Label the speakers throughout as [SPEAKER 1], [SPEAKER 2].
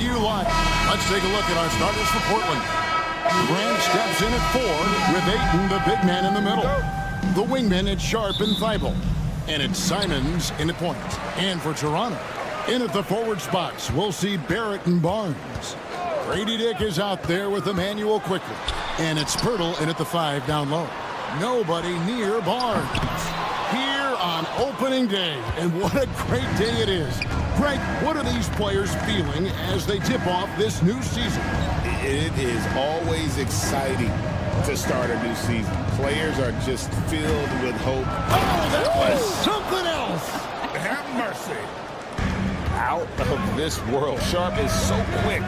[SPEAKER 1] you live. Let's take a look at our starters for Portland. Grant steps in at 4 with Ayton, the big man, in the middle. The wingmen at Sharp and Thibault. And it's Simons in at point. And for Toronto, in at the forward spots, we'll see Barrett and Barnes. Grady Dick is out there with Emmanuel quickly. And it's Pirtle in at the 5 down low. Nobody near Barnes. Here on opening day, and what a great day it is. Greg, what are these players feeling as they tip off this new season?
[SPEAKER 2] It is always exciting to start a new season. Players are just filled with hope.
[SPEAKER 1] Oh, that was something else.
[SPEAKER 2] Have mercy. Out of this world. Sharp is so quick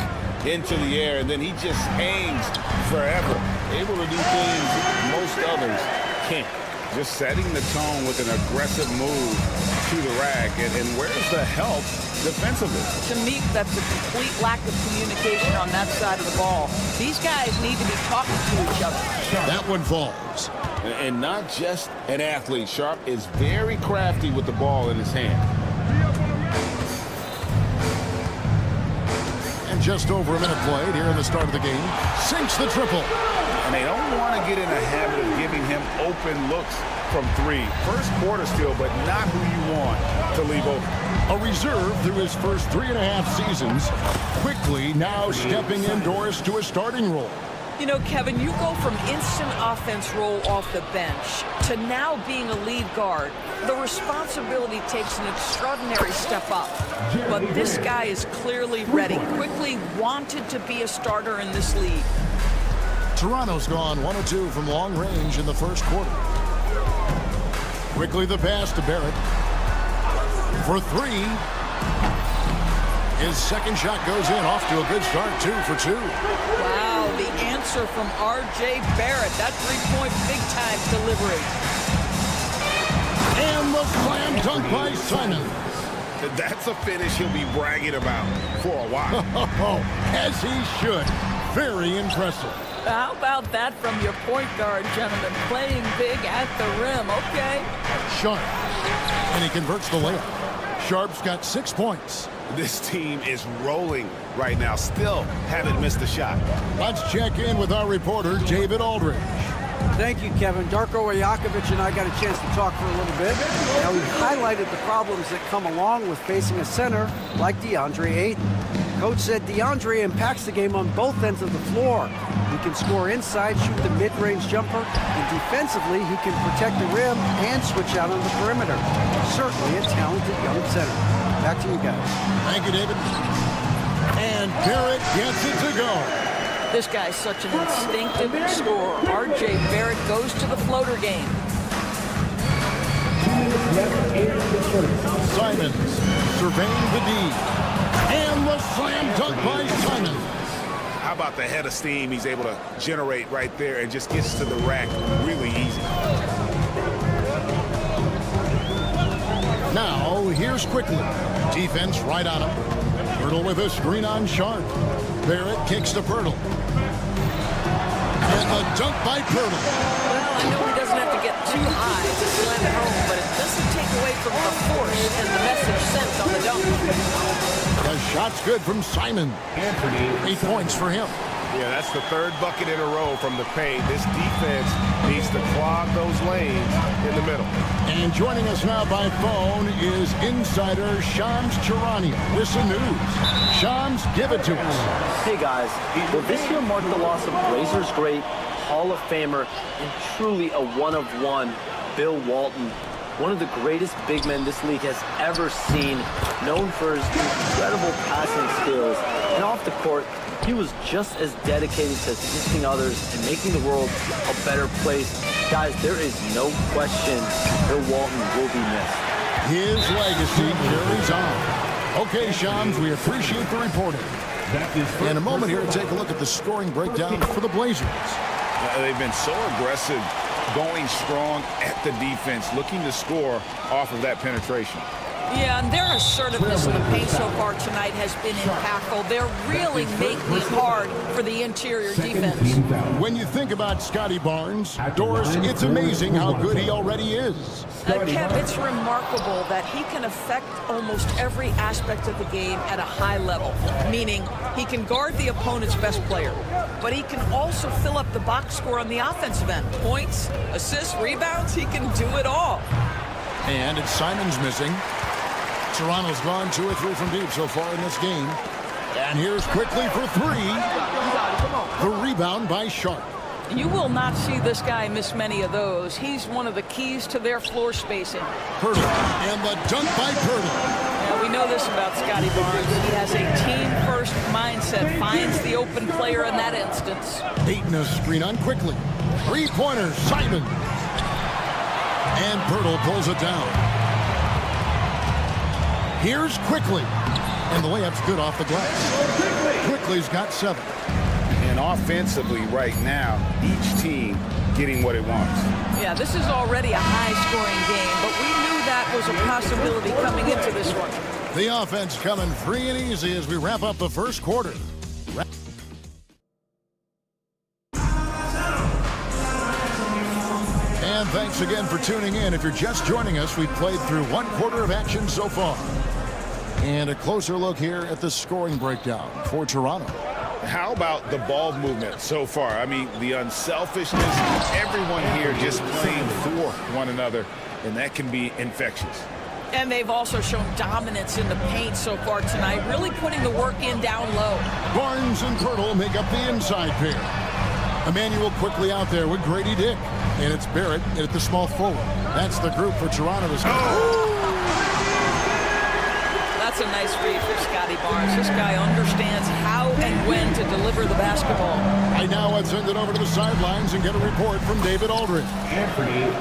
[SPEAKER 2] into the air, and then he just hangs forever. Able to do things most others can't. Just setting the tone with an aggressive move to the rack. And where's the help defensively?
[SPEAKER 3] To me, that's a complete lack of communication on that side of the ball. These guys need to be talking to each other.
[SPEAKER 1] That one falls.
[SPEAKER 2] And not just an athlete. Sharp is very crafty with the ball in his hand.
[SPEAKER 1] And just over a minute played here in the start of the game. Sinks the triple.
[SPEAKER 2] And they don't want to get in a habit of giving him open looks from 3. First quarter still, but not who you want to leave open.
[SPEAKER 1] A reserve through his first 3.5 seasons. Quickly now stepping indoors to a starting role.
[SPEAKER 3] You know, Kevin, you go from instant offense role off the bench to now being a lead guard. The responsibility takes an extraordinary step up. But this guy is clearly ready, quickly wanted to be a starter in this league.
[SPEAKER 1] Toronto's gone 1 of 2 from long range in the first quarter. Quickly the pass to Barrett. For 3. His second shot goes in, off to a good start, 2 for 2.
[SPEAKER 3] Wow, the answer from R.J. Barrett. That three-point big-time delivery.
[SPEAKER 1] And the slam dunk by Simon.
[SPEAKER 2] That's a finish he'll be bragging about for a while.
[SPEAKER 1] As he should. Very impressive.
[SPEAKER 3] How about that from your point guard, gentlemen? Playing big at the rim, okay.
[SPEAKER 1] Sharp. And he converts the layup. Sharp's got 6 points.
[SPEAKER 2] This team is rolling right now. Still haven't missed a shot.
[SPEAKER 1] Let's check in with our reporter, David Aldridge.
[SPEAKER 4] Thank you, Kevin. Darko Rajakovic and I got a chance to talk for a little bit. Now, we highlighted the problems that come along with facing a center like DeAndre Ayton. Coach said DeAndre impacts the game on both ends of the floor. He can score inside, shoot the mid-range jumper, and defensively, he can protect the rim and switch out on the perimeter. Certainly a talented young center. Back to you guys.
[SPEAKER 1] Thank you, David. And Barrett gets it to go.
[SPEAKER 3] This guy's such an instinctive scorer. R.J. Barrett goes to the floater game.
[SPEAKER 1] Simons surveying the D. And the slam dunk by Simons.
[SPEAKER 2] How about the head of steam he's able to generate right there and just gets to the rack really easy.
[SPEAKER 1] Now, here's quickly. Defense right on him. Pirtle with a screen on Sharp. Barrett kicks to Pirtle. And the dunk by Pirtle.
[SPEAKER 3] Well, I know he doesn't have to get too high to slam it home, but it doesn't take away from the force and the message sent on the dunk.
[SPEAKER 1] The shot's good from Simon. 8 points for him.
[SPEAKER 2] Yeah, that's the 3rd bucket in a row from the paint. This defense needs to clog those lanes in the middle.
[SPEAKER 1] And joining us now by phone is insider Shams Charania with some news. Shams, give it to us.
[SPEAKER 5] Hey guys, well this year marked the loss of Blazers great, Hall of Famer, and truly a one-of-one, Bill Walton. One of the greatest big men this league has ever seen, known for his incredible passing skills. And off the court, he was just as dedicated to assisting others and making the world a better place. Guys, there is no question Bill Walton will be missed.
[SPEAKER 1] His legacy carries on. Okay, Shams, we appreciate the reporting. In a moment here, take a look at the scoring breakdown for the Blazers.
[SPEAKER 2] They've been so aggressive, going strong at the defense, looking to score off of that penetration.
[SPEAKER 3] Yeah, and their assertiveness in the paint so far tonight has been impactful. They're really making it hard for the interior defense.
[SPEAKER 1] When you think about Scotty Barnes, Doris, it's amazing how good he already is.
[SPEAKER 3] Kev, it's remarkable that he can affect almost every aspect of the game at a high level, meaning he can guard the opponent's best player, but he can also fill up the box score on the offensive end. Points, assists, rebounds, he can do it all.
[SPEAKER 1] And it's Simons missing. Toronto's gone 2 or 3 from deep so far in this game. And here's quickly for 3. The rebound by Sharp.
[SPEAKER 3] You will not see this guy miss many of those. He's one of the keys to their floor spacing.
[SPEAKER 1] Pirtle, and the dunk by Pirtle.
[SPEAKER 3] Yeah, we know this about Scotty Barnes. He has a team-first mindset, finds the open player in that instance.
[SPEAKER 1] Ayton a screen on quickly. 3-pointer, Simon. And Pirtle pulls it down. Here's Quickly. And the layup's good off the glass. Quickly's got 7.
[SPEAKER 2] And offensively right now, each team getting what it wants.
[SPEAKER 3] Yeah, this is already a high-scoring game, but we knew that was a possibility coming into this one.
[SPEAKER 1] The offense coming free and easy as we wrap up the first quarter. And thanks again for tuning in. If you're just joining us, we've played through 1 quarter of action so far. And a closer look here at the scoring breakdown for Toronto.
[SPEAKER 2] How about the ball movement so far? I mean, the unselfishness, everyone here just playing for one another, and that can be infectious.
[SPEAKER 3] And they've also shown dominance in the paint so far tonight, really putting the work in down low.
[SPEAKER 1] Barnes and Pirtle make up the inside pair. Emmanuel quickly out there with Grady Dick. And it's Barrett at the small forward. That's the group for Toronto.
[SPEAKER 3] That's a nice read for Scotty Barnes. This guy understands how and when to deliver the basketball.
[SPEAKER 1] Right now, let's send it over to the sidelines and get a report from David Aldridge.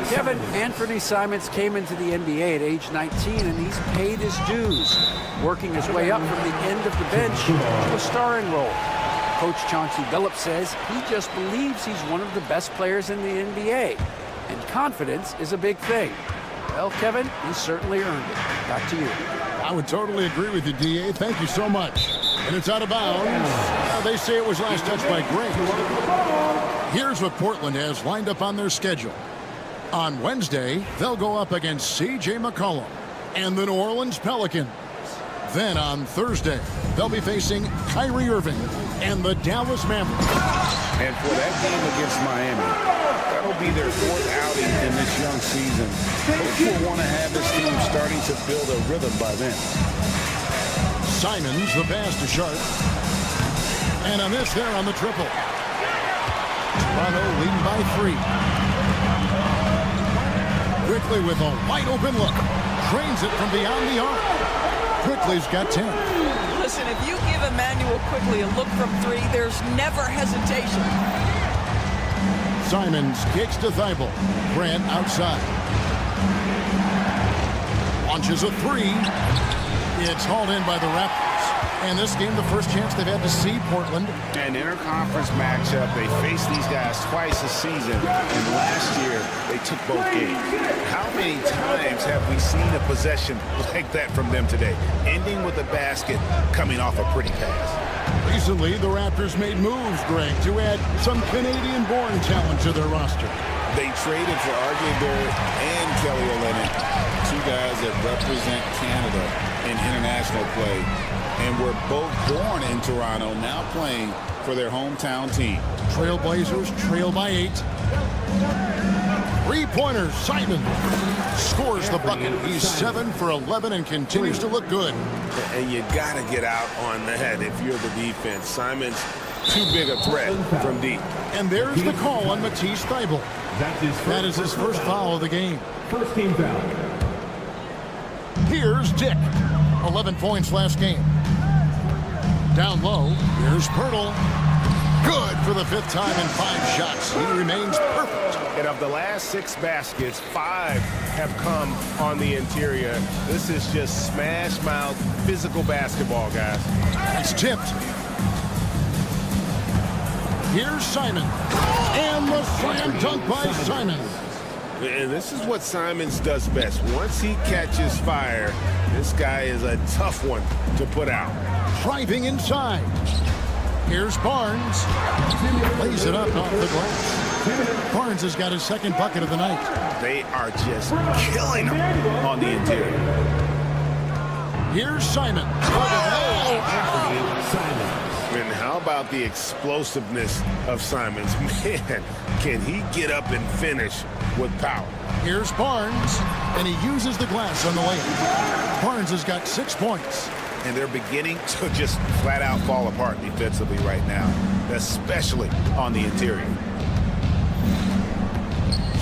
[SPEAKER 4] Kevin, Anthony Simons came into the NBA at age 19, and he's paid his dues, working his way up from the end of the bench to a starring role. Coach Chauncey Billups says he just believes he's one of the best players in the NBA, and confidence is a big thing. Well, Kevin, he certainly earned it. Back to you.
[SPEAKER 1] I would totally agree with you, D.A. Thank you so much. And it's out of bounds. They say it was last touched by Gray. Here's what Portland has lined up on their schedule. On Wednesday, they'll go up against C.J. McCollum and the New Orleans Pelicans. Then on Thursday, they'll be facing Kyrie Irving and the Dallas Mavericks.
[SPEAKER 2] And for that game against Miami, that'll be their 4th outing in this young season. Coach will want to have this team starting to build a rhythm by then.
[SPEAKER 1] Simons, the pass to Sharp. And a miss there on the triple. Toronto leading by 3. Quickly with a wide open look. Drains it from beyond the arc. Quickly's got 10.
[SPEAKER 3] Listen, if you give Emmanuel Quickly a look from 3, there's never hesitation.
[SPEAKER 1] Simons kicks to Thibault. Grant outside. Launches a 3. It's hauled in by the Raptors. And this game, the first chance they've had to see Portland.
[SPEAKER 2] An interconference matchup. They faced these guys twice a season. And last year, they took both games. How many times have we seen a possession like that from them today? Ending with a basket, coming off a pretty pass.
[SPEAKER 1] Recently, the Raptors made moves, Greg, to add some Canadian-born talent to their roster.
[SPEAKER 2] They traded for R.J. Barrett and Kelly Olynyk, 2 guys that represent Canada in international play, and were both born in Toronto, now playing for their hometown team.
[SPEAKER 1] Trailblazers trail by 8. 3-pointer, Simon scores the bucket. He's 7 for 11 and continues to look good.
[SPEAKER 6] And you got to get out on that if you're the defense. Simon's too big a threat from deep.
[SPEAKER 1] And there's the call on Matisse Thybulle. That is his first foul of the game.
[SPEAKER 7] First team foul.
[SPEAKER 1] Here's Dick. 11 points last game. Down low, here's Pirtle. Good for the 5th time in 5 shots. He remains perfect.
[SPEAKER 6] And of the last 6 baskets, 5 have come on the interior. This is just smash mouth physical basketball, guys.
[SPEAKER 1] It's tipped. Here's Simon. And the slam dunk by Simon.
[SPEAKER 2] And this is what Simons does best. Once he catches fire, this guy is a tough one to put out.
[SPEAKER 1] Driving inside. Here's Barnes. Lays it up off the glass. Barnes has got his second bucket of the night.
[SPEAKER 2] They are just killing him on the interior.
[SPEAKER 1] Here's Simon.
[SPEAKER 2] And how about the explosiveness of Simons? Man, can he get up and finish with power?
[SPEAKER 1] Here's Barnes, and he uses the glass on the layup. Barnes has got 6 points.
[SPEAKER 2] And they're beginning to just flat out fall apart defensively right now, especially on the interior.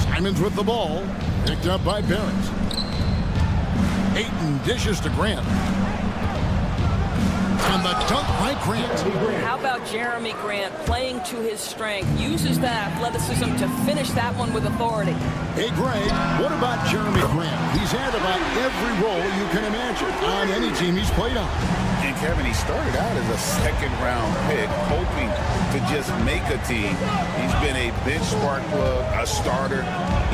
[SPEAKER 1] Simons with the ball, picked up by Barrett. Ayton dishes to Grant. And the dunk by Grant.
[SPEAKER 3] How about Jeremy Grant playing to his strength, uses that athleticism to finish that one with authority.
[SPEAKER 1] Hey, Greg, what about Jeremy Grant? He's had about every role you can imagine on any team he's played on.
[SPEAKER 2] And Kevin, he started out as a second-round pick, hoping to just make a team. He's been a bench spark plug, a starter,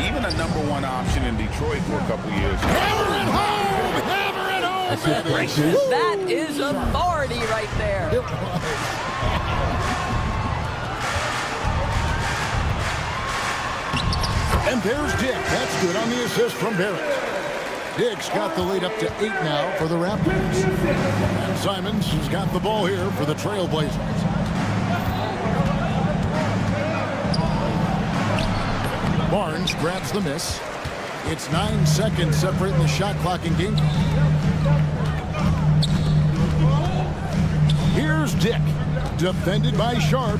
[SPEAKER 2] even a #1 option in Detroit for a couple years.
[SPEAKER 1] Hammer it home! Hammer it home!
[SPEAKER 3] That is authority right there.
[SPEAKER 1] And there's Dick. That's good on the assist from Barrett. Dick's got the lead up to 8 now for the Raptors. And Simons has got the ball here for the Trailblazers. Barnes grabs the miss. It's 9 seconds separating the shot clock and game. Here's Dick. Defended by Sharp.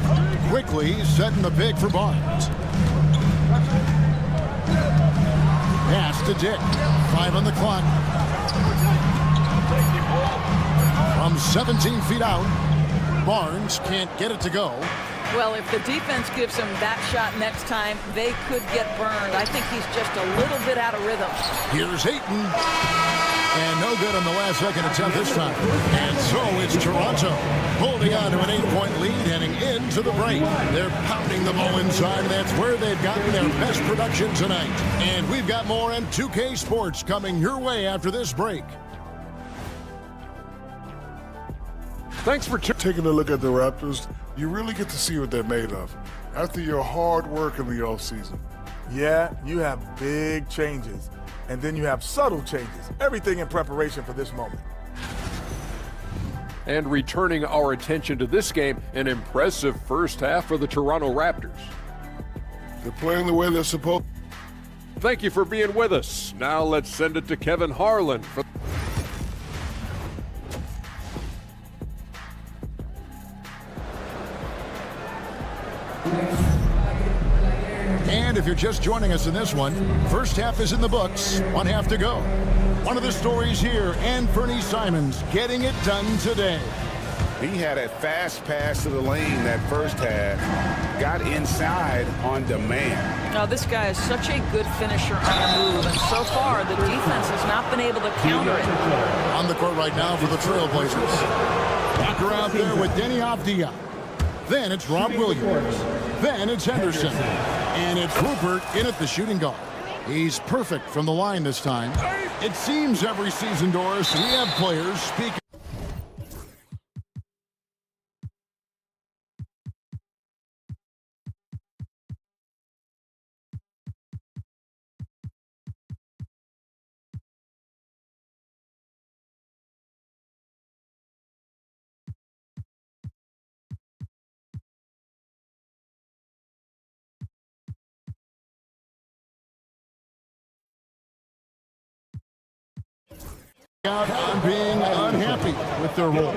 [SPEAKER 1] Quickly setting the pick for Barnes. Pass to Dick. 5 on the clock. From 17 feet out, Barnes can't get it to go.
[SPEAKER 3] Well, if the defense gives him that shot next time, they could get burned. I think he's just a little bit out of rhythm.
[SPEAKER 1] Here's Ayton. And no good on the last second attempt this time. And so it's Toronto holding on to an 8-point lead heading into the break. They're pounding the ball inside. That's where they've gotten their best production tonight. And we've got more M2K Sports coming your way after this break.
[SPEAKER 7] Thanks for taking a look at the Raptors. You really get to see what they're made of after your hard work in the offseason.
[SPEAKER 8] Yeah, you have big changes, and then you have subtle changes. Everything in preparation for this moment.
[SPEAKER 9] And returning our attention to this game, an impressive first half for the Toronto Raptors.
[SPEAKER 7] They're playing the way they're supposed.
[SPEAKER 9] Thank you for being with us. Now let's send it to Kevin Harlan for
[SPEAKER 1] And if you're just joining us in this one, first half is in the books, 1 half to go. One of the stories here, Anthony Simons getting it done today.
[SPEAKER 2] He had a fast pass to the lane that first half, got inside on demand.
[SPEAKER 3] Now, this guy is such a good finisher on the move, and so far the defense has not been able to counter it.
[SPEAKER 1] On the court right now for the Trailblazers. Walker out there with Denny Avdia. Then it's Rob Williams. Then it's Henderson. And it's Rupert in at the shooting guard. He's perfect from the line this time. It seems every season, Doris, we have players speaking. Out on being unhappy with their role.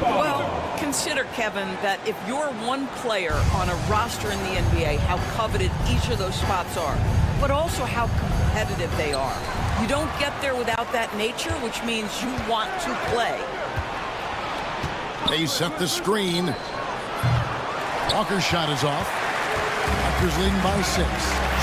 [SPEAKER 3] Well, consider, Kevin, that if you're one player on a roster in the NBA, how coveted each of those spots are, but also how competitive they are. You don't get there without that nature, which means you want to play.
[SPEAKER 1] They set the screen. Walker's shot is off. Raptors leading by 6.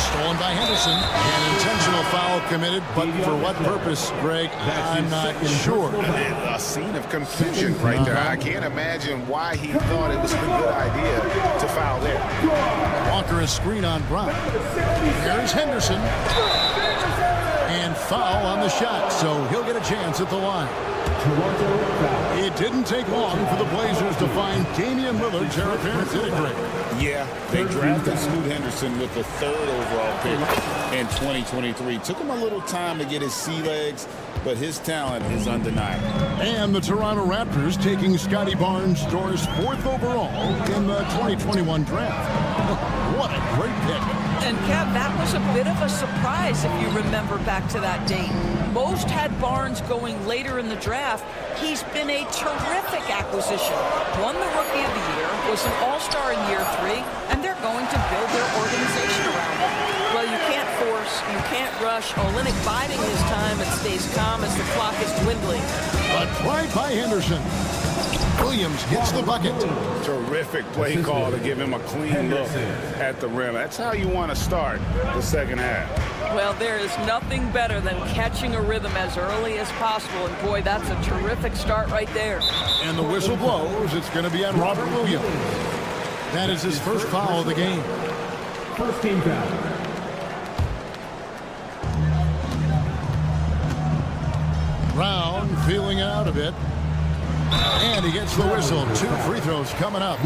[SPEAKER 1] Stolen by Henderson. An intentional foul committed, but for what purpose, Greg? I'm not sure.
[SPEAKER 2] A scene of confusion right there. I can't imagine why he thought it was a good idea to foul there.
[SPEAKER 1] Walker a screen on Brown. Here's Henderson. And foul on the shot, so he'll get a chance at the line. It didn't take long for the Blazers to find Damian Lillard's heir appearance, did it, Greg?
[SPEAKER 2] Yeah, they drafted Scoot Henderson with the 3rd overall pick in 2023. Took him a little time to get his sea legs, but his talent is undeniable.
[SPEAKER 1] And the Toronto Raptors taking Scotty Barnes' 4th overall in the 2021 draft. What a great pick.
[SPEAKER 3] And Kev, that was a bit of a surprise if you remember back to that date. Most had Barnes going later in the draft. He's been a terrific acquisition. Won the Rookie of the Year, was an All-Star in year 3, and they're going to build their organization around him. Well, you can't force, you can't rush. Olynyk biding his time and stays calm as the clock is dwindling.
[SPEAKER 1] A try by Henderson. Williams gets the bucket.
[SPEAKER 2] Terrific play call to give him a clean look at the rim. That's how you want to start the second half.
[SPEAKER 3] Well, there is nothing better than catching a rhythm as early as possible. And boy, that's a terrific start right there.
[SPEAKER 1] And the whistle blows. It's going to be on Robert Williams. That is his first foul of the game.
[SPEAKER 10] First team foul.
[SPEAKER 1] Brown feeling out a bit. And he gets the whistle. 2 free throws coming up.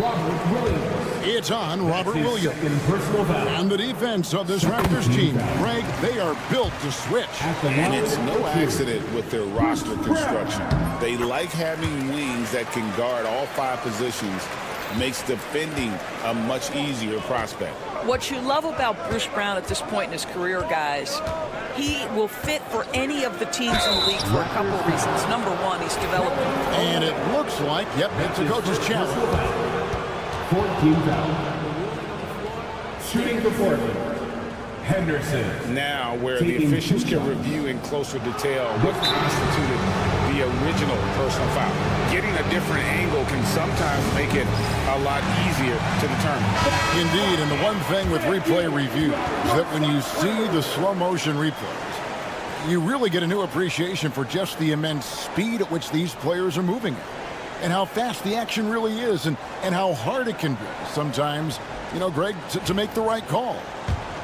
[SPEAKER 1] It's on Robert Williams. And the defense of this Raptors team, Greg, they are built to switch.
[SPEAKER 2] And it's no accident with their roster construction. They like having wings that can guard all 5 positions. Makes defending a much easier prospect.
[SPEAKER 3] What you love about Bruce Brown at this point in his career, guys, he will fit for any of the teams in the league for a couple of reasons. Number one, he's developing.
[SPEAKER 1] And it looks like, yep, it's a coach's challenge.
[SPEAKER 10] 14 foul. Shooting for Portland, Henderson.
[SPEAKER 2] Now, where the officials can review in closer detail what constituted the original personal foul. Getting a different angle can sometimes make it a lot easier to determine.
[SPEAKER 1] Indeed, and the one thing with replay review is that when you see the slow motion replays, you really get a new appreciation for just the immense speed at which these players are moving and how fast the action really is and how hard it can be sometimes, you know, Greg, to make the right call.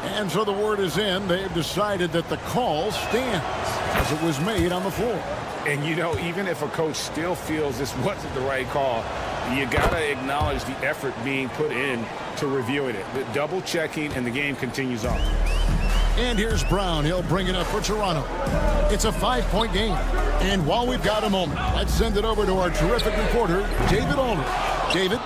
[SPEAKER 1] And so the word is in. They've decided that the call stands as it was made on the floor.
[SPEAKER 2] And, you know, even if a coach still feels this wasn't the right call, you got to acknowledge the effort being put in to reviewing it. The double checking, and the game continues on.
[SPEAKER 1] And here's Brown. He'll bring it up for Toronto. It's a 5-point game. And while we've got a moment, let's send it over to our terrific reporter, David Aldridge. David?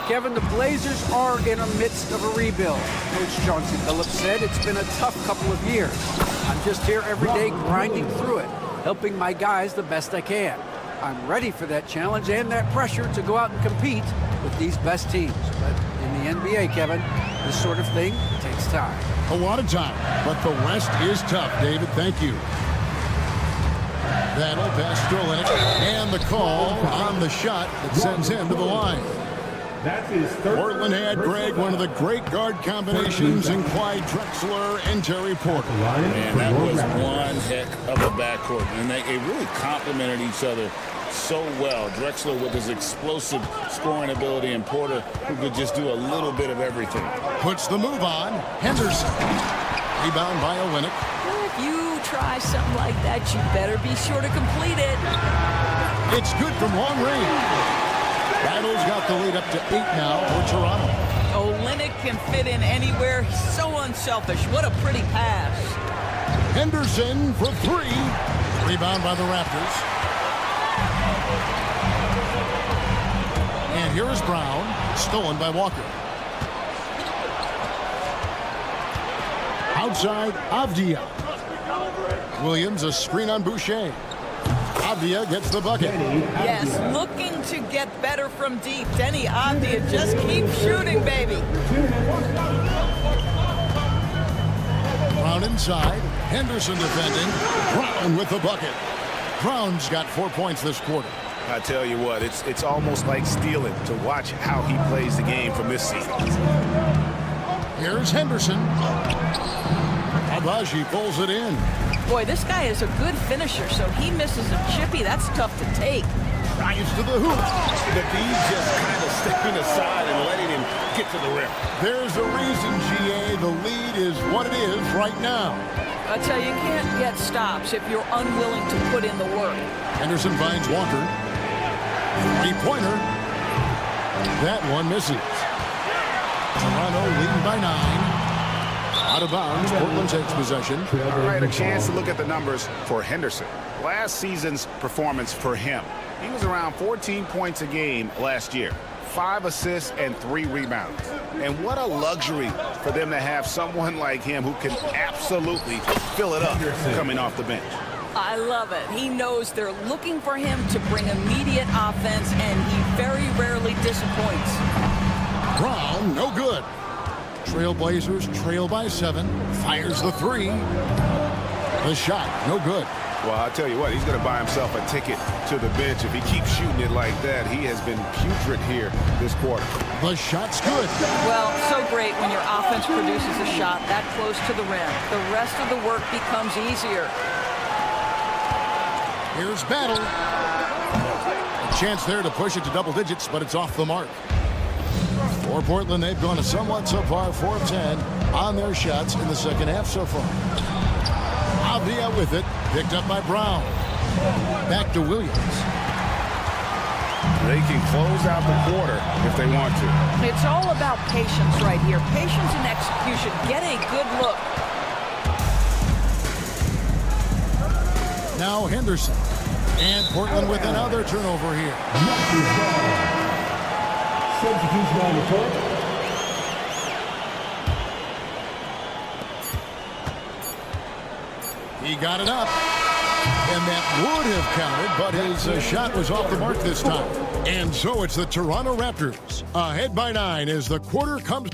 [SPEAKER 4] Kevin, the Blazers are in the midst of a rebuild. Coach Chauncey Billups said it's been a tough couple of years. I'm just here every day grinding through it, helping my guys the best I can. I'm ready for that challenge and that pressure to go out and compete with these best teams. But in the NBA, Kevin, this sort of thing takes time.
[SPEAKER 1] A lot of time, but the West is tough, David. Thank you. That'll pass Olynyk, and the call on the shot that sends him to the line.
[SPEAKER 10] That's his third.
[SPEAKER 1] Portland had, Greg, one of the great guard combinations in Clyde Drexler and Terry Porter.
[SPEAKER 2] Man, that was one heck of a backcourt, and they really complemented each other so well. Drexler with his explosive scoring ability, and Porter who could just do a little bit of everything.
[SPEAKER 1] Puts the move on. Henderson. Rebound by Olynyk.
[SPEAKER 3] If you try something like that, you better be sure to complete it.
[SPEAKER 1] It's good from long range. Battle's got the lead up to 8 now for Toronto.
[SPEAKER 3] Olynyk can fit in anywhere. He's so unselfish. What a pretty pass.
[SPEAKER 1] Henderson for 3. Rebound by the Raptors. And here is Brown. Stolen by Walker. Outside, Avdia. Williams, a screen on Boucher. Avdia gets the bucket.
[SPEAKER 3] Yes, looking to get better from deep. Denny Avdia, just keep shooting, baby.
[SPEAKER 1] Brown inside. Henderson defending. Brown with the bucket. Brown's got 4 points this quarter.
[SPEAKER 2] I tell you what, it's almost like stealing to watch how he plays the game from this season.
[SPEAKER 1] Here's Henderson. Abaji pulls it in.
[SPEAKER 3] Boy, this guy is a good finisher, so he misses a chippy. That's tough to take.
[SPEAKER 1] Drives to the hoop.
[SPEAKER 2] The D just kind of stepping aside and letting him get to the rim.
[SPEAKER 1] There's a reason, GA. The lead is what it is right now.
[SPEAKER 3] I tell you, you can't get stops if you're unwilling to put in the work.
[SPEAKER 1] Henderson finds Walker. Three-pointer. That one misses. Toronto leading by 9. Out of bounds, Portland takes possession.
[SPEAKER 11] All right, a chance to look at the numbers for Henderson. Last season's performance for him. He was around 14 points a game last year. 5 assists and 3 rebounds. And what a luxury for them to have someone like him who can absolutely fill it up coming off the bench.
[SPEAKER 3] I love it. He knows they're looking for him to bring immediate offense, and he very rarely disappoints.
[SPEAKER 1] Brown, no good. Trailblazers trail by 7. Fires the 3. The shot, no good.
[SPEAKER 11] Well, I'll tell you what, he's going to buy himself a ticket to the bench if he keeps shooting it like that. He has been putrid here this quarter.
[SPEAKER 1] The shot's good.
[SPEAKER 3] Well, so great when your offense produces a shot that close to the rim. The rest of the work becomes easier.
[SPEAKER 1] Here's Battle. A chance there to push it to double digits, but it's off the mark. For Portland, they've gone a somewhat subpar 4 of 10 on their shots in the second half so far. Avia with it, picked up by Brown. Back to Williams.
[SPEAKER 11] They can close out the quarter if they want to.
[SPEAKER 3] It's all about patience right here. Patience and execution. Get a good look.
[SPEAKER 1] Now Henderson. And Portland with another turnover here.
[SPEAKER 10] Substitution on the court.
[SPEAKER 1] He got it up. And that would have counted, but his shot was off the mark this time. And so it's the Toronto Raptors ahead by 9 as the quarter comes.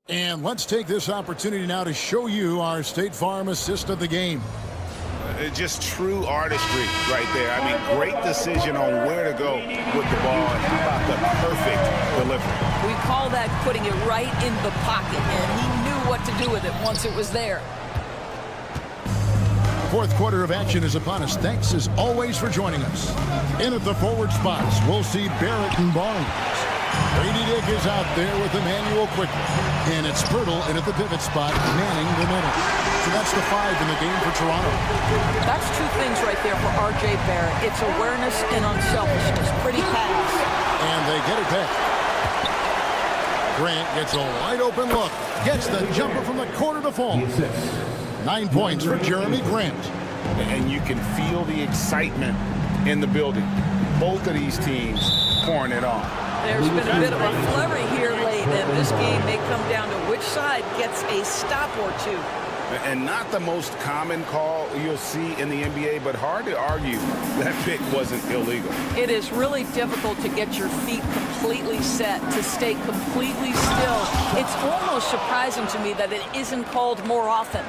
[SPEAKER 1] And let's take this opportunity now to show you our State Farm assist of the game.
[SPEAKER 11] Just true artistry right there. I mean, great decision on where to go with the ball, and how about the perfect delivery.
[SPEAKER 3] We call that putting it right in the pocket, and he knew what to do with it once it was there.
[SPEAKER 1] Fourth quarter of action is upon us. Thanks as always for joining us. In at the forward spots, we'll see Barrett and Barnes. Brady Dick is out there with Emmanuel quickly. And it's Pirtle in at the pivot spot, manning the middle. So that's the 5 in the game for Toronto.
[SPEAKER 3] That's 2 things right there for R.J. Barrett. It's awareness and unselfishness. Pretty pass.
[SPEAKER 1] And they get it back. Grant gets a wide open look. Gets the jumper from the corner to fall. 9 points for Jeremy Grant.
[SPEAKER 11] And you can feel the excitement in the building. Both of these teams pouring it on.
[SPEAKER 3] There's been a bit of a flurry here late, and this game may come down to which side gets a stop or 2.
[SPEAKER 11] And not the most common call you'll see in the NBA, but hard to argue that pick wasn't illegal.
[SPEAKER 3] It is really difficult to get your feet completely set, to stay completely still. It's almost surprising to me that it isn't called more often.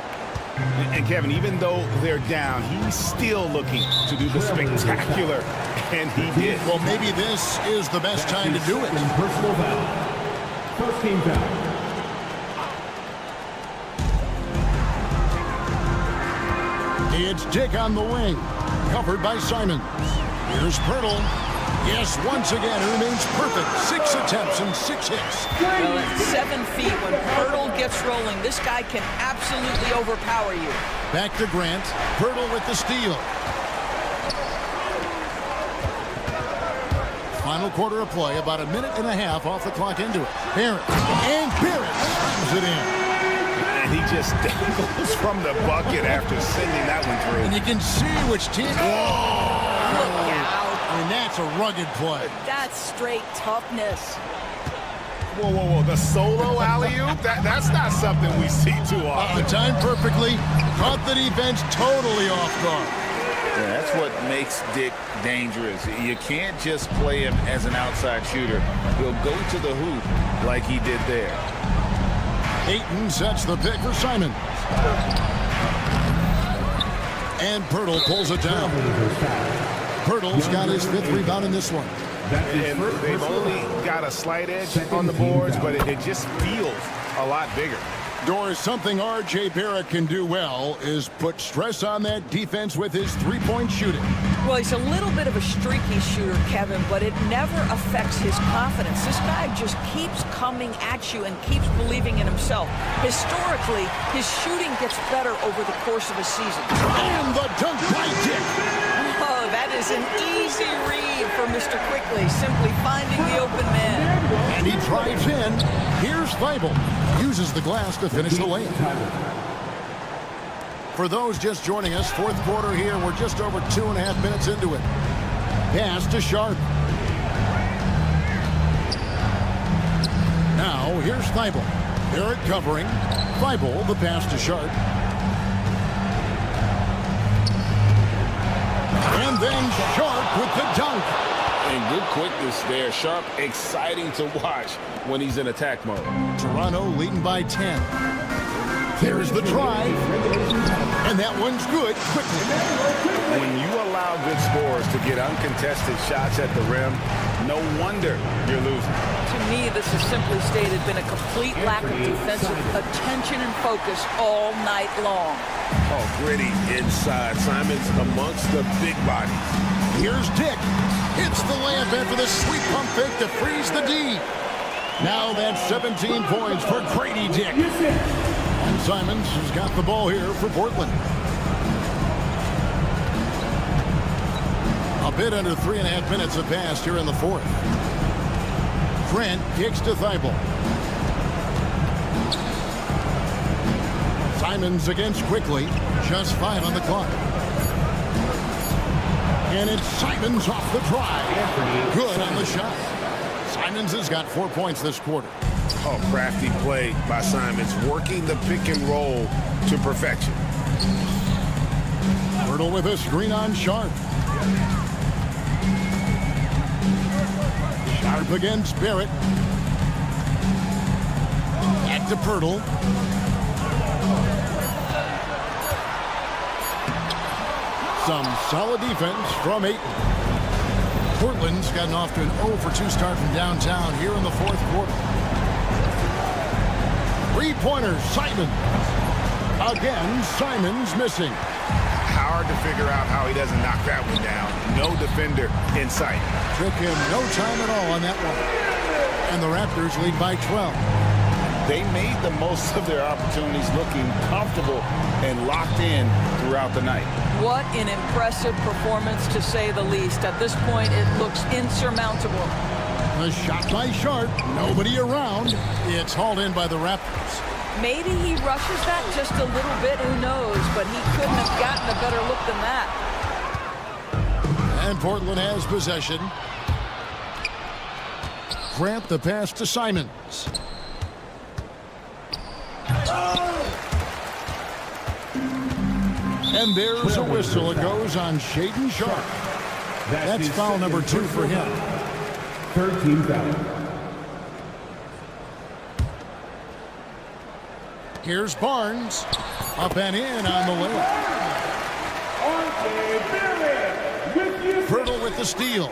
[SPEAKER 11] And Kevin, even though they're down, he's still looking to do the spectacular, and he did.
[SPEAKER 1] Well, maybe this is the best time to do it.
[SPEAKER 10] Personal foul. First team foul.
[SPEAKER 1] It's Dick on the wing, covered by Simons. Here's Pirtle. Yes, once again, he remains perfect. 6 attempts and 6 hits.
[SPEAKER 3] Well, at 7 feet, when Pirtle gets rolling, this guy can absolutely overpower you.
[SPEAKER 1] Back to Grant. Pirtle with the steal. Final quarter of play, about a minute and a half off the clock into it. Barrett. And Barrett slams it in.
[SPEAKER 11] And he just dangles from the bucket after sending that one through.
[SPEAKER 1] And you can see which team. Whoa!
[SPEAKER 3] Look out.
[SPEAKER 1] And that's a rugged play.
[SPEAKER 3] That's straight toughness.
[SPEAKER 11] Whoa, whoa, whoa. The solo alley-oop? That's not something we see too often.
[SPEAKER 1] Timed perfectly. Caught the defense totally off guard.
[SPEAKER 11] Yeah, that's what makes Dick dangerous. You can't just play him as an outside shooter. He'll go to the hoop like he did there.
[SPEAKER 1] Ayton sets the pick for Simon. And Pirtle pulls it down. Pirtle's got his 5th rebound in this one.
[SPEAKER 6] And they've only got a slight edge on the boards, but it just feels a lot bigger.
[SPEAKER 1] Doris, something R.J. Barrett can do well is put stress on that defense with his three-point shooting.
[SPEAKER 3] Well, he's a little bit of a streaky shooter, Kevin, but it never affects his confidence. This guy just keeps coming at you and keeps believing in himself. Historically, his shooting gets better over the course of a season.
[SPEAKER 1] And the dunk by Dick.
[SPEAKER 3] Oh, that is an easy read for Mr. Quickly, simply finding the open man.
[SPEAKER 1] And he drives in. Here's Thibault. Uses the glass to finish the layup. For those just joining us, fourth quarter here. We're just over 2.5 minutes into it. Pass to Sharp. Now, here's Thibault. Barrett covering. Thibault, the pass to Sharp. And then Sharp with the dunk.
[SPEAKER 2] And good quickness there. Sharp, exciting to watch when he's in attack mode.
[SPEAKER 1] Toronto leading by 10. There's the drive. And that one's good quickly.
[SPEAKER 11] When you allow good scorers to get uncontested shots at the rim, no wonder you're losing.
[SPEAKER 3] To me, this has simply stated been a complete lack of defensive attention and focus all night long.
[SPEAKER 2] Oh, gritty inside. Simons amongst the big bodies.
[SPEAKER 1] Here's Dick. Hits the layup after the sweet pump fake to freeze the D. Now that's 17 points for Grady Dick. And Simons has got the ball here for Portland. A bit under 3.5 minutes have passed here in the fourth. Trent kicks to Thibault. Simons against Quickly. Just 5 on the clock. And it's Simons off the drive. Good on the shot. Simons has got 4 points this quarter.
[SPEAKER 11] Oh, crafty play by Simons, working the pick and roll to perfection.
[SPEAKER 1] Pirtle with a screen on Sharp. Sharp against Barrett. Back to Pirtle. Some solid defense from Ayton. Portland's gotten off to an 0-for-2 start from downtown here in the fourth quarter. Three-pointer, Simons. Again, Simons missing.
[SPEAKER 11] Hard to figure out how he doesn't knock that one down. No defender in sight.
[SPEAKER 1] Took him no time at all on that one. And the Raptors lead by 12.
[SPEAKER 11] They made the most of their opportunities, looking comfortable and locked in throughout the night.
[SPEAKER 3] What an impressive performance, to say the least. At this point, it looks insurmountable.
[SPEAKER 1] A shot by Sharp. Nobody around. It's hauled in by the Raptors.
[SPEAKER 3] Maybe he rushes that just a little bit, who knows, but he couldn't have gotten a better look than that.
[SPEAKER 1] And Portland has possession. Grant the pass to Simons. And there's a whistle. It goes on Shaedon Sharp. That's foul number 2 for him.
[SPEAKER 10] 13 foul.
[SPEAKER 1] Here's Barnes. Up and in on the layup. Pirtle with the steal.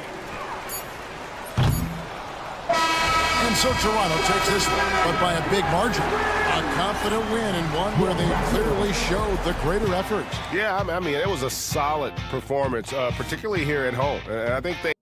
[SPEAKER 1] And so Toronto takes this one, but by a big margin. A confident win, and one where they clearly showed the greater effort.
[SPEAKER 6] Yeah, I mean, it was a solid performance, particularly here at home. And I think they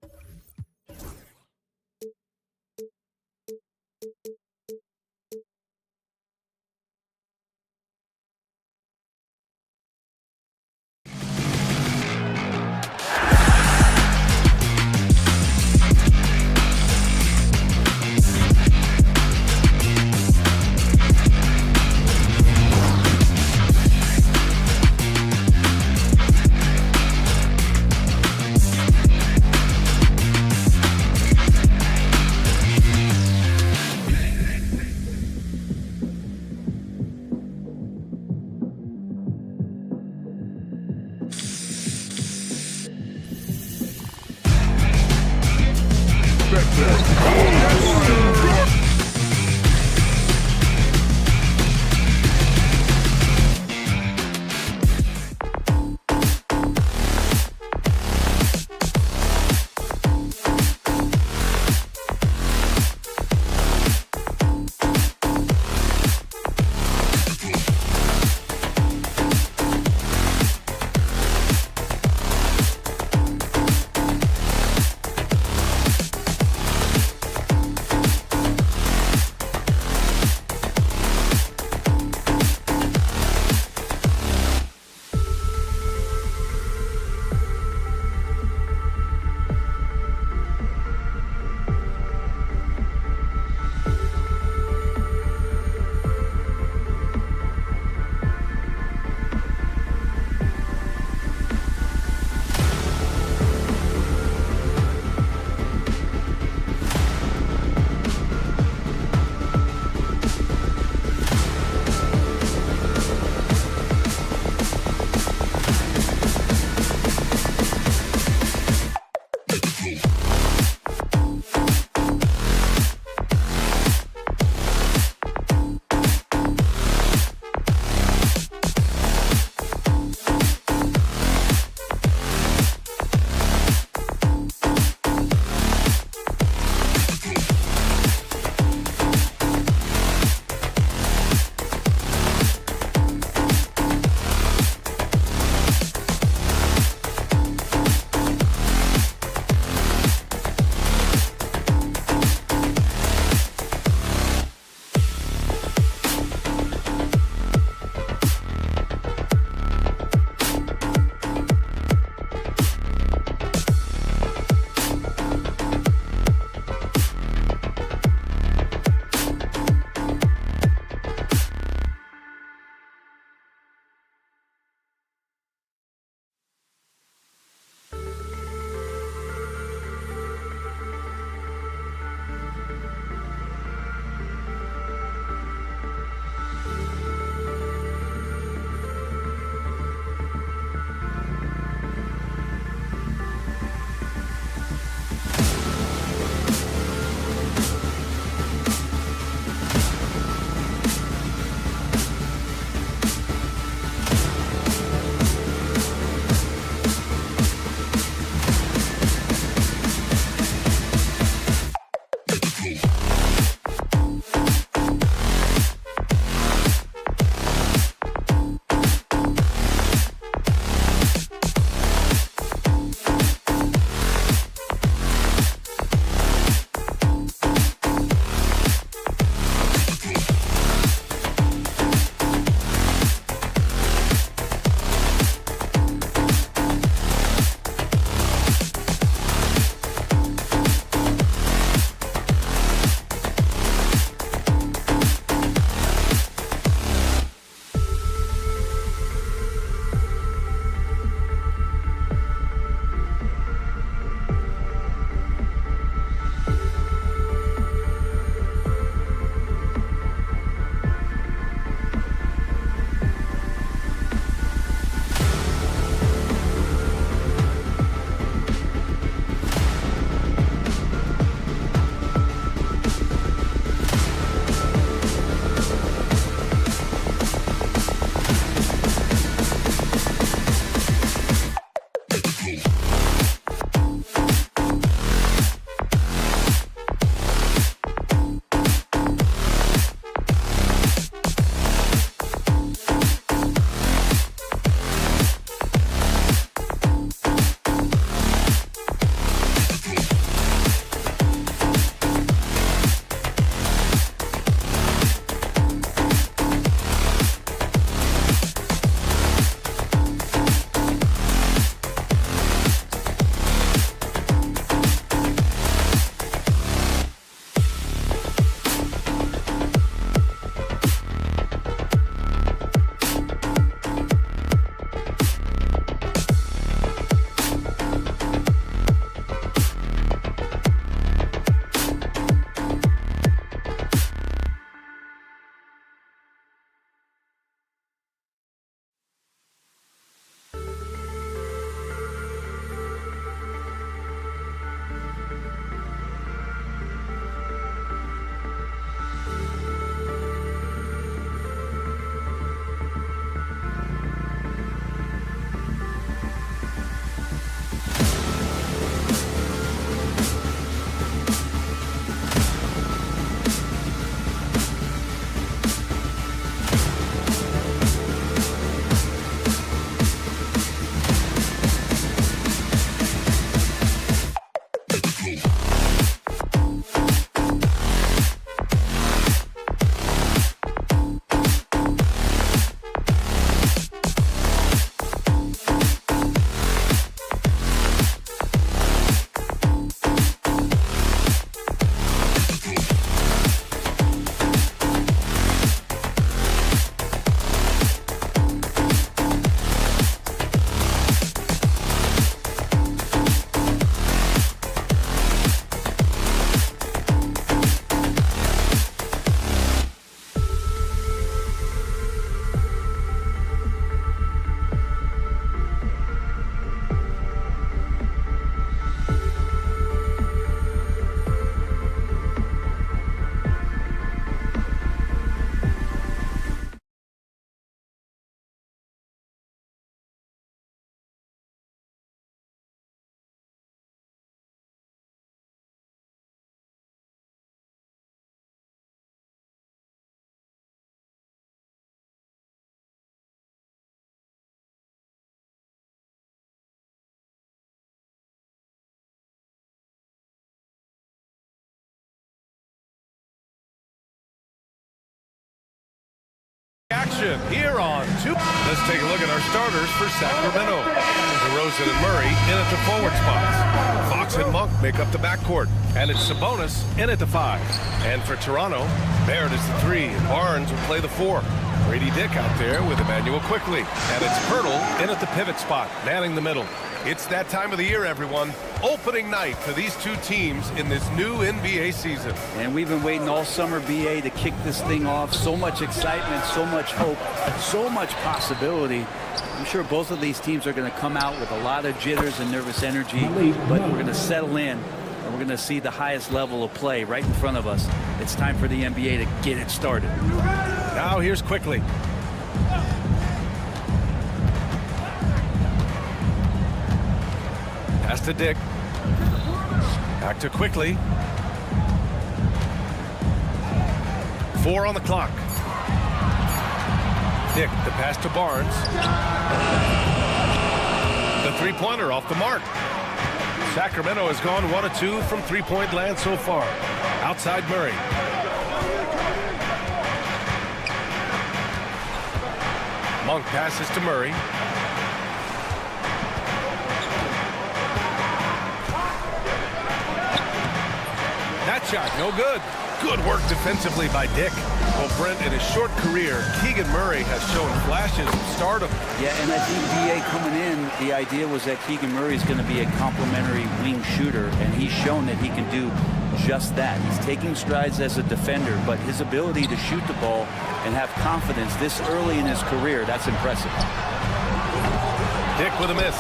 [SPEAKER 12] action here on 2. Let's take a look at our starters for Sacramento. DeRozan and Murray in at the forward spots. Fox and Monk make up the backcourt. And it's Sabonis in at the 5. And for Toronto, Barrett is the 3. And Barnes will play the 4. Grady Dick out there with Emmanuel Quickly. And it's Hurdle in at the pivot spot, manning the middle. It's that time of the year, everyone. Opening night for these two teams in this new NBA season.
[SPEAKER 13] And we've been waiting all summer, BA, to kick this thing off. So much excitement, so much hope, so much possibility. I'm sure both of these teams are going to come out with a lot of jitters and nervous energy, but we're going to settle in, and we're going to see the highest level of play right in front of us. It's time for the NBA to get it started.
[SPEAKER 12] Now here's Quickly. Pass to Dick. Back to Quickly. 4 on the clock. Dick, the pass to Barnes. The three-pointer off the mark. Sacramento has gone 1 of 2 from three-point land so far. Outside Murray. Monk passes to Murray. That shot, no good. Good work defensively by Dick. Well, Brent, in his short career, Keegan Murray has shown flashes of stardom.
[SPEAKER 13] Yeah, and I think BA coming in, the idea was that Keegan Murray is going to be a complimentary wing shooter, and he's shown that he can do just that. He's taking strides as a defender, but his ability to shoot the ball and have confidence this early in his career, that's impressive.
[SPEAKER 12] Dick with a miss.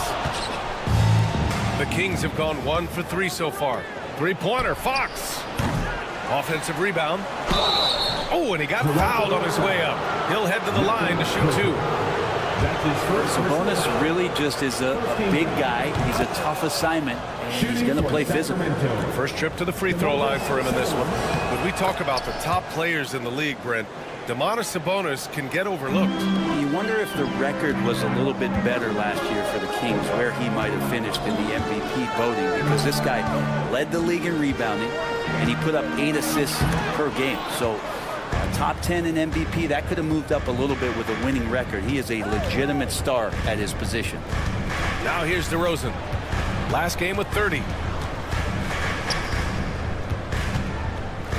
[SPEAKER 12] The Kings have gone 1 for 3 so far. Three-pointer, Fox. Offensive rebound. Oh, and he got fouled on his way up. He'll head to the line to shoot 2.
[SPEAKER 13] Sabonis really just is a big guy. He's a tough assignment, and he's going to play physical.
[SPEAKER 12] First trip to the free throw line for him in this one. When we talk about the top players in the league, Brent, Domantas Sabonis can get overlooked.
[SPEAKER 13] You wonder if the record was a little bit better last year for the Kings, where he might have finished in the MVP voting, because this guy led the league in rebounding, and he put up 8 assists per game. So top 10 in MVP, that could have moved up a little bit with a winning record. He is a legitimate star at his position.
[SPEAKER 12] Now here's DeRozan. Last game with 30.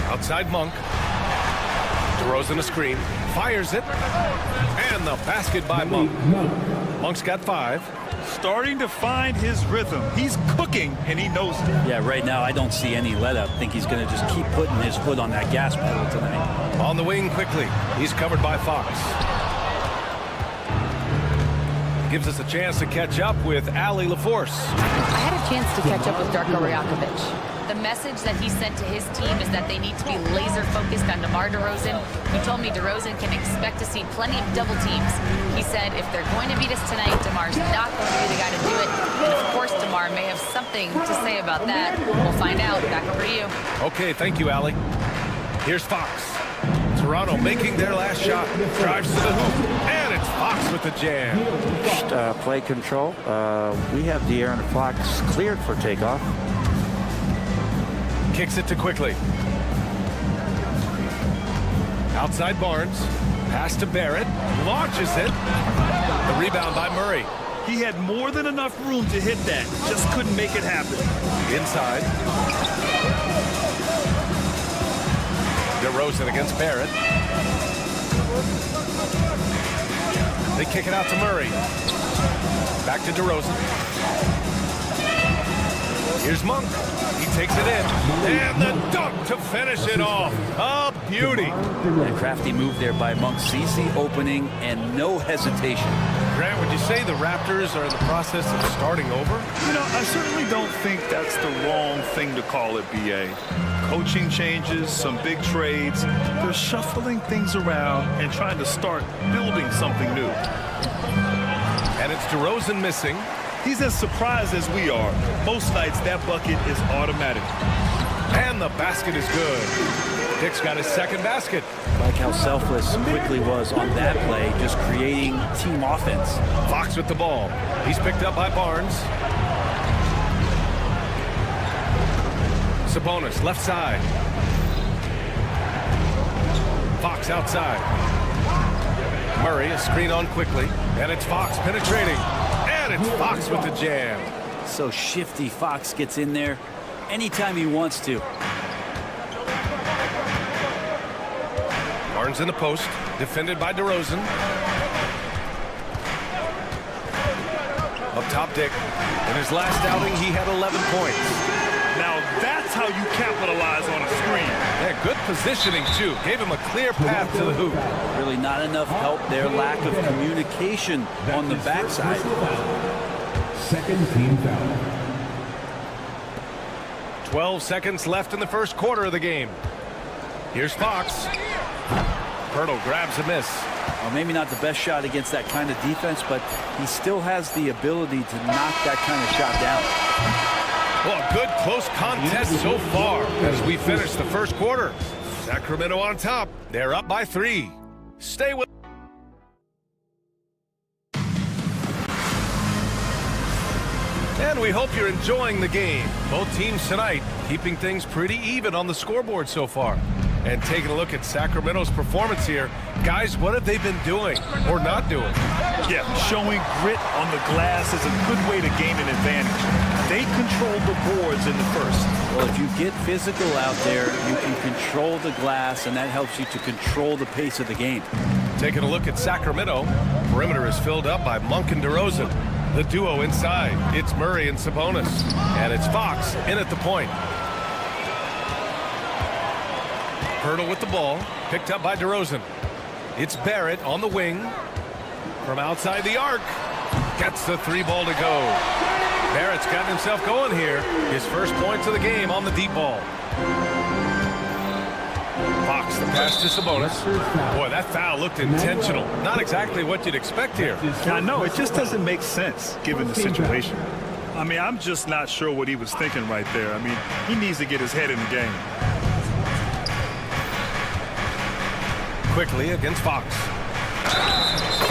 [SPEAKER 12] Outside Monk. DeRozan a screen. Fires it. And the basket by Monk. Monk's got 5.
[SPEAKER 14] Starting to find his rhythm. He's cooking, and he knows it.
[SPEAKER 13] Yeah, right now I don't see any let-up. I think he's going to just keep putting his foot on that gas pedal tonight.
[SPEAKER 12] On the wing quickly. He's covered by Fox. Gives us a chance to catch up with Allie LaForce.
[SPEAKER 15] I had a chance to catch up with Darko Rajakovic. The message that he sent to his team is that they need to be laser-focused on DeMar DeRozan. He told me DeRozan can expect to see plenty of double teams. He said if they're going to beat us tonight, DeMar's not going to be the guy to do it. And of course, DeMar may have something to say about that. We'll find out. Back over to you.
[SPEAKER 12] Okay, thank you, Allie. Here's Fox. Toronto making their last shot. Drives to the hoop. And it's Fox with the jam.
[SPEAKER 16] Play control. We have De'Aaron Fox cleared for takeoff.
[SPEAKER 12] Kicks it to Quickly. Outside Barnes. Pass to Barrett. Launches it. The rebound by Murray.
[SPEAKER 14] He had more than enough room to hit that. Just couldn't make it happen.
[SPEAKER 12] Inside. DeRozan against Barrett. They kick it out to Murray. Back to DeRozan. Here's Monk. He takes it in. And the dunk to finish it off. A beauty.
[SPEAKER 13] A crafty move there by Monk. Sees the opening and no hesitation.
[SPEAKER 12] Grant, would you say the Raptors are in the process of starting over?
[SPEAKER 14] You know, I certainly don't think that's the wrong thing to call it, BA. Coaching changes, some big trades. They're shuffling things around and trying to start building something new.
[SPEAKER 12] And it's DeRozan missing.
[SPEAKER 14] He's as surprised as we are. Most nights, that bucket is automatic.
[SPEAKER 12] And the basket is good. Dick's got his second basket.
[SPEAKER 13] Like how selfless Quickly was on that play, just creating team offense.
[SPEAKER 12] Fox with the ball. He's picked up by Barnes. Sabonis, left side. Fox outside. Murray, a screen on quickly. And it's Fox penetrating. And it's Fox with the jam.
[SPEAKER 13] So shifty. Fox gets in there anytime he wants to.
[SPEAKER 12] Barnes in the post, defended by DeRozan. Up top, Dick. In his last outing, he had 11 points.
[SPEAKER 14] Now that's how you capitalize on a screen.
[SPEAKER 12] Yeah, good positioning, too. Gave him a clear path to the hoop.
[SPEAKER 13] Really not enough help there. Lack of communication on the backside.
[SPEAKER 10] Second team foul.
[SPEAKER 12] 12 seconds left in the first quarter of the game. Here's Fox. Pirtle grabs a miss.
[SPEAKER 13] Well, maybe not the best shot against that kind of defense, but he still has the ability to knock that kind of shot down.
[SPEAKER 12] Well, a good close contest so far as we finish the first quarter. Sacramento on top. They're up by 3. Stay with. And we hope you're enjoying the game. Both teams tonight keeping things pretty even on the scoreboard so far. And taking a look at Sacramento's performance here. Guys, what have they been doing or not doing?
[SPEAKER 14] Yeah, showing grit on the glass is a good way to gain an advantage. They controlled the boards in the first.
[SPEAKER 13] Well, if you get physical out there, you can control the glass, and that helps you to control the pace of the game.
[SPEAKER 12] Taking a look at Sacramento. Perimeter is filled up by Monk and DeRozan. The duo inside. It's Murray and Sabonis. And it's Fox in at the point. Pirtle with the ball. Picked up by DeRozan. It's Barrett on the wing. From outside the arc. Gets the 3 ball to go. Barrett's gotten himself going here. His first points of the game on the deep ball. Fox, the pass to Sabonis. Boy, that foul looked intentional. Not exactly what you'd expect here.
[SPEAKER 14] I know, it just doesn't make sense given the situation. I mean, I'm just not sure what he was thinking right there. I mean, he needs to get his head in the game.
[SPEAKER 12] Quickly against Fox.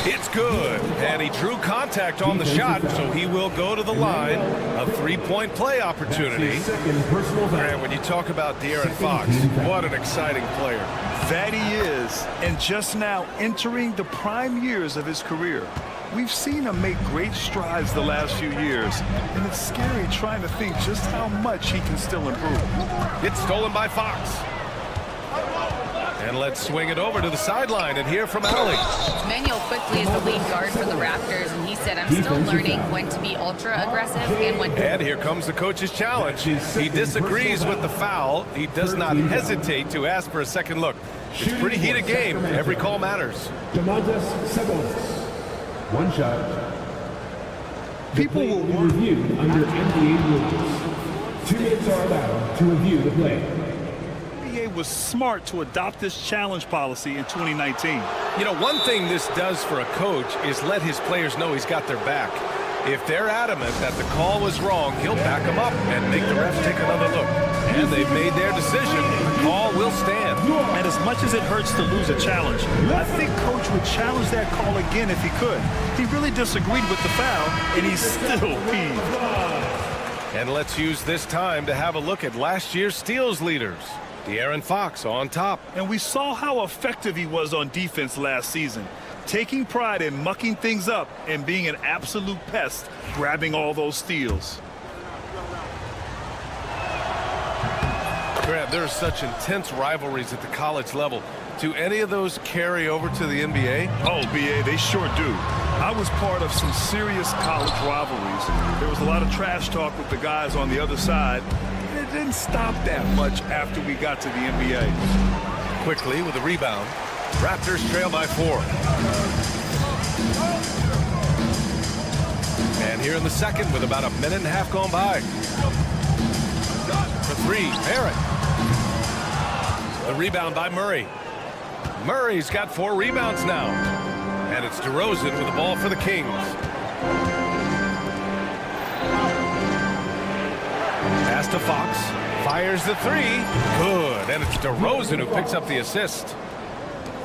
[SPEAKER 12] It's good. And he drew contact on the shot, so he will go to the line. A 3-point play opportunity. And when you talk about De'Aaron Fox, what an exciting player.
[SPEAKER 14] That he is, and just now entering the prime years of his career. We've seen him make great strides the last few years, and it's scary trying to think just how much he can still improve.
[SPEAKER 12] It's stolen by Fox. And let's swing it over to the sideline and hear from Allie.
[SPEAKER 15] Manuel quickly is the lead guard for the Raptors, and he said, I'm still learning when to be ultra aggressive and when to...
[SPEAKER 12] And here comes the coach's challenge. He disagrees with the foul. He does not hesitate to ask for a second look. It's a pretty heated game. Every call matters.
[SPEAKER 10] Sabonis. One shot. People will be reviewed under NBA rules. 2 minutes are allowed to review the play.
[SPEAKER 14] Was smart to adopt this challenge policy in 2019.
[SPEAKER 12] You know, one thing this does for a coach is let his players know he's got their back. If they're adamant that the call was wrong, he'll back them up and make the refs take another look. And they've made their decision. The call will stand.
[SPEAKER 14] And as much as it hurts to lose a challenge, I think Coach would challenge that call again if he could. He really disagreed with the foul, and he's still peeved.
[SPEAKER 12] And let's use this time to have a look at last year's steals leaders. De'Aaron Fox on top.
[SPEAKER 14] And we saw how effective he was on defense last season, taking pride in mucking things up and being an absolute pest, grabbing all those steals.
[SPEAKER 12] Grant, there are such intense rivalries at the college level. Do any of those carry over to the NBA?
[SPEAKER 14] Oh, BA, they sure do. I was part of some serious college rivalries. There was a lot of trash talk with the guys on the other side. It didn't stop that much after we got to the NBA.
[SPEAKER 12] Quickly with a rebound. Raptors trail by 4. And here in the second with about a minute and a half gone by. For 3, Barrett. The rebound by Murray. Murray's got 4 rebounds now. And it's DeRozan with the ball for the Kings. Pass to Fox. Fires the 3. Good. And it's DeRozan who picks up the assist.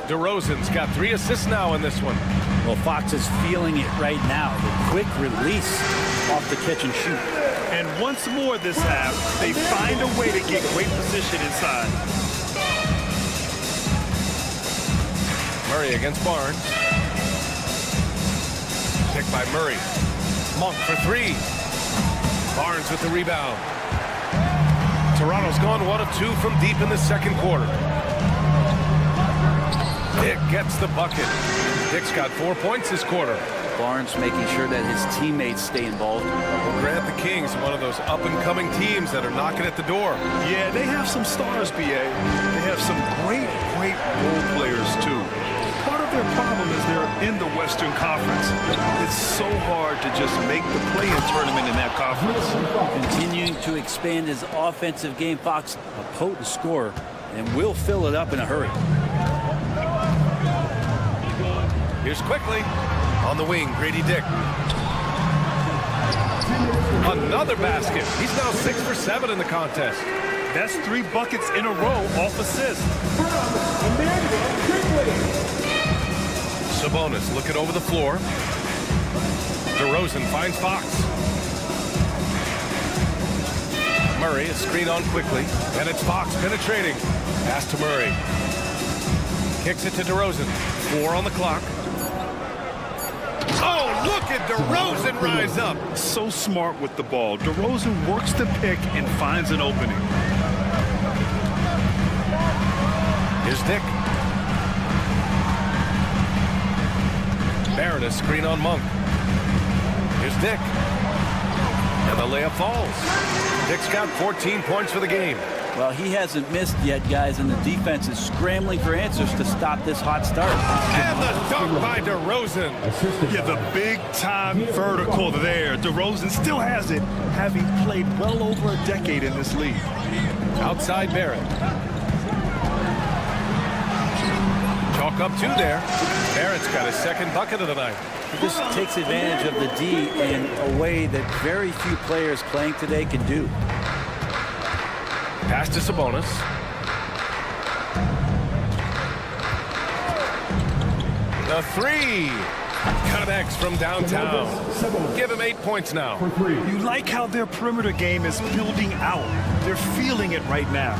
[SPEAKER 12] DeRozan's got 3 assists now in this one.
[SPEAKER 13] Well, Fox is feeling it right now. The quick release off the catch and shoot.
[SPEAKER 14] And once more this half, they find a way to get great position inside.
[SPEAKER 12] Murray against Barnes. Picked by Murray. Monk for three. Barnes with the rebound. Toronto's gone 1 of 2 from deep in the second quarter. Dick gets the bucket. Dick's got 4 points this quarter.
[SPEAKER 13] Barnes making sure that his teammates stay involved.
[SPEAKER 12] Well, Grant, the Kings, one of those up-and-coming teams that are knocking at the door.
[SPEAKER 14] Yeah, they have some stars, BA. They have some great role players, too. Part of their problem is they're in the Western Conference. It's so hard to just make the play-in tournament in that conference.
[SPEAKER 13] Continuing to expand his offensive game, Fox, a potent scorer, and will fill it up in a hurry.
[SPEAKER 12] Here's quickly. On the wing, Grady Dick. Another basket. He's now 6 for 7 in the contest.
[SPEAKER 14] That's 3 buckets in a row off assist.
[SPEAKER 12] Sabonis looking over the floor. DeRozan finds Fox. Murray, a screen on quickly. And it's Fox penetrating. Pass to Murray. Kicks it to DeRozan. 4 on the clock. Oh, look at DeRozan rise up.
[SPEAKER 14] So smart with the ball. DeRozan works the pick and finds an opening.
[SPEAKER 12] Here's Dick. Barrett, a screen on Monk. Here's Dick. And the layup falls. Dick's got 14 points for the game.
[SPEAKER 13] Well, he hasn't missed yet, guys, and the defense is scrambling for answers to stop this hot start.
[SPEAKER 12] And the dunk by DeRozan.
[SPEAKER 14] Yeah, the big-time vertical there. DeRozan still has it, having played well over a decade in this league.
[SPEAKER 12] Outside Barrett. Chalk up 2 there. Barrett's got his second bucket of the night.
[SPEAKER 13] He just takes advantage of the D in a way that very few players playing today can do.
[SPEAKER 12] Pass to Sabonis. The 3. Connects from downtown. Give him 8 points now.
[SPEAKER 14] You like how their perimeter game is building out. They're feeling it right now.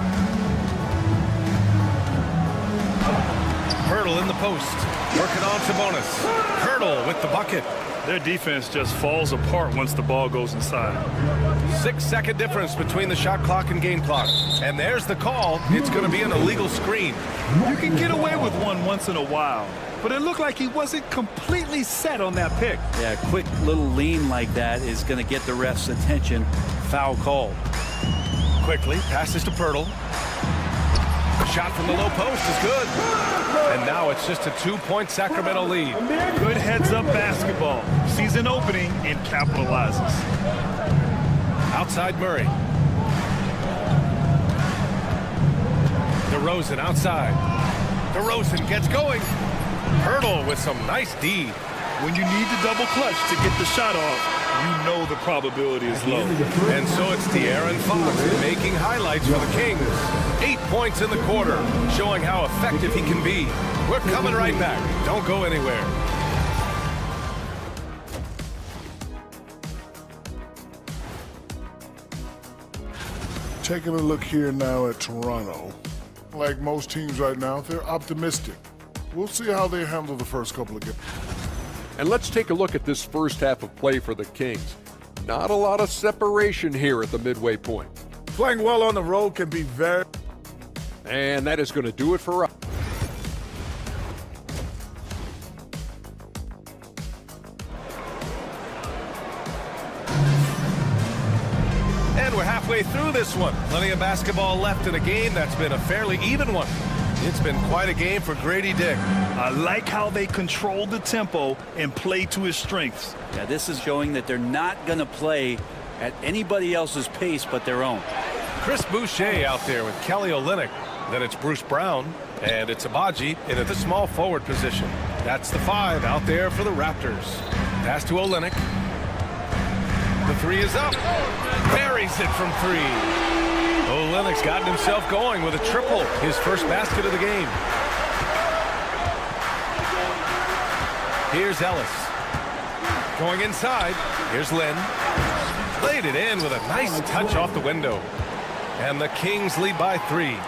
[SPEAKER 12] Hurdle in the post. Working on Sabonis. Hurdle with the bucket.
[SPEAKER 14] Their defense just falls apart once the ball goes inside.
[SPEAKER 12] 6-second difference between the shot clock and game clock. And there's the call. It's going to be an illegal screen.
[SPEAKER 14] You can get away with one once in a while, but it looked like he wasn't completely set on that pick.
[SPEAKER 13] Yeah, a quick little lean like that is going to get the ref's attention. Foul called.
[SPEAKER 12] Quickly, passes to Pirtle. The shot from the low post is good. And now it's just a 2-point Sacramento lead.
[SPEAKER 14] Good heads-up basketball. Sees an opening and capitalizes.
[SPEAKER 12] Outside Murray. DeRozan outside. DeRozan gets going. Hurdle with some nice D.
[SPEAKER 14] When you need to double clutch to get the shot off, you know the probability is low.
[SPEAKER 12] And so it's De'Aaron Fox making highlights for the Kings. 8 points in the quarter, showing how effective he can be. We're coming right back. Don't go anywhere.
[SPEAKER 7] Taking a look here now at Toronto. Like most teams right now, they're optimistic. We'll see how they handle the first couple of games.
[SPEAKER 9] And let's take a look at this first half of play for the Kings. Not a lot of separation here at the midway point.
[SPEAKER 8] Playing well on the road can be very...
[SPEAKER 9] And that is going to do it for us.
[SPEAKER 12] And we're halfway through this one. Plenty of basketball left in a game that's been a fairly even one. It's been quite a game for Grady Dick.
[SPEAKER 14] I like how they control the tempo and play to his strengths.
[SPEAKER 13] Yeah, this is showing that they're not going to play at anybody else's pace but their own.
[SPEAKER 12] Chris Boucher out there with Kelly Olynyk. Then it's Bruce Brown, and it's Abaji in at the small forward position. That's the 5 out there for the Raptors. Pass to Olynyk. The 3 is up. Buries it from 3. Olynyk's gotten himself going with a triple, his first basket of the game. Here's Ellis. Going inside. Here's Lynn. Laid it in with a nice touch off the window. And the Kings lead by 3.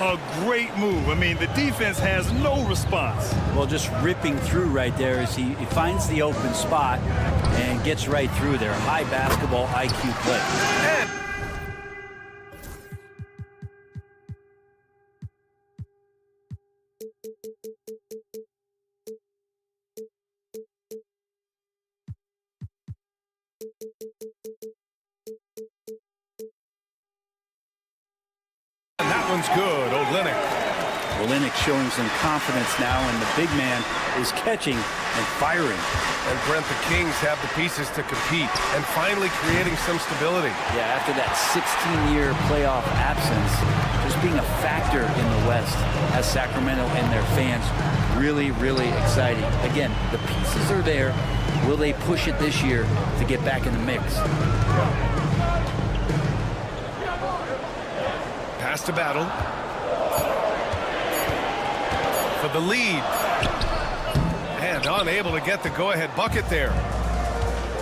[SPEAKER 14] A great move. I mean, the defense has no response.
[SPEAKER 13] Well, just ripping through right there as he finds the open spot and gets right through there. High basketball IQ play.
[SPEAKER 12] And that one's good. Olynyk.
[SPEAKER 13] Olynyk showing some confidence now, and the big man is catching and firing.
[SPEAKER 12] And Brent, the Kings have the pieces to compete and finally creating some stability.
[SPEAKER 13] Yeah, after that 16-year playoff absence, just being a factor in the West has Sacramento and their fans really, really exciting. Again, the pieces are there. Will they push it this year to get back in the mix?
[SPEAKER 12] Pass to Battle. For the lead. And unable to get the go-ahead bucket there.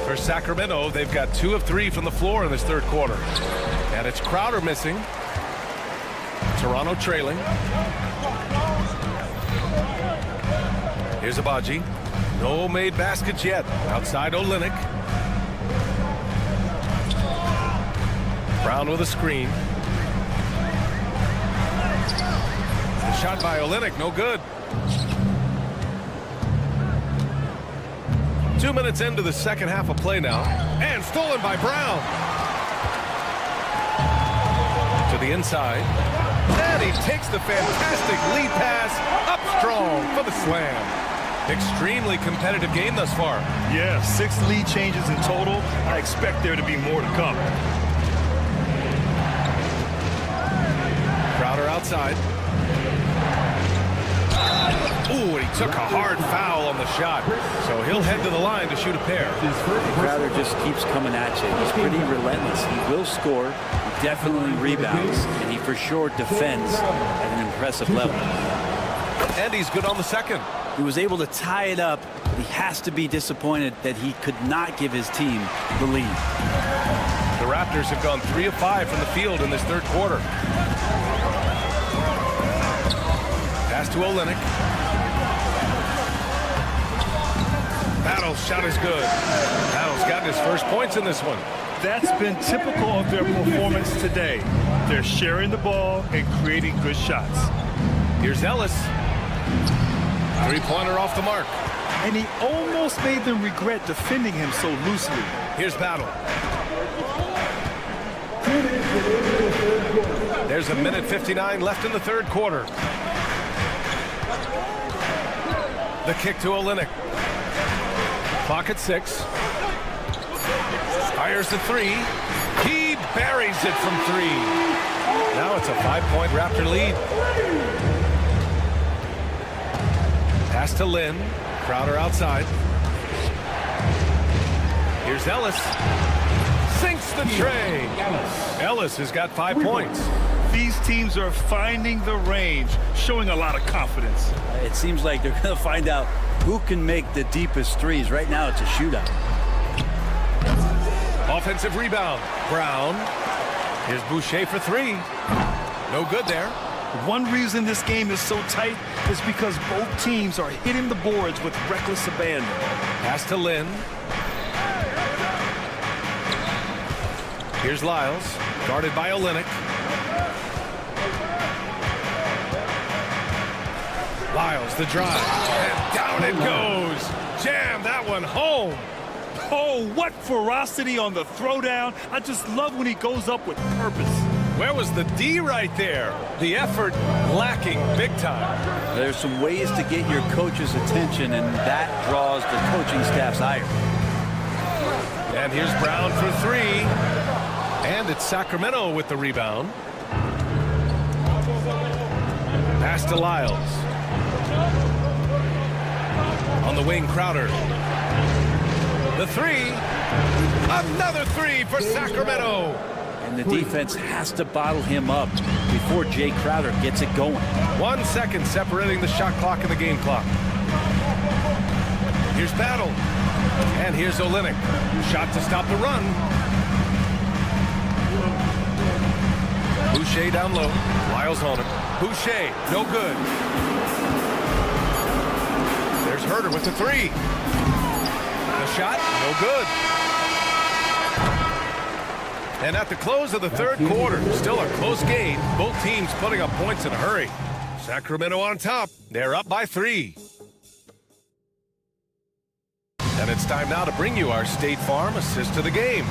[SPEAKER 12] For Sacramento, they've got 2 of 3 from the floor in this third quarter. And it's Crowder missing. Toronto trailing. Here's Abaji. No made baskets yet. Outside Olynyk. Brown with a screen. The shot by Olynyk, no good. 2 minutes into the second half of play now. And stolen by Brown. To the inside. And he takes the fantastic lead pass up strong for the slam. Extremely competitive game thus far.
[SPEAKER 14] Yeah, 6 lead changes in total. I expect there to be more to come.
[SPEAKER 12] Crowder outside. Ooh, and he took a hard foul on the shot. So he'll head to the line to shoot a pair.
[SPEAKER 13] Crowder just keeps coming at you. He's pretty relentless. He will score, he definitely rebounds, and he for sure defends at an impressive level.
[SPEAKER 12] And he's good on the second.
[SPEAKER 13] He was able to tie it up, but he has to be disappointed that he could not give his team the lead.
[SPEAKER 12] The Raptors have gone 3 of 5 from the field in this third quarter. Pass to Olynyk. Battle's shot is good. Battle's gotten his first points in this one.
[SPEAKER 14] That's been typical of their performance today. They're sharing the ball and creating good shots.
[SPEAKER 12] Here's Ellis. Three-pointer off the mark.
[SPEAKER 14] And he almost made them regret defending him so loosely.
[SPEAKER 12] Here's Battle. There's a minute 59 left in the third quarter. The kick to Olynyk. Clock at 6. Fires the 3. He buries it from 3. Now it's a 5-point Raptor lead. Pass to Lynn. Crowder outside. Here's Ellis. Sinks the tray. Ellis has got 5 points.
[SPEAKER 14] These teams are finding the range, showing a lot of confidence.
[SPEAKER 13] It seems like they're going to find out who can make the deepest threes. Right now, it's a shootout.
[SPEAKER 12] Offensive rebound. Brown. Here's Boucher for 3. No good there.
[SPEAKER 14] One reason this game is so tight is because both teams are hitting the boards with reckless abandon.
[SPEAKER 12] Pass to Lynn. Here's Lyles, guarded by Olynyk. Lyles, the drive, and down it goes. Jam that one home.
[SPEAKER 14] Oh, what ferocity on the throwdown. I just love when he goes up with purpose.
[SPEAKER 12] Where was the D right there? The effort lacking big time.
[SPEAKER 13] There's some ways to get your coach's attention, and that draws the coaching staff's ire.
[SPEAKER 12] And here's Brown for 3. And it's Sacramento with the rebound. Pass to Lyles. On the wing, Crowder. The 3. Another 3 for Sacramento.
[SPEAKER 13] And the defense has to bottle him up before Jay Crowder gets it going.
[SPEAKER 12] 1 second separating the shot clock and the game clock. Here's Battle. And here's Olynyk. Shot to stop the run. Boucher down low. Lyles on him. Boucher, no good. There's Herter with the three. The shot, no good. And at the close of the third quarter, still a close game. Both teams putting up points in a hurry. Sacramento on top. They're up by 3. And it's time now to bring you our State Farm assist of the game.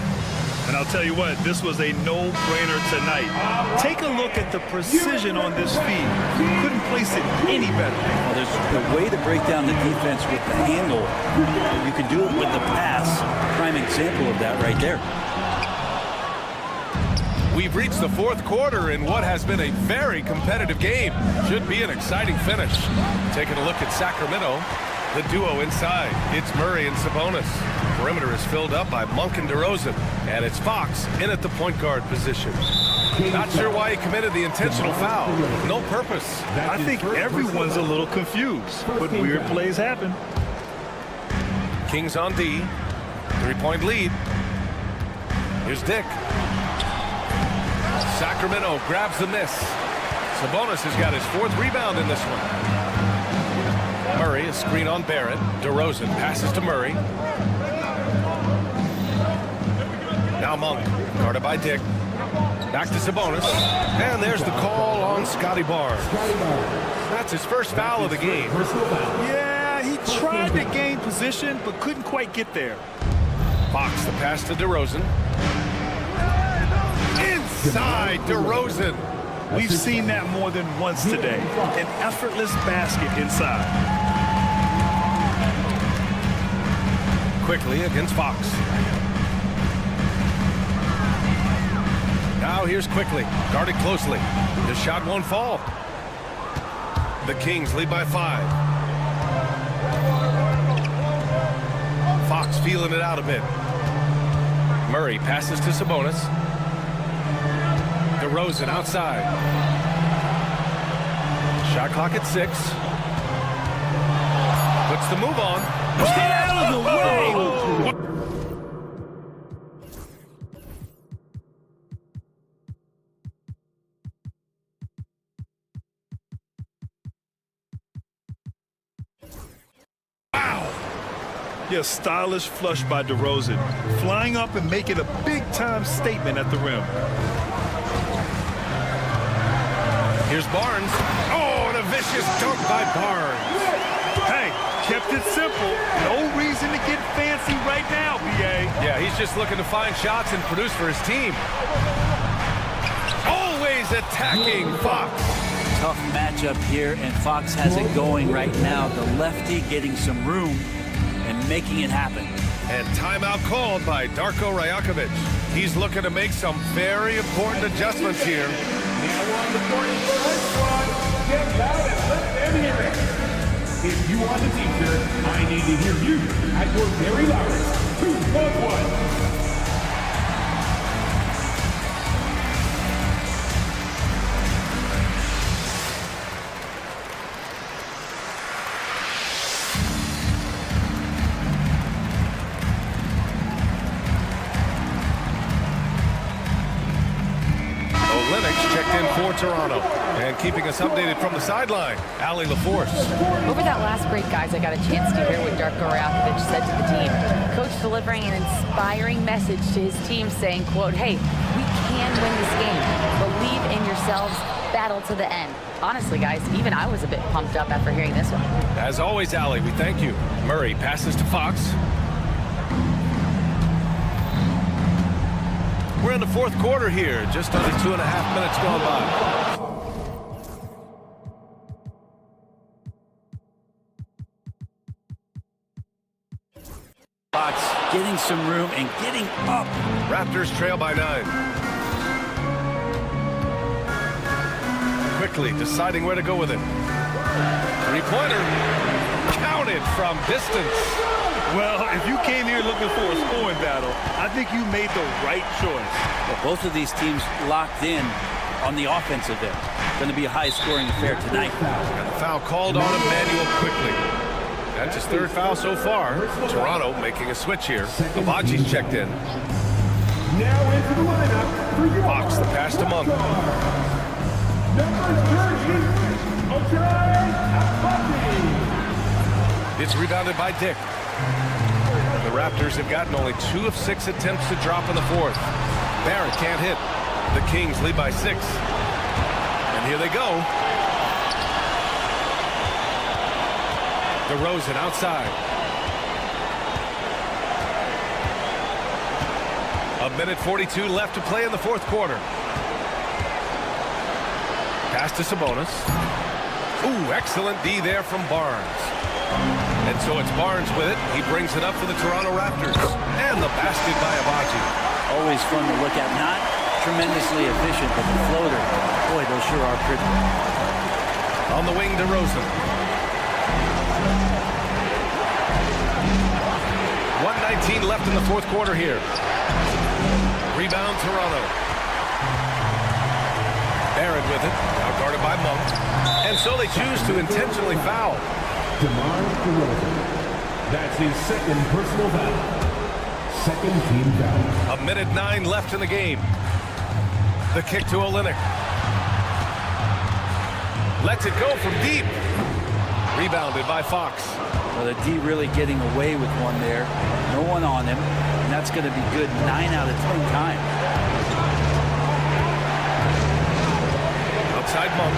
[SPEAKER 14] And I'll tell you what, this was a no-brainer tonight. Take a look at the precision on this feed. Couldn't place it any better.
[SPEAKER 13] Well, there's a way to break down the defense with the handle. You can do it with the pass. Prime example of that right there.
[SPEAKER 12] We've reached the fourth quarter in what has been a very competitive game. Should be an exciting finish. Taking a look at Sacramento, the duo inside. It's Murray and Sabonis. Perimeter is filled up by Monk and DeRozan. And it's Fox in at the point guard position. Not sure why he committed the intentional foul. No purpose.
[SPEAKER 14] I think everyone's a little confused, but weird plays happen.
[SPEAKER 12] Kings on D. 3-point lead. Here's Dick. Sacramento grabs the miss. Sabonis has got his 4th rebound in this one. Murray, a screen on Barrett. DeRozan passes to Murray. Now Monk, guarded by Dick. Back to Sabonis. And there's the call on Scotty Barnes. That's his first foul of the game.
[SPEAKER 14] Yeah, he tried to gain position, but couldn't quite get there.
[SPEAKER 12] Fox, the pass to DeRozan. Inside DeRozan.
[SPEAKER 14] We've seen that more than once today. An effortless basket inside.
[SPEAKER 12] Quickly against Fox. Now here's Quickly, guarded closely. The shot won't fall. The Kings lead by 5. Fox feeling it out a bit. Murray passes to Sabonis. DeRozan outside. Shot clock at 6. Puts the move on.
[SPEAKER 14] Get out of the way! Wow! Yeah, stylish flush by DeRozan. Flying up and making a big-time statement at the rim.
[SPEAKER 12] Here's Barnes. Oh, and a vicious dunk by Barnes.
[SPEAKER 14] Hey, kept it simple. No reason to get fancy right now, BA.
[SPEAKER 12] Yeah, he's just looking to find shots and produce for his team. Always attacking Fox.
[SPEAKER 13] Tough matchup here, and Fox has it going right now. The lefty getting some room and making it happen.
[SPEAKER 12] And timeout called by Darko Rajakovic. He's looking to make some very important adjustments here.
[SPEAKER 10] If you want the teacher, I need to hear you at your very loudest. 2-1-1.
[SPEAKER 12] Checked in for Toronto. And keeping us updated from the sideline, Allie LaForce.
[SPEAKER 15] Over that last break, guys, I got a chance to hear what Darko Rajakovic said to the team. Coach delivering an inspiring message to his team saying, quote, hey, we can win this game. Believe in yourselves. Battle to the end. Honestly, guys, even I was a bit pumped up after hearing this one.
[SPEAKER 12] As always, Allie, we thank you. Murray passes to Fox. We're in the fourth quarter here. Just under 2.5 minutes gone by.
[SPEAKER 13] Fox getting some room and getting up.
[SPEAKER 12] Raptors trail by 9. Quickly deciding where to go with it. Three-pointer. Counted from distance.
[SPEAKER 14] Well, if you came here looking for a scoring battle, I think you made the right choice.
[SPEAKER 13] Well, both of these teams locked in on the offensive end. Going to be a high-scoring affair tonight.
[SPEAKER 12] And the foul called on Emmanuel Quickly. That's his 3rd foul so far. Toronto making a switch here. Abaji's checked in.
[SPEAKER 10] Now into the lineup for you.
[SPEAKER 12] Fox, the pass to Monk. It's rebounded by Dick. The Raptors have gotten only 2 of 6 attempts to drop in the fourth. Barrett can't hit. The Kings lead by 6. And here they go. DeRozan outside. A minute 42 left to play in the fourth quarter. Pass to Sabonis. Ooh, excellent D there from Barnes. And so it's Barnes with it. He brings it up for the Toronto Raptors. And the basket by Abaji.
[SPEAKER 13] Always fun to look at. Not tremendously efficient, but the floater, boy, those sure are pretty.
[SPEAKER 12] On the wing, DeRozan. 1:19 left in the fourth quarter here. Rebound, Toronto. Barrett with it. Now guarded by Monk. And so they choose to intentionally foul.
[SPEAKER 10] DeMar DeRozan. That's his second personal foul. Second team foul.
[SPEAKER 12] 1:09 left in the game. The kick to Olynyk. Lets it go from deep. Rebounded by Fox.
[SPEAKER 13] Well, the D really getting away with one there. No one on him. And that's going to be good 9 out of 10 times.
[SPEAKER 12] Outside Monk.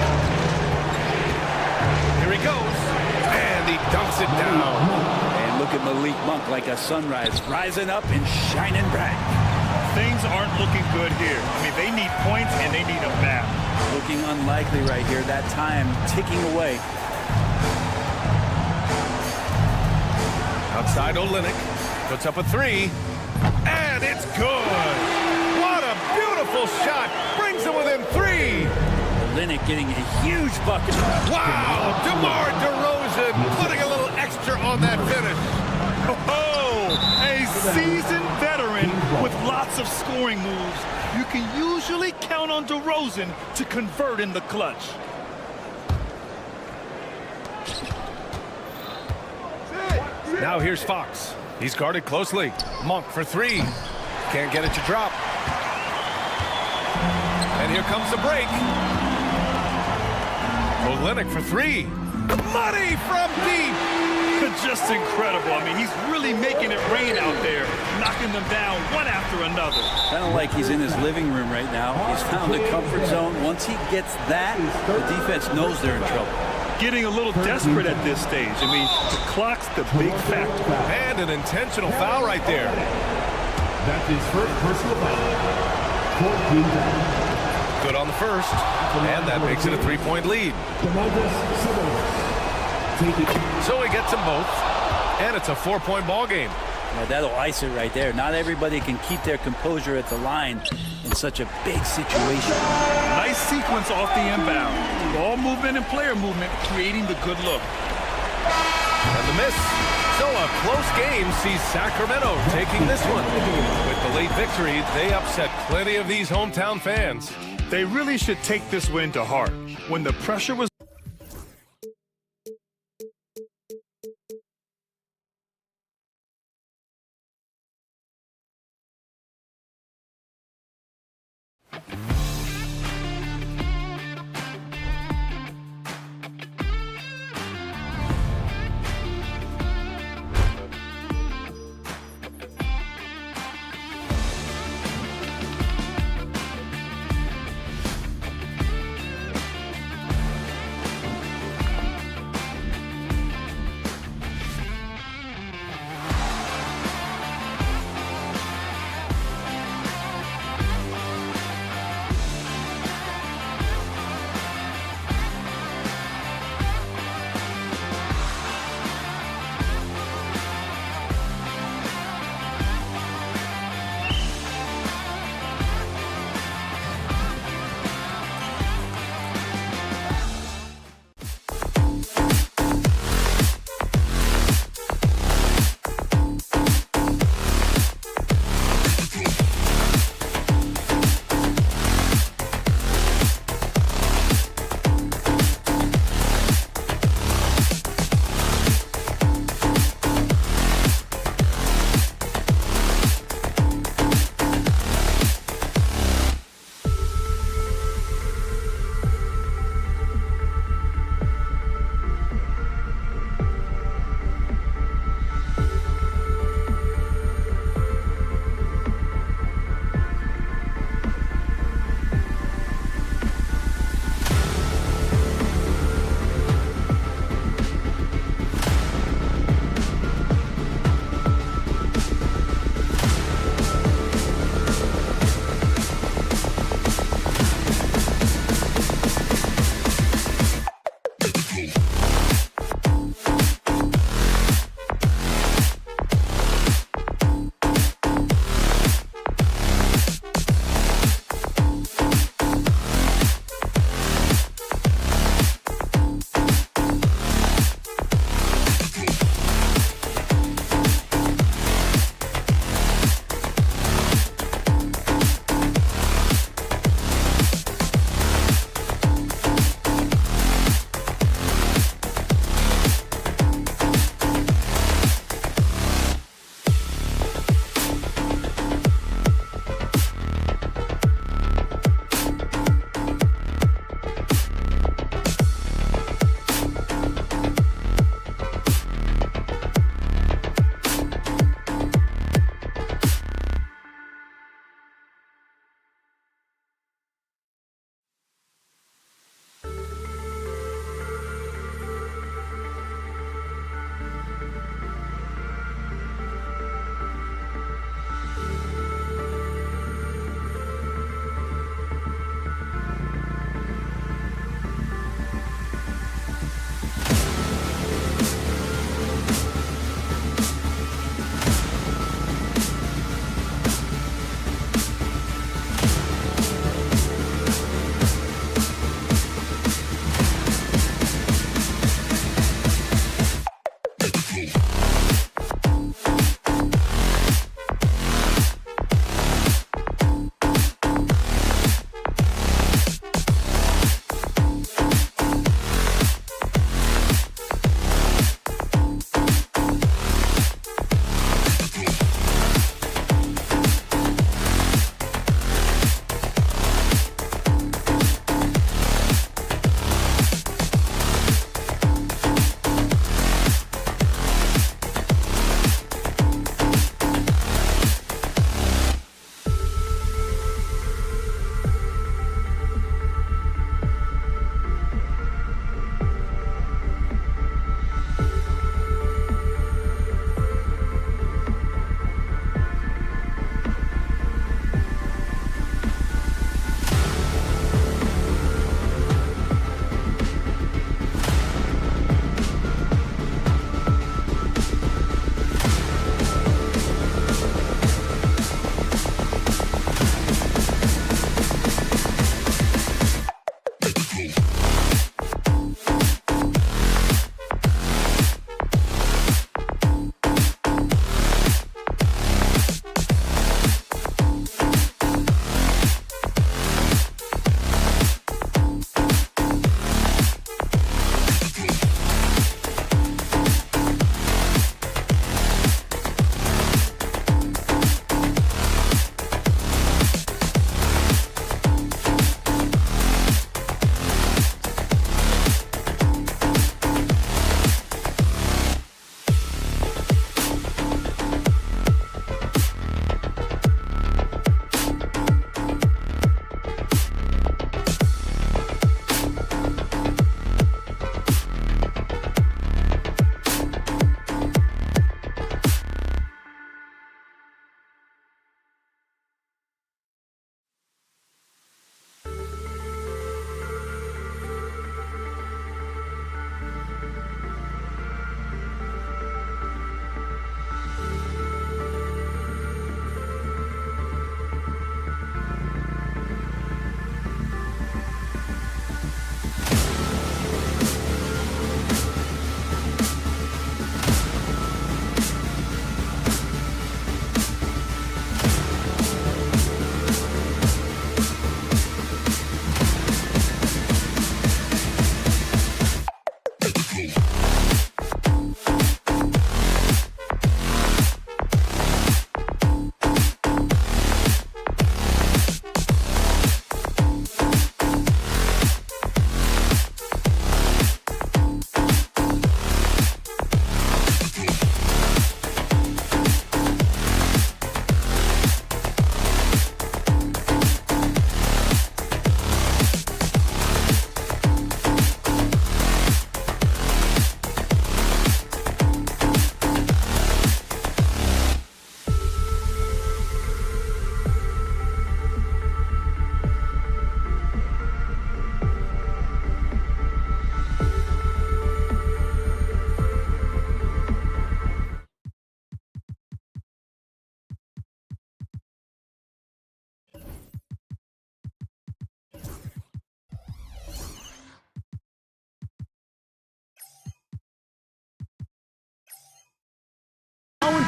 [SPEAKER 12] Here he goes. And he dunks it down.
[SPEAKER 13] And look at Malik Monk like a sunrise, rising up and shining bright.
[SPEAKER 14] Things aren't looking good here. I mean, they need points and they need a map.
[SPEAKER 13] Looking unlikely right here. That time ticking away.
[SPEAKER 12] Outside Olynyk. Puts up a 3. And it's good. What a beautiful shot. Brings them within 3.
[SPEAKER 13] Olynyk getting a huge bucket.
[SPEAKER 12] Wow. DeMar DeRozan putting a little extra on that finish.
[SPEAKER 14] Oh, a seasoned veteran with lots of scoring moves. You can usually count on DeRozan to convert in the clutch.
[SPEAKER 12] Now here's Fox. He's guarded closely. Monk for 3. Can't get it to drop. And here comes the break. Olynyk for 3. Money from deep.
[SPEAKER 14] Just incredible. I mean, he's really making it rain out there, knocking them down one after another.
[SPEAKER 13] Kind of like he's in his living room right now. He's found a comfort zone. Once he gets that, the defense knows they're in trouble.
[SPEAKER 14] Getting a little desperate at this stage. I mean, the clock's the big factor.
[SPEAKER 12] And an intentional foul right there.
[SPEAKER 10] That's his first personal foul. 14 fouls.
[SPEAKER 12] Good on the first. And that makes it a 3-point lead. So he gets them both. And it's a 4-point ball game.
[SPEAKER 13] Now that'll ice it right there. Not everybody can keep their composure at the line in such a big situation.
[SPEAKER 14] Nice sequence off the inbound. Ball movement and player movement creating the good look.
[SPEAKER 12] And the miss. So a close game sees Sacramento taking this one. With the late victory, they upset plenty of these hometown fans.
[SPEAKER 14] They really should take this win to heart. When the pressure was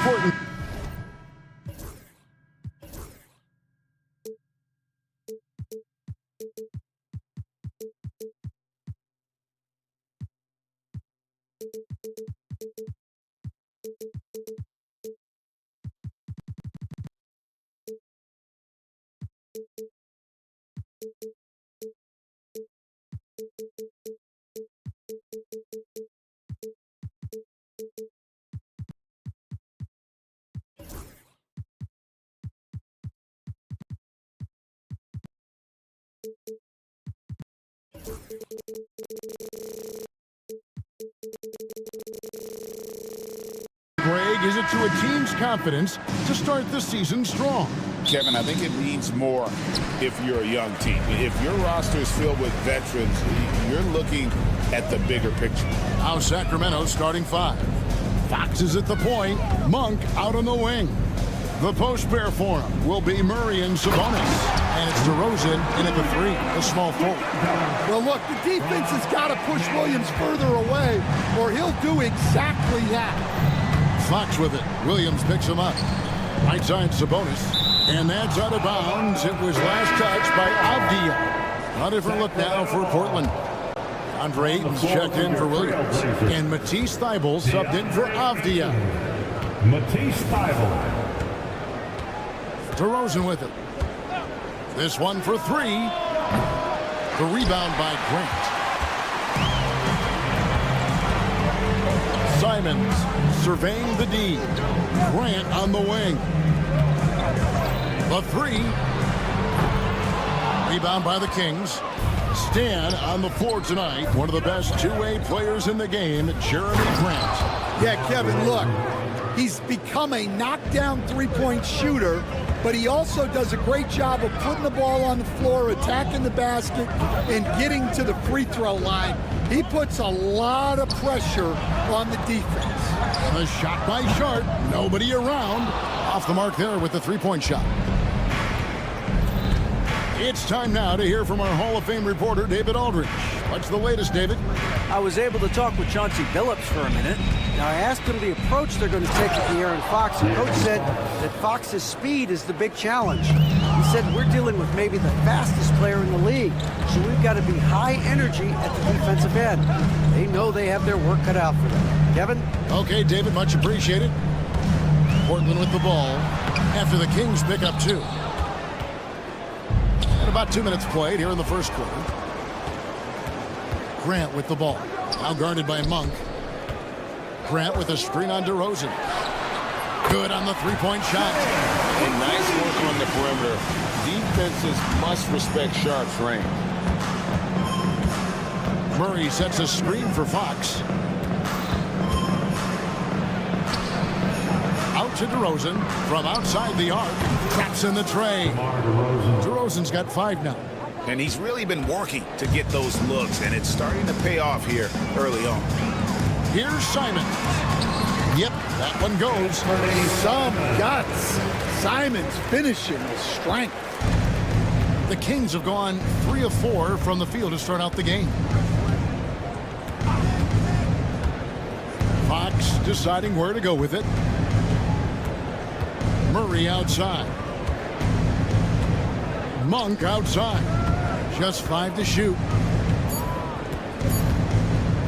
[SPEAKER 1] Portland. Greg, is it to a team's confidence to start the season strong?
[SPEAKER 11] Kevin, I think it means more if you're a young team. If your roster is filled with veterans, you're looking at the bigger picture.
[SPEAKER 1] Now Sacramento starting 5. Fox is at the point. Monk out on the wing. The post pair for him will be Murray and Sabonis. And it's DeRozan in at the 3, a small forward.
[SPEAKER 17] Well, look, the defense has got to push Williams further away, or he'll do exactly that.
[SPEAKER 1] Fox with it. Williams picks him up. Right side Sabonis. And that's out of bounds. It was last touched by Avdija. A different look now for Portland. Andre Ayton's checked in for Williams. And Matisse Thybulle subbed in for Avdija.
[SPEAKER 10] Matisse Thybulle.
[SPEAKER 1] DeRozan with it. This one for 3. The rebound by Grant. Simons surveying the D. Grant on the wing. The 3. Rebound by the Kings. Stan on the floor tonight. One of the best two-way players in the game, Jeremy Grant.
[SPEAKER 17] Yeah, Kevin, look. He's become a knockdown three-point shooter, but he also does a great job of putting the ball on the floor, attacking the basket, and getting to the free throw line. He puts a lot of pressure on the defense.
[SPEAKER 1] A shot by Sharp. Nobody around. Off the mark there with the three-point shot. It's time now to hear from our Hall of Fame reporter, David Aldridge. What's the latest, David?
[SPEAKER 4] I was able to talk with Chauncey Billups for a minute. Now, I asked him the approach they're going to take with De'Aaron Fox, and Coach said that Fox's speed is the big challenge. He said, we're dealing with maybe the fastest player in the league, so we've got to be high energy at the defensive end. They know they have their work cut out for them. Kevin?
[SPEAKER 1] Okay, David, much appreciated. Portland with the ball after the Kings pick up 2. And about 2 minutes played here in the first quarter. Grant with the ball. Now guarded by Monk. Grant with a screen on DeRozan. Good on the three-point shot.
[SPEAKER 2] And nice work on the perimeter. Defenses must respect Sharp's range.
[SPEAKER 1] Murray sets a screen for Fox. Out to DeRozan from outside the arc. Traps in the tray. DeRozan's got 5 now.
[SPEAKER 11] And he's really been working to get those looks, and it's starting to pay off here early on.
[SPEAKER 1] Here's Simon. Yep, that one goes.
[SPEAKER 17] Some guts. Simon's finishing with strength.
[SPEAKER 1] The Kings have gone 3 of 4 from the field to start out the game. Fox deciding where to go with it. Murray outside. Monk outside. Just 5 to shoot.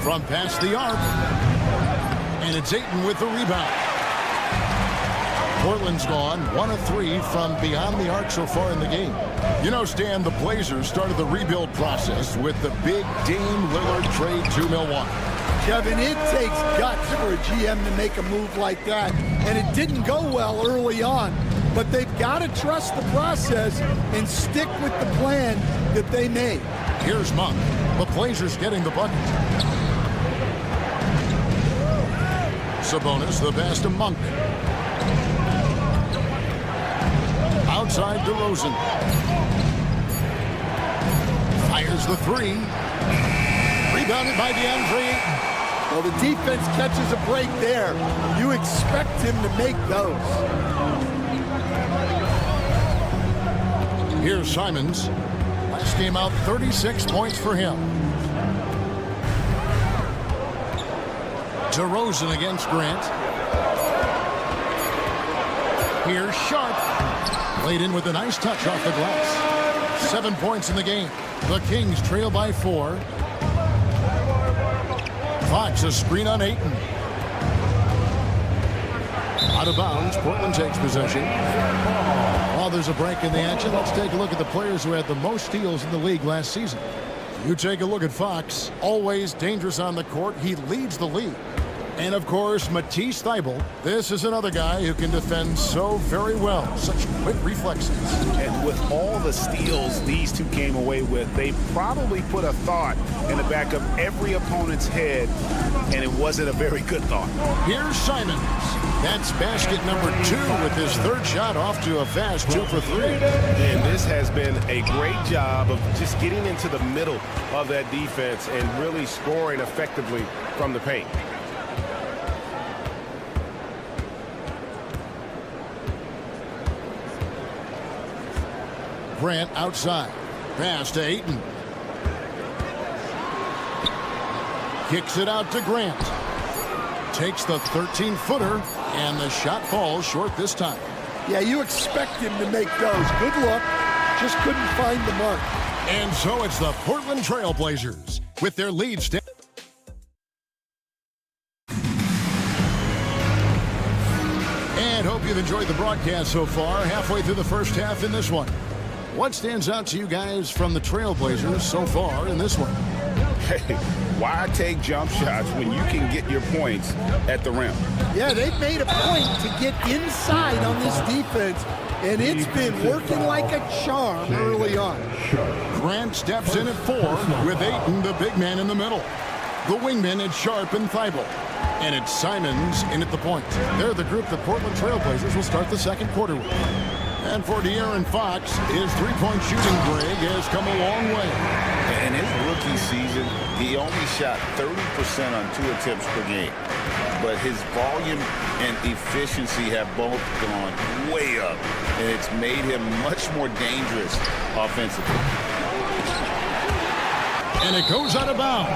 [SPEAKER 1] From past the arc. And it's Ayton with the rebound. Portland's gone 1 of 3 from beyond the arc so far in the game. You know, Stan, the Blazers started the rebuild process with the big Dame Lillard trade to Milwaukee.
[SPEAKER 17] Kevin, it takes guts for a GM to make a move like that, and it didn't go well early on. But they've got to trust the process and stick with the plan that they made.
[SPEAKER 1] Here's Monk. The Blazers getting the bucket. Sabonis, the pass to Monk. Outside DeRozan. Fires the 3. Rebounded by DeAndre Ayton.
[SPEAKER 17] Well, the defense catches a break there. You expect him to make those.
[SPEAKER 1] Here's Simons. Last game out, 36 points for him. DeRozan against Grant. Here's Sharp. Laid in with a nice touch off the glass. 7 points in the game. The Kings trail by 4. Fox a screen on Ayton. Out of bounds. Portland takes possession. While there's a break in the action, let's take a look at the players who had the most steals in the league last season. You take a look at Fox. Always dangerous on the court. He leads the league. And, of course, Matisse Thybulle. This is another guy who can defend so very well. Such quick reflexes.
[SPEAKER 11] And with all the steals these two came away with, they probably put a thought in the back of every opponent's head, and it wasn't a very good thought.
[SPEAKER 1] Here's Simons. That's basket number 2 with his third shot off to a fast 2 for 3.
[SPEAKER 6] And this has been a great job of just getting into the middle of that defense and really scoring effectively from the paint.
[SPEAKER 1] Grant outside. Pass to Ayton. Kicks it out to Grant. Takes the 13-footer, and the shot falls short this time.
[SPEAKER 17] Yeah, you expect him to make those. Good look. Just couldn't find the mark.
[SPEAKER 1] And so it's the Portland Trail Blazers with their lead And hope you've enjoyed the broadcast so far. Halfway through the first half in this one. What stands out to you guys from the Trailblazers so far in this one?
[SPEAKER 11] Hey, why take jump shots when you can get your points at the rim?
[SPEAKER 17] Yeah, they've made a point to get inside on this defense, and it's been working like a charm early on.
[SPEAKER 1] Grant steps in at 4 with Ayton, the big man, in the middle. The wingmen at Sharp and Thybulle. And it's Simons in at the point. They're the group the Portland Trailblazers will start the second quarter with. And for De'Aaron Fox, his three-point shooting, Greg, has come a long way.
[SPEAKER 11] In his rookie season, he only shot 30% on 2 attempts per game. But his volume and efficiency have both gone way up, and it's made him much more dangerous offensively.
[SPEAKER 1] And it goes out of bounds.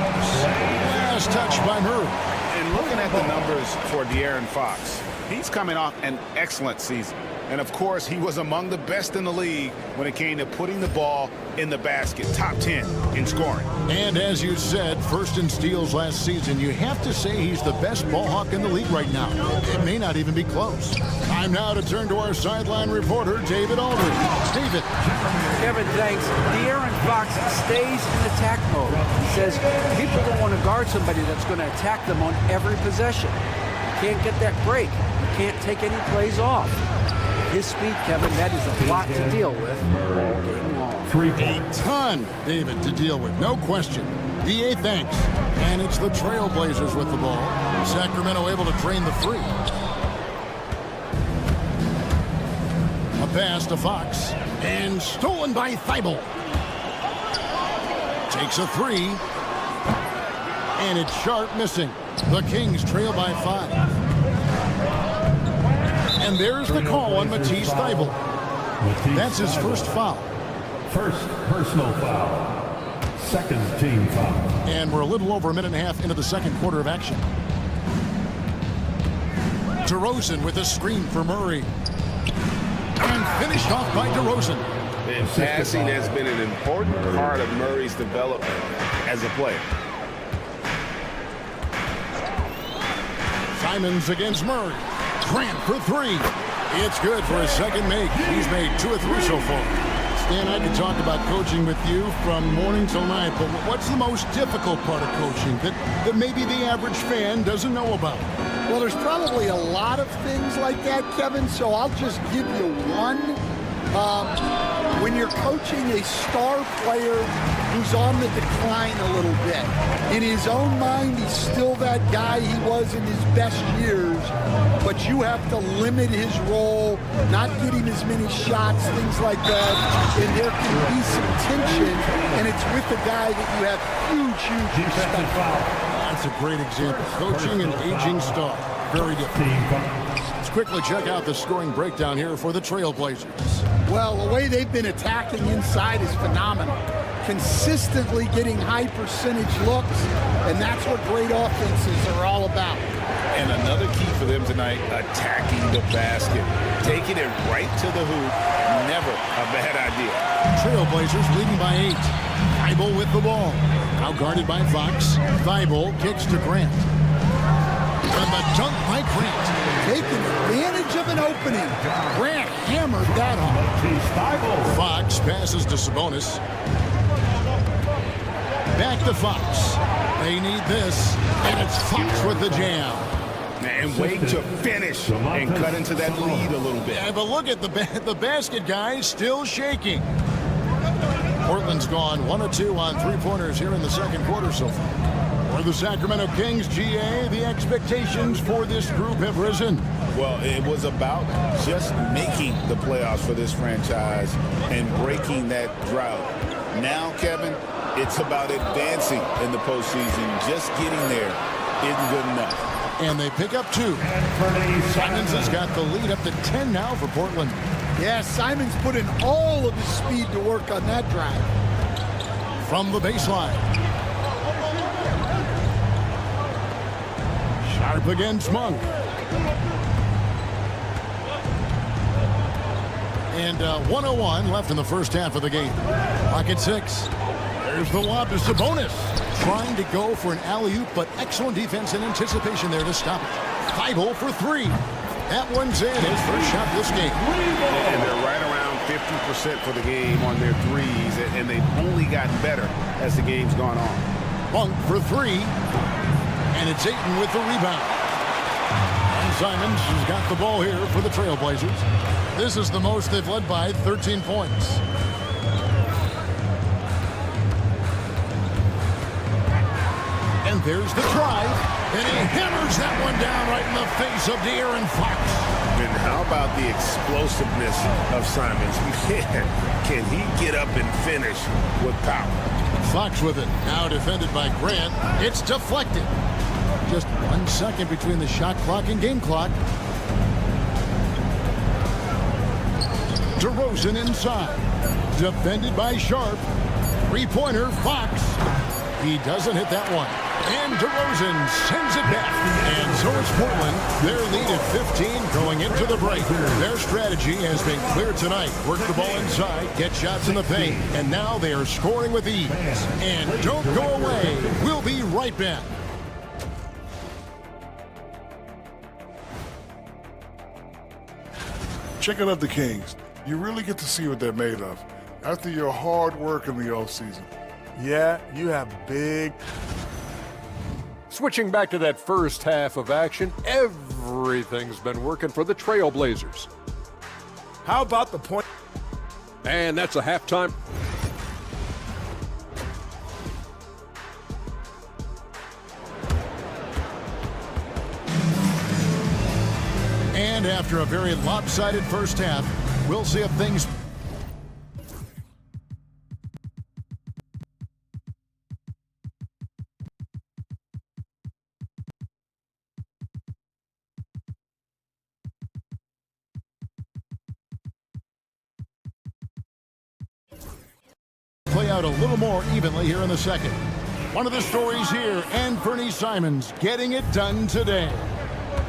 [SPEAKER 1] Last touch by Murray.
[SPEAKER 11] And looking at the numbers for De'Aaron Fox, he's coming off an excellent season. And, of course, he was among the best in the league when it came to putting the ball in the basket. Top 10 in scoring.
[SPEAKER 1] And as you said, first in steals last season, you have to say he's the best ball hawk in the league right now. It may not even be close. Time now to turn to our sideline reporter, David Aldridge. David.
[SPEAKER 4] Kevin, thanks. De'Aaron Fox stays in attack mode. He says people don't want to guard somebody that's going to attack them on every possession. You can't get that break. You can't take any plays off. His speed, Kevin, that is a lot to deal with all game long.
[SPEAKER 1] A ton, David, to deal with, no question. DA thanks. And it's the Trailblazers with the ball. Sacramento able to drain the free. A pass to Fox. And stolen by Thybulle. Takes a 3. And it's Sharp missing. The Kings trail by 5. And there's the call on Matisse Thybulle. That's his first foul.
[SPEAKER 10] First personal foul. Second team foul.
[SPEAKER 1] And we're a little over a minute and a half into the second quarter of action. DeRozan with a screen for Murray. And finished off by DeRozan.
[SPEAKER 2] And passing has been an important part of Murray's development as a player.
[SPEAKER 1] Simons against Murray. Grant for 3. It's good for his second make. He's made 2 or 3 so far. Stan, I could talk about coaching with you from morning till night, but what's the most difficult part of coaching that maybe the average fan doesn't know about?
[SPEAKER 17] Well, there's probably a lot of things like that, Kevin, so I'll just give you one. When you're coaching a star player who's on the decline a little bit, in his own mind, he's still that guy he was in his best years, but you have to limit his role, not get him as many shots, things like that, and there can be some tension, and it's with the guy that you have huge respect for.
[SPEAKER 1] That's a great example. Coaching an aging star. Very different. Let's quickly check out the scoring breakdown here for the Trailblazers.
[SPEAKER 17] Well, the way they've been attacking inside is phenomenal. Consistently getting high percentage looks, and that's what great offenses are all about.
[SPEAKER 2] And another key for them tonight, attacking the basket. Taking it right to the hoop, never a bad idea.
[SPEAKER 1] Trailblazers leading by 8. Thibault with the ball. Now guarded by Fox. Thibault kicks to Grant. And the dunk by Grant.
[SPEAKER 17] Taking advantage of an opening. Grant hammered that home.
[SPEAKER 1] Fox passes to Sabonis. Back to Fox. They need this. And it's Fox with the jam.
[SPEAKER 2] And wait to finish and cut into that lead a little bit.
[SPEAKER 1] Yeah, but look at the basket, guys, still shaking. Portland's gone 1 of 2 on three-pointers here in the second quarter so far. For the Sacramento Kings, GA, the expectations for this group have risen.
[SPEAKER 2] Well, it was about just making the playoffs for this franchise and breaking that drought. Now, Kevin, it's about advancing in the postseason. Just getting there isn't good enough.
[SPEAKER 1] And they pick up 2. Simons has got the lead up to 10 now for Portland.
[SPEAKER 17] Yeah, Simons put in all of his speed to work on that drive.
[SPEAKER 1] From the baseline. Sharp against Monk. And 1:01 left in the first half of the game. Clock at 6. There's the lob to Sabonis. Trying to go for an alley-oop, but excellent defense and anticipation there to stop it. Thibault for 3. That one's in. His first shot this game.
[SPEAKER 6] And they're right around 50% for the game on their threes, and they've only gotten better as the game's gone on.
[SPEAKER 1] Monk for 3. And it's Ayton with the rebound. And Simons has got the ball here for the Trailblazers. This is the most they've led by 13 points. And there's the drive, and he hammers that one down right in the face of De'Aaron Fox.
[SPEAKER 6] And how about the explosiveness of Simons? Can he get up and finish with power?
[SPEAKER 1] Fox with it, now defended by Grant. It's deflected. Just 1 second between the shot clock and game clock. DeRozan inside, defended by Sharp. Three-pointer, Fox. He doesn't hit that one. And DeRozan sends it back. And so it's Portland. Their lead at 15 going into the break. Their strategy has been clear tonight. Work the ball inside, get shots in the paint. And now they are scoring with ease. And don't go away. We'll be right back.
[SPEAKER 7] Checking out the Kings, you really get to see what they're made of after your hard work in the offseason.
[SPEAKER 8] Yeah, you have big...
[SPEAKER 9] Switching back to that first half of action, everything's been working for the Trailblazers.
[SPEAKER 8] How about the point?
[SPEAKER 9] And that's a halftime.
[SPEAKER 1] And after a very lopsided first half, we'll see if things... play out a little more evenly here in the second. One of the stories here, Anthony Simons getting it done today.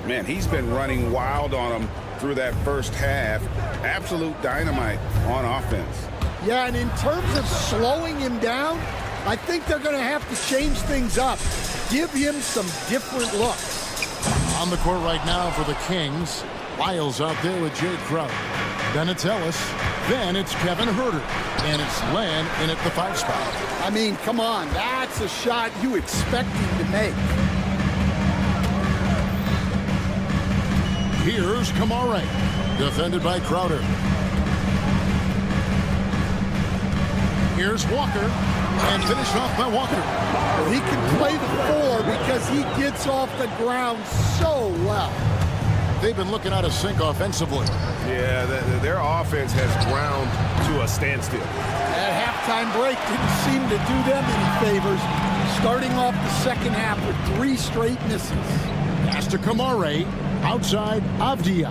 [SPEAKER 2] Man, he's been running wild on him through that first half. Absolute dynamite on offense.
[SPEAKER 17] Yeah, and in terms of slowing him down, I think they're going to have to change things up. Give him some different looks.
[SPEAKER 1] On the court right now for the Kings, Lyles out there with Jay Crowder. Then it's Ellis. Then it's Kevin Huerter. And it's Len in at the 5 spot.
[SPEAKER 17] I mean, come on. That's a shot you expect him to make.
[SPEAKER 1] Here's Kamare, defended by Crowder. Here's Walker, and finished off by Walker.
[SPEAKER 17] Well, he can play the 4 because he gets off the ground so well.
[SPEAKER 1] They've been looking out of sync offensively.
[SPEAKER 6] Yeah, their offense has ground to a standstill.
[SPEAKER 17] That halftime break didn't seem to do them any favors, starting off the second half with 3 straight misses.
[SPEAKER 1] Pass to Kamare, outside Avdia.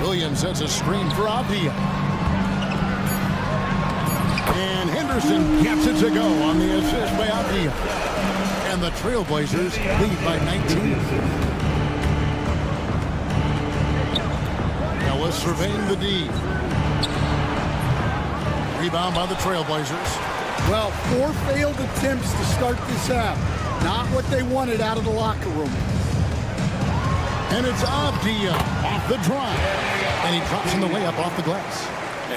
[SPEAKER 1] Williams sets a screen for Avdia. And Henderson gets it to go on the assist by Avdia. And the Trailblazers lead by 19. Ellis surveying the D. Rebound by the Trailblazers.
[SPEAKER 17] Well, 4 failed attempts to start this half. Not what they wanted out of the locker room.
[SPEAKER 1] And it's Avdia off the drive. And he drops in the layup off the glass.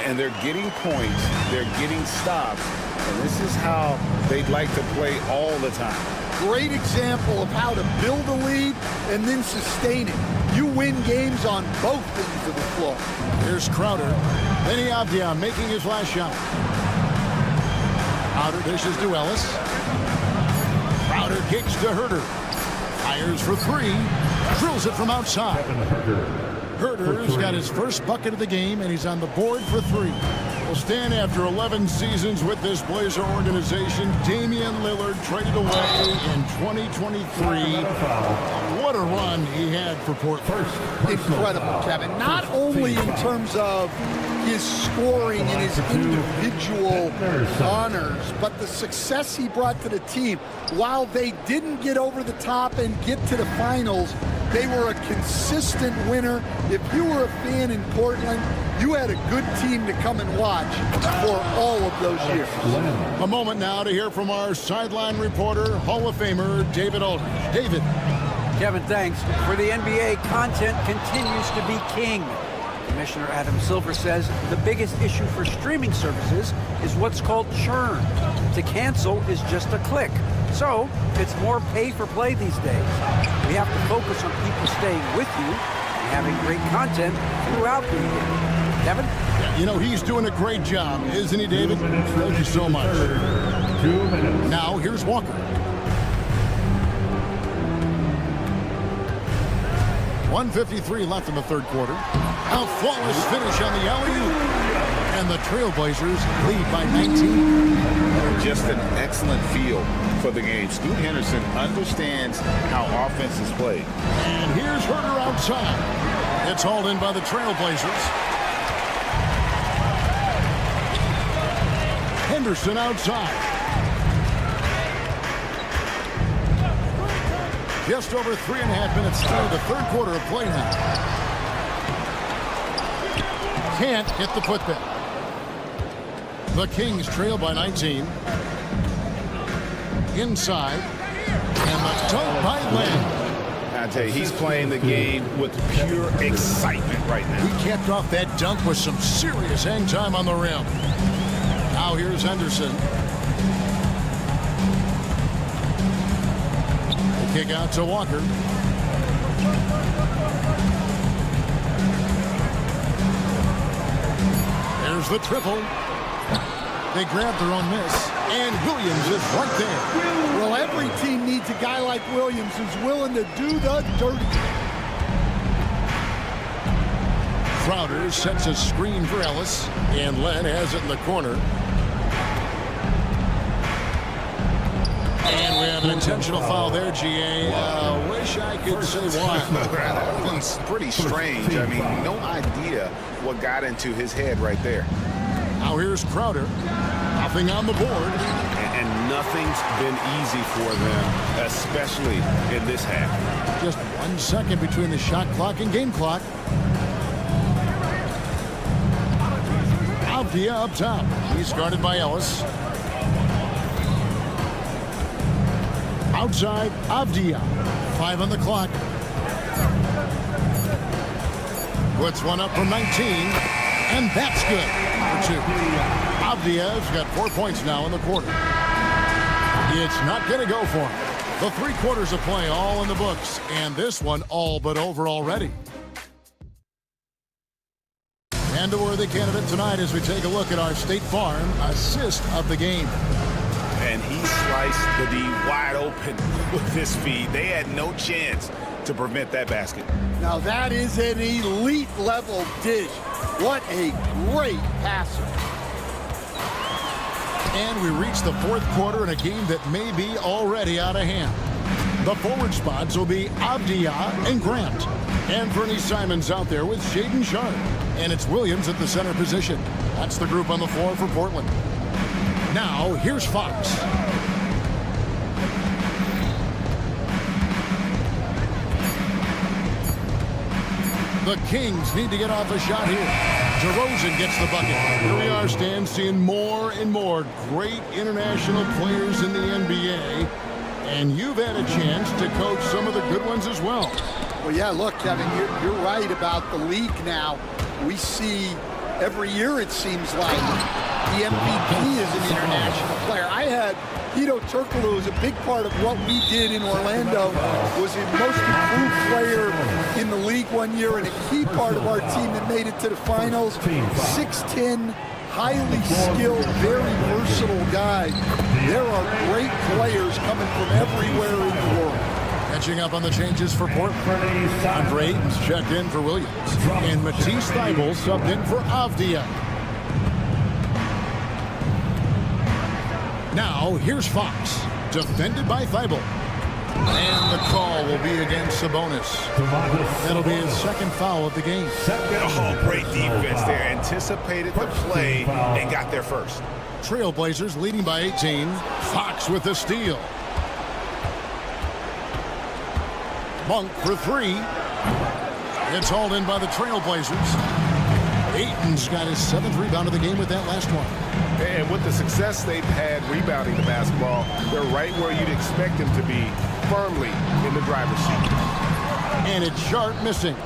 [SPEAKER 2] And they're getting points. They're getting stops. And this is how they'd like to play all the time.
[SPEAKER 17] Great example of how to build a lead and then sustain it. You win games on both ends of the floor.
[SPEAKER 1] Here's Crowder. Benny Avdia making his last shot. Crowder dishes to Ellis. Crowder kicks to Herter. Fires for 3. Drills it from outside. Herter's got his first bucket of the game, and he's on the board for 3. Will stand after 11 seasons with this Blazer organization. Damian Lillard traded away in 2023. What a run he had for Portland.
[SPEAKER 17] Incredible, Kevin. Not only in terms of his scoring and his individual honors, but the success he brought to the team. While they didn't get over the top and get to the finals, they were a consistent winner. If you were a fan in Portland, you had a good team to come and watch for all of those years.
[SPEAKER 1] A moment now to hear from our sideline reporter, Hall of Famer David Aldridge. David.
[SPEAKER 4] Kevin, thanks. For the NBA, content continues to be king. Commissioner Adam Silver says the biggest issue for streaming services is what's called churn. To cancel is just a click. So it's more pay for play these days. We have to focus on people staying with you and having great content throughout the year. Kevin?
[SPEAKER 1] You know, he's doing a great job, isn't he, David? Thank you so much.
[SPEAKER 10] 2 minutes.
[SPEAKER 1] Now, here's Walker. 1:53 left in the third quarter. A flawless finish on the alley-oop. And the Trailblazers lead by 19.
[SPEAKER 2] Just an excellent feel for the game. Scoot Henderson understands how offense is played.
[SPEAKER 1] And here's Herter outside. It's hauled in by the Trailblazers. Henderson outside. Just over 3.5 minutes through the third quarter of play now. Can't hit the putback. The Kings trail by 19. Inside. And the dunk by Lamb.
[SPEAKER 2] I tell you, he's playing the game with pure excitement right now.
[SPEAKER 1] He capped off that dunk with some serious hang time on the rim. Now here's Henderson. The kick out to Walker. There's the triple. They grab their own miss. And Williams is right there.
[SPEAKER 17] Well, every team needs a guy like Williams who's willing to do the dirty.
[SPEAKER 1] Crowder sets a screen for Ellis. And Len has it in the corner. And we have an intentional foul there, GA. Wish I could say why.
[SPEAKER 11] That one's pretty strange. I mean, no idea what got into his head right there.
[SPEAKER 1] Now here's Crowder. Nothing on the board.
[SPEAKER 2] And nothing's been easy for them, especially in this half.
[SPEAKER 1] Just 1 second between the shot clock and game clock. Avdia up top. He's guarded by Ellis. Outside, Avdia. 5 on the clock. Puts one up from 19. And that's good for 2. Avdia's got 4 points now in the quarter. It's not going to go for him. The 3 quarters of play all in the books. And this one all but over already. And a worthy candidate tonight as we take a look at our State Farm assist of the game.
[SPEAKER 11] And he sliced the D wide open with his feet. They had no chance to prevent that basket.
[SPEAKER 17] Now that is an elite level dish. What a great passer.
[SPEAKER 1] And we reach the fourth quarter in a game that may be already out of hand. The forward spots will be Avdia and Grant. And Bernie Simon's out there with Shaedon Sharpe. And it's Williams at the center position. That's the group on the floor for Portland. Now, here's Fox. The Kings need to get off a shot here. DeRozan gets the bucket. Here we are, Stan, seeing more and more great international players in the NBA. And you've had a chance to coach some of the good ones as well.
[SPEAKER 17] Well, yeah, look, Kevin, you're right about the league now. We see every year, it seems like, the MVP is an international player. I had Hedo Turkoglu was a big part of what we did in Orlando, was a most improved player in the league one year and a key part of our team that made it to the finals. 6'10", highly skilled, very versatile guy. There are great players coming from everywhere in the world.
[SPEAKER 1] Catching up on the changes for Portland. Andre Ayton's checked in for Williams. And Matisse Thybulle subbed in for Avdia. Now, here's Fox. Defended by Thybulle. And the call will be against Sabonis. That'll be his second foul of the game.
[SPEAKER 11] Oh, great defense there. Anticipated the play and got there first.
[SPEAKER 1] Trailblazers leading by 18. Fox with the steal. Monk for three. It's hauled in by the Trailblazers. Ayton's got his 7th rebound of the game with that last one.
[SPEAKER 6] And with the success they've had rebounding the basketball, they're right where you'd expect them to be, firmly in the driver's seat.
[SPEAKER 1] And it's Sharp missing.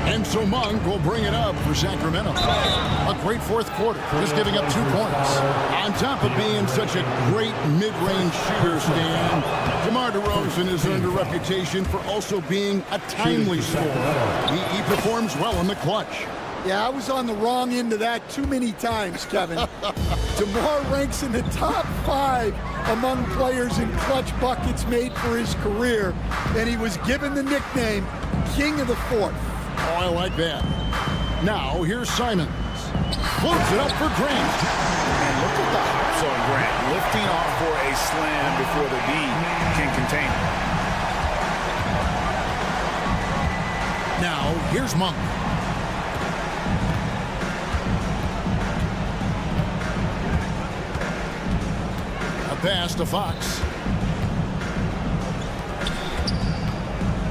[SPEAKER 1] And so Monk will bring it up for Sacramento. A great fourth quarter, just giving up 2 points. On top of being such a great mid-range shooter, Stan, DeMar DeRozan has earned a reputation for also being a timely scorer. He performs well in the clutch.
[SPEAKER 17] Yeah, I was on the wrong end of that too many times, Kevin. DeMar ranks in the top 5 among players in clutch buckets made for his career, and he was given the nickname King of the Fourth.
[SPEAKER 1] Oh, I like that. Now, here's Simons. Floats it up for Grant.
[SPEAKER 11] And look at the hops on Grant, lifting off for a slam before the D can contain it.
[SPEAKER 1] Now, here's Monk. A pass to Fox.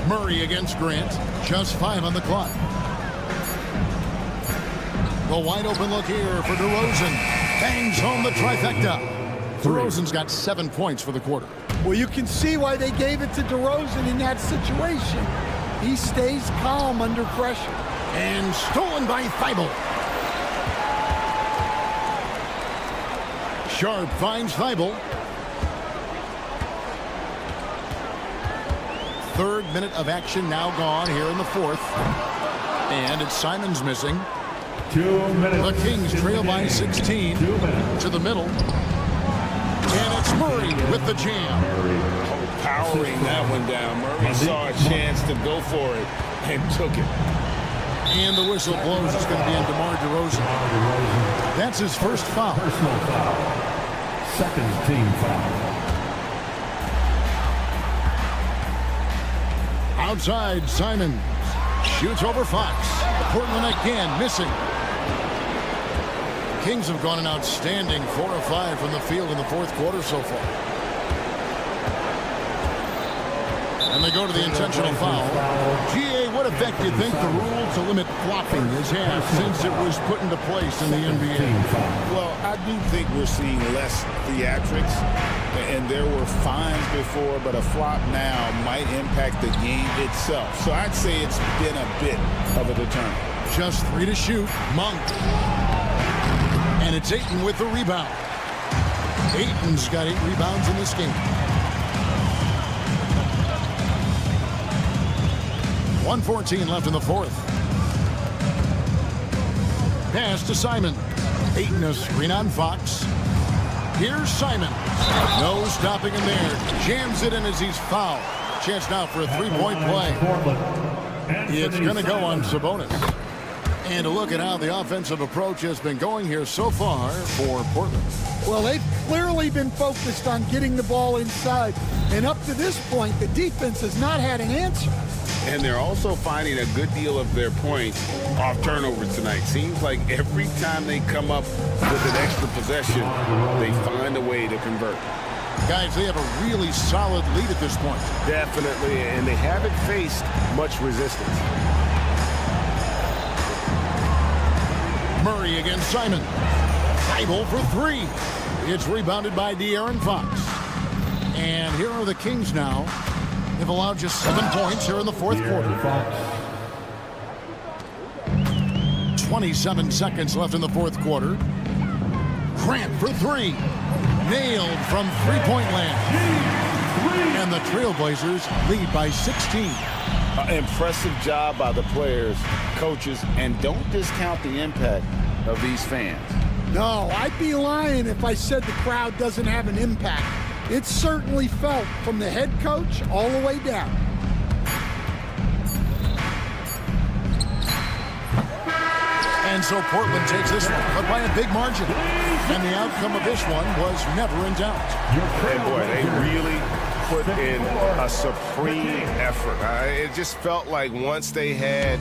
[SPEAKER 1] Murray against Grant. Just 5 on the clock. The wide open look here for DeRozan. Bangs home the trifecta. DeRozan's got 7 points for the quarter.
[SPEAKER 17] Well, you can see why they gave it to DeRozan in that situation. He stays calm under pressure.
[SPEAKER 1] And stolen by Thybulle. Sharp finds Thybulle. 3rd minute of action now gone here in the 4th. And it's Simons missing.
[SPEAKER 10] 2 minutes.
[SPEAKER 1] The Kings trail by 16 to the middle. And it's Murray with the jam.
[SPEAKER 2] Powering that one down. Murray saw a chance to go for it and took it.
[SPEAKER 1] And the whistle blows. It's going to be on DeMar DeRozan. That's his first foul.
[SPEAKER 10] Personal foul. 2nd team foul.
[SPEAKER 1] Outside, Simons shoots over Fox. Portland again missing. Kings have gone an outstanding 4 of 5 from the field in the 4th quarter so far. And they go to the intentional foul. GA, what effect do you think the rule to limit flopping has had since it was put into place in the NBA?
[SPEAKER 11] Well, I do think we're seeing less theatrics. And there were fines before, but a flop now might impact the game itself. So I'd say it's been a bit of a deterrent.
[SPEAKER 1] Just 3 to shoot. Monk. And it's Ayton with the rebound. Ayton's got 8 rebounds in this game. 1:14 left in the 4th. Pass to Simon. Ayton a screen on Fox. Here's Simon. No stopping him there. Jams it in as he's fouled. Chance now for a 3-point play. It's going to go on Sabonis. And a look at how the offensive approach has been going here so far for Portland.
[SPEAKER 17] Well, they've clearly been focused on getting the ball inside. And up to this point, the defense has not had an answer.
[SPEAKER 2] And they're also finding a good deal of their points off turnovers tonight. Seems like every time they come up with an extra possession, they find a way to convert.
[SPEAKER 1] Guys, they have a really solid lead at this point.
[SPEAKER 6] Definitely, and they haven't faced much resistance.
[SPEAKER 1] Murray against Simon. Thibault for three. It's rebounded by De'Aaron Fox. And here are the Kings now. They've allowed just 7 points here in the fourth quarter. 27 seconds left in the fourth quarter. Grant for three. Nailed from three-point land. And the Trailblazers lead by 16.
[SPEAKER 2] Impressive job by the players, coaches, and don't discount the impact of these fans.
[SPEAKER 17] No, I'd be lying if I said the crowd doesn't have an impact. It's certainly felt from the head coach all the way down.
[SPEAKER 1] And so Portland takes this one, but by a big margin. And the outcome of this one was never in doubt.
[SPEAKER 6] And boy, they really put in a supreme effort. It just felt like once they had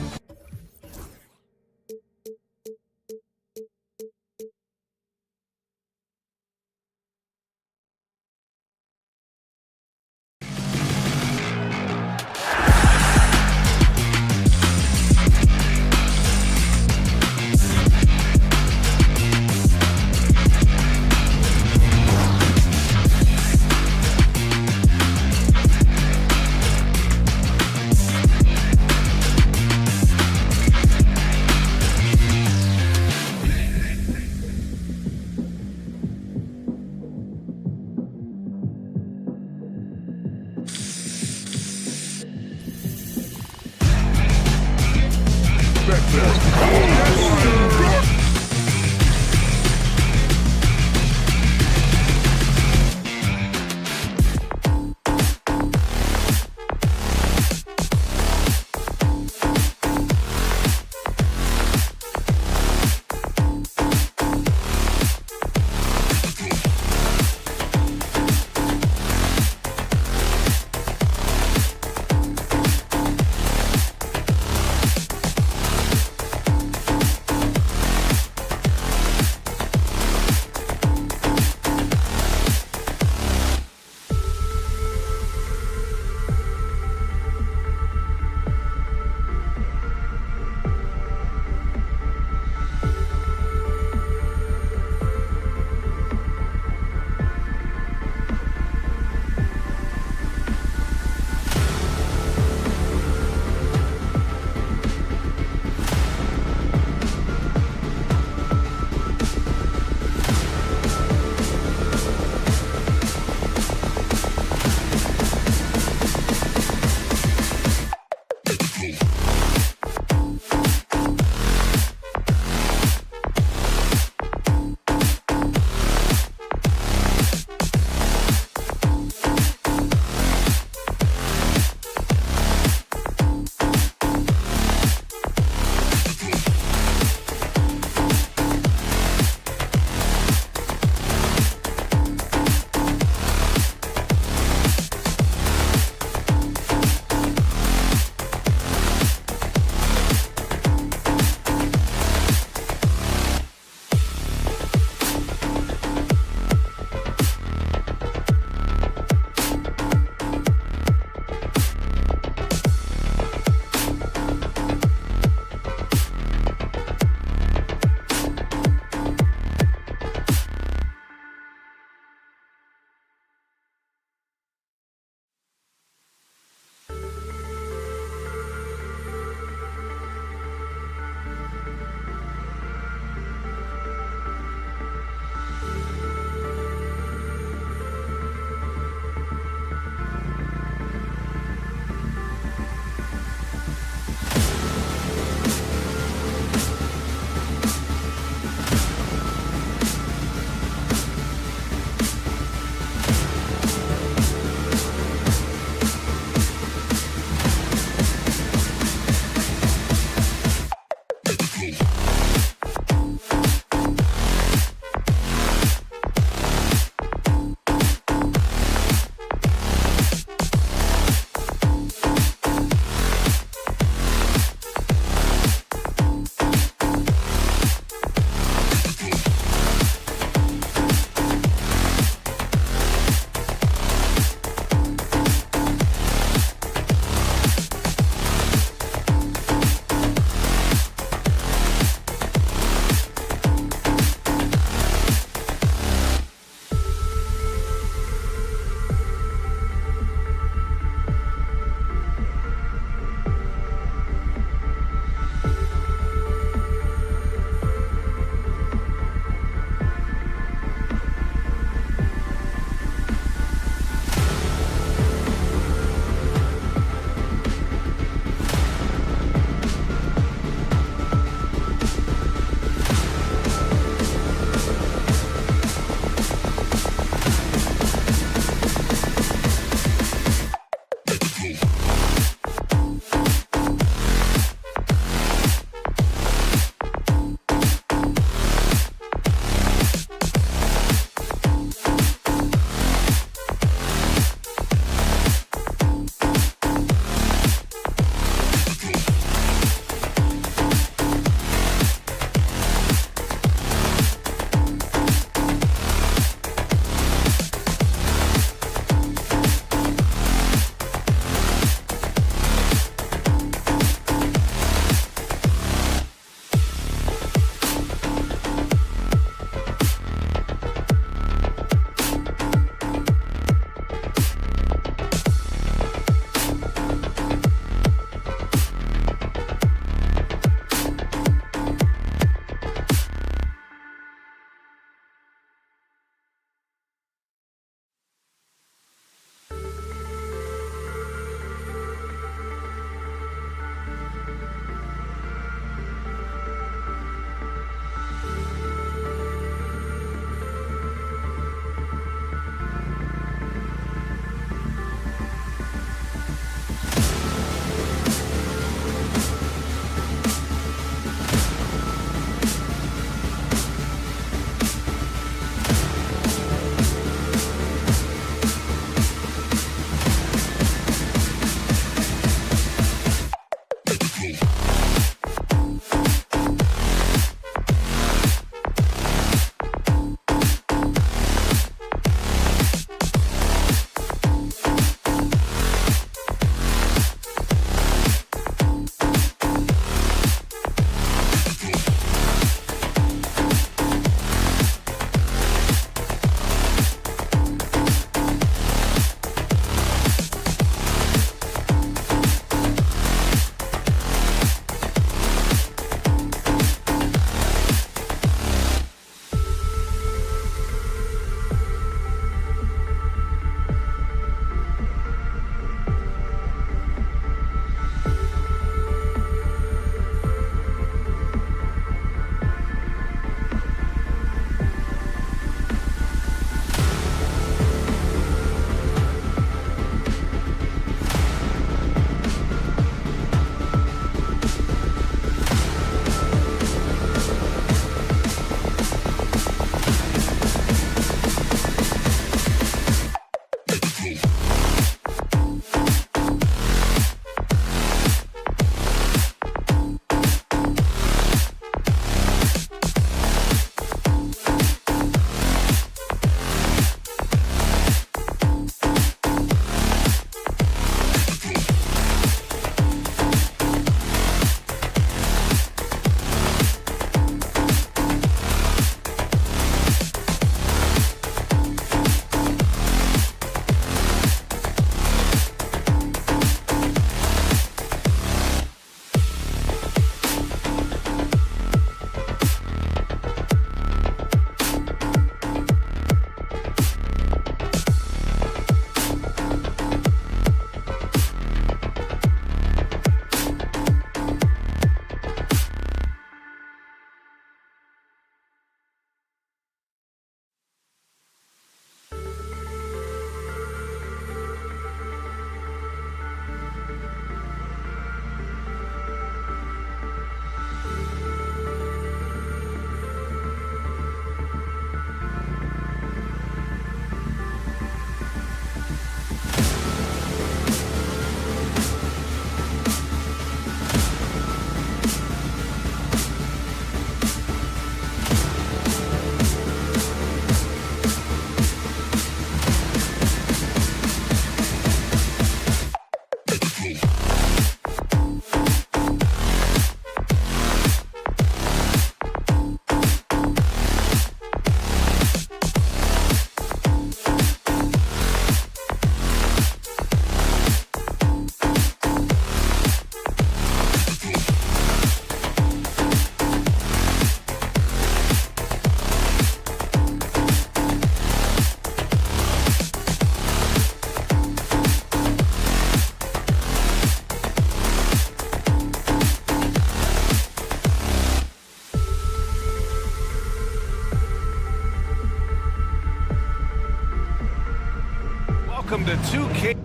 [SPEAKER 12] down to 2K.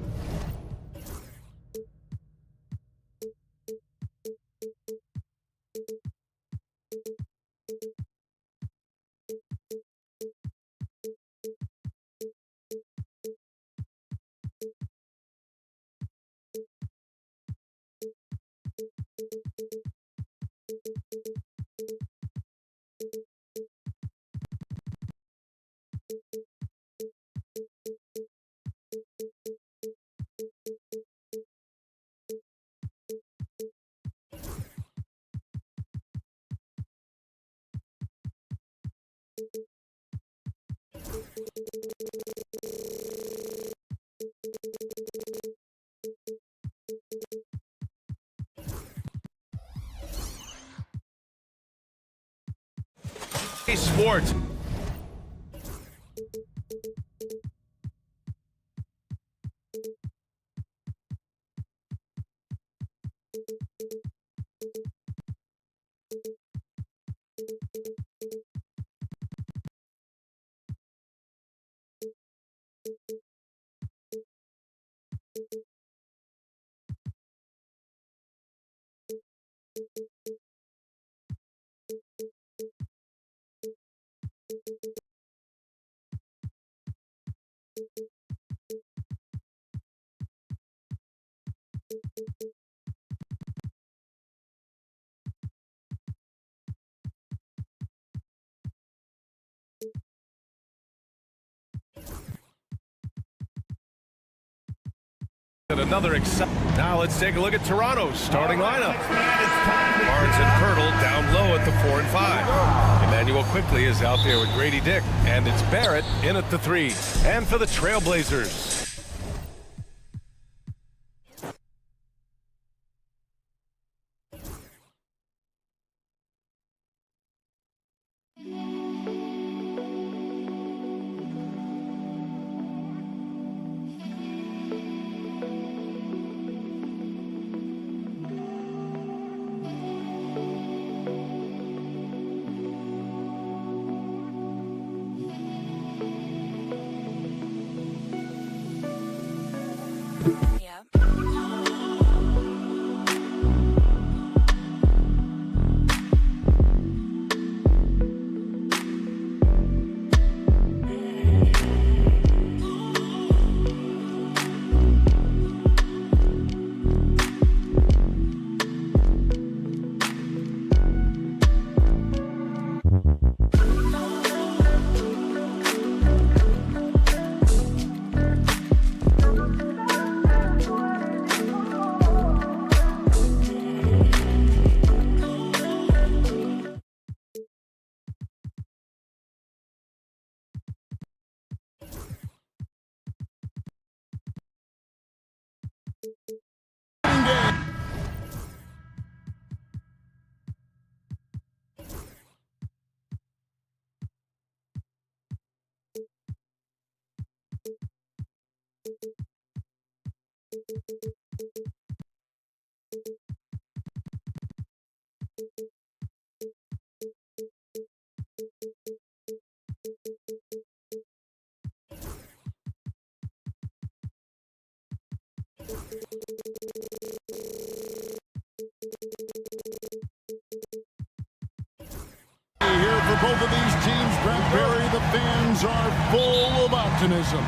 [SPEAKER 12] Sports. And another exciting. Now let's take a look at Toronto's starting lineup. Barnes and Pirtle down low at the 4 and 5. Emmanuel quickly is out there with Grady Dick, and it's Barrett in at the 3. And for the Trailblazers,
[SPEAKER 1] Here for both of these teams, Brent Berry, the fans are full of optimism.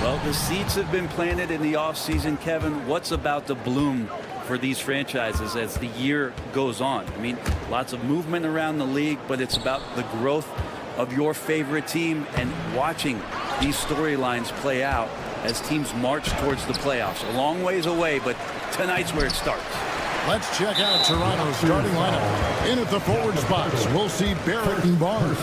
[SPEAKER 13] Well, the seeds have been planted in the offseason, Kevin. What's about to bloom for these franchises as the year goes on? I mean, lots of movement around the league, but it's about the growth of your favorite team and watching these storylines play out as teams march towards the playoffs. A long ways away, but tonight's where it starts.
[SPEAKER 1] Let's check out Toronto's starting lineup. In at the forward spots, we'll see Barrett and Barnes.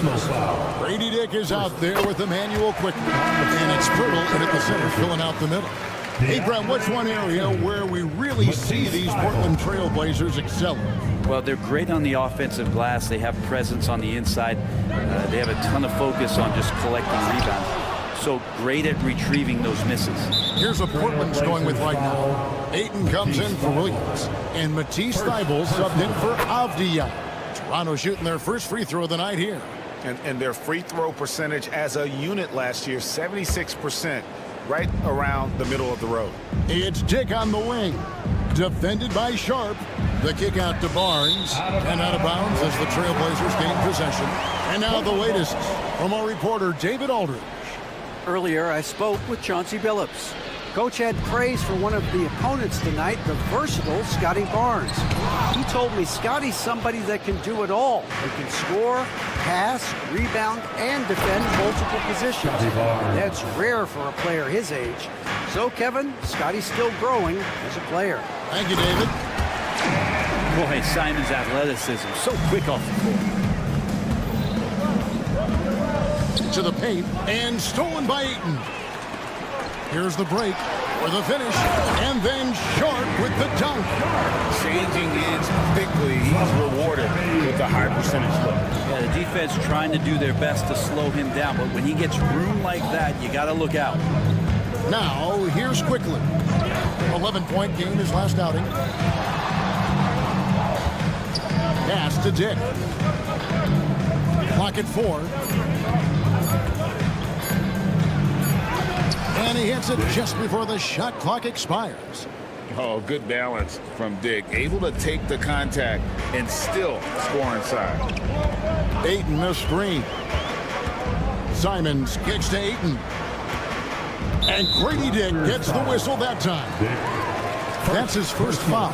[SPEAKER 1] Grady Dick is out there with Emmanuel quickly. And it's Pirtle in at the center, filling out the middle. Hey, Brent, what's one area where we really see these Portland Trailblazers excelling?
[SPEAKER 13] Well, they're great on the offensive glass. They have presence on the inside. They have a ton of focus on just collecting rebounds. So great at retrieving those misses.
[SPEAKER 1] Here's what Portland's going with right now. Ayton comes in for Williams, and Matisse Thybulle subbed in for Avdija. Toronto shooting their first free throw of the night here.
[SPEAKER 11] And their free throw percentage as a unit last year, 76%. right around the middle of the road.
[SPEAKER 1] It's Dick on the wing. Defended by Sharp. The kick out to Barnes. And out of bounds as the Trailblazers gain possession. And now the latest from our reporter, David Aldridge.
[SPEAKER 4] Earlier, I spoke with Chauncey Billups. Coach had praise for one of the opponents tonight, the versatile Scotty Barnes. He told me Scotty's somebody that can do it all. He can score, pass, rebound, and defend multiple positions. That's rare for a player his age. So, Kevin, Scotty's still growing as a player.
[SPEAKER 1] Thank you, David.
[SPEAKER 13] Boy, Simon's athleticism, so quick off the floor.
[SPEAKER 1] To the paint, and stolen by Ayton. Here's the break for the finish, and then Sharp with the dunk.
[SPEAKER 2] Changing ends quickly, he's rewarded with a high percentage look.
[SPEAKER 13] Yeah, the defense trying to do their best to slow him down, but when he gets room like that, you got to look out.
[SPEAKER 1] Now, here's Quickly. 11-point game his last outing. Pass to Dick. Clock at 4. And he hits it just before the shot clock expires.
[SPEAKER 2] Oh, good balance from Dick. Able to take the contact and still score inside.
[SPEAKER 1] Ayton the screen. Simons kicks to Ayton. And Grady Dick gets the whistle that time. That's his first foul.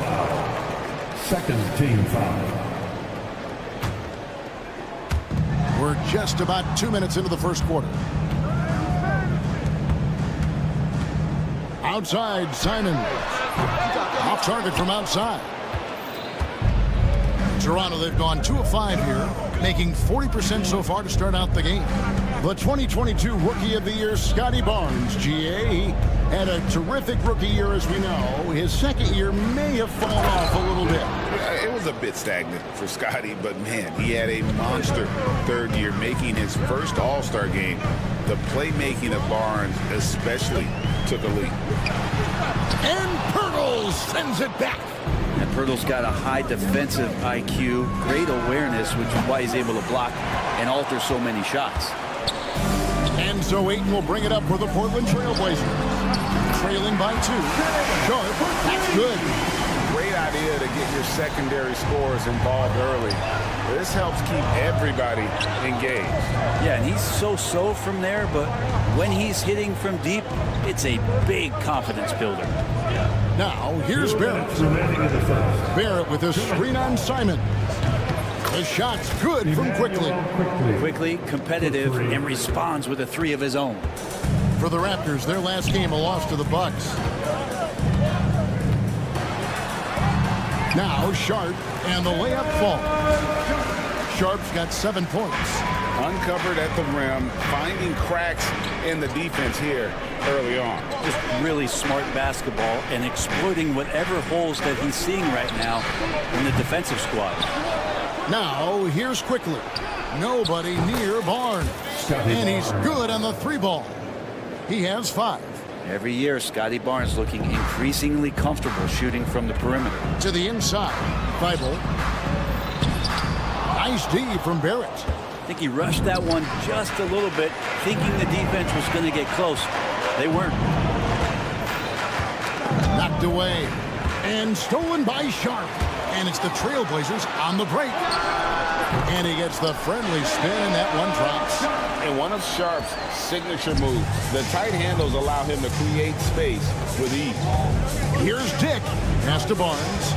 [SPEAKER 10] Second team foul.
[SPEAKER 1] We're just about 2 minutes into the first quarter. Outside, Simons. Off target from outside. Toronto, they've gone 2 of 5 here, making 40% so far to start out the game. The 2022 Rookie of the Year, Scotty Barnes, GA. He had a terrific rookie year, as we know. His second year may have fallen off a little bit.
[SPEAKER 11] It was a bit stagnant for Scotty, but man, he had a monster third year, making his first All-Star game. The playmaking of Barnes especially took a leap.
[SPEAKER 1] And Pirtles sends it back.
[SPEAKER 13] And Pirtle's got a high defensive IQ, great awareness, which is why he's able to block and alter so many shots.
[SPEAKER 1] And so Ayton will bring it up for the Portland Trailblazers. Trailing by 2. Sharp, that's good.
[SPEAKER 11] Great idea to get your secondary scorers involved early. This helps keep everybody engaged.
[SPEAKER 13] Yeah, and he's so-so from there, but when he's hitting from deep, it's a big confidence builder.
[SPEAKER 1] Now, here's Barrett. Barrett with a screen on Simon. The shot's good from Quickly.
[SPEAKER 13] Quickly, competitive, and responds with a 3 of his own.
[SPEAKER 1] For the Raptors, their last game, a loss to the Bucks. Now Sharp, and the layup falls. Sharp's got 7 points.
[SPEAKER 11] Uncovered at the rim, finding cracks in the defense here early on.
[SPEAKER 13] Just really smart basketball and exploiting whatever holes that he's seeing right now in the defensive squad.
[SPEAKER 1] Now, here's Quickly. Nobody near Barnes. And he's good on the 3-ball. He has 5.
[SPEAKER 13] Every year, Scotty Barnes looking increasingly comfortable shooting from the perimeter.
[SPEAKER 1] To the inside. Bible. Nice D from Barrett.
[SPEAKER 13] I think he rushed that one just a little bit, thinking the defense was going to get close. They weren't.
[SPEAKER 1] Knocked away. And stolen by Sharp. And it's the Trailblazers on the break. And he gets the friendly spin, and that one drops.
[SPEAKER 2] And one of Sharp's signature moves. The tight handles allow him to create space with ease.
[SPEAKER 1] Here's Dick. Pass to Barnes.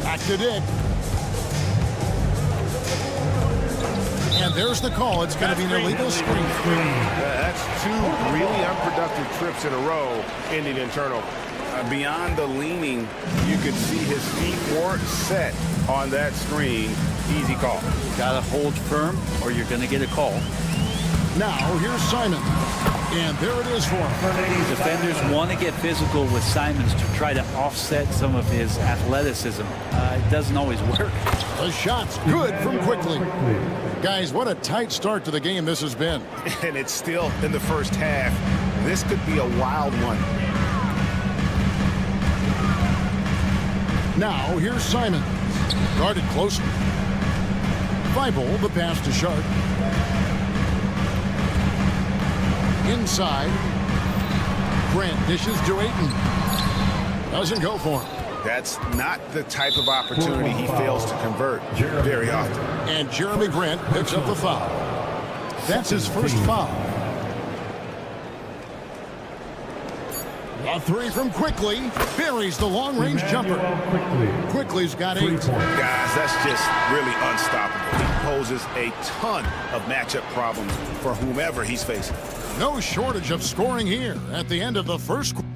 [SPEAKER 1] Back to Dick. And there's the call. It's going to be an illegal screen.
[SPEAKER 6] That's 2 really unproductive trips in a row, ending in turnover.
[SPEAKER 11] Beyond the leaning, you could see his feet weren't set on that screen. Easy call.
[SPEAKER 13] Gotta hold firm or you're gonna get a call.
[SPEAKER 1] Now here's Simon. And there it is for him.
[SPEAKER 13] Defenders want to get physical with Simons to try to offset some of his athleticism. It doesn't always work.
[SPEAKER 1] The shot's good from Quickly. Guys, what a tight start to the game this has been.
[SPEAKER 11] And it's still in the first half. This could be a wild one.
[SPEAKER 1] Now, here's Simon. Guarded closely. Bible, the pass to Sharp. inside. Grant dishes to Ayton. Doesn't go for him.
[SPEAKER 11] That's not the type of opportunity he fails to convert very often.
[SPEAKER 1] And Jeremy Grant picks up the foul. That's his first foul. A three from Quickly buries the long-range jumper. Quickly's got 8.
[SPEAKER 11] Guys, that's just really unstoppable. He poses a ton of matchup problems for whomever he's facing.
[SPEAKER 1] No shortage of scoring here at the end of the first quarter.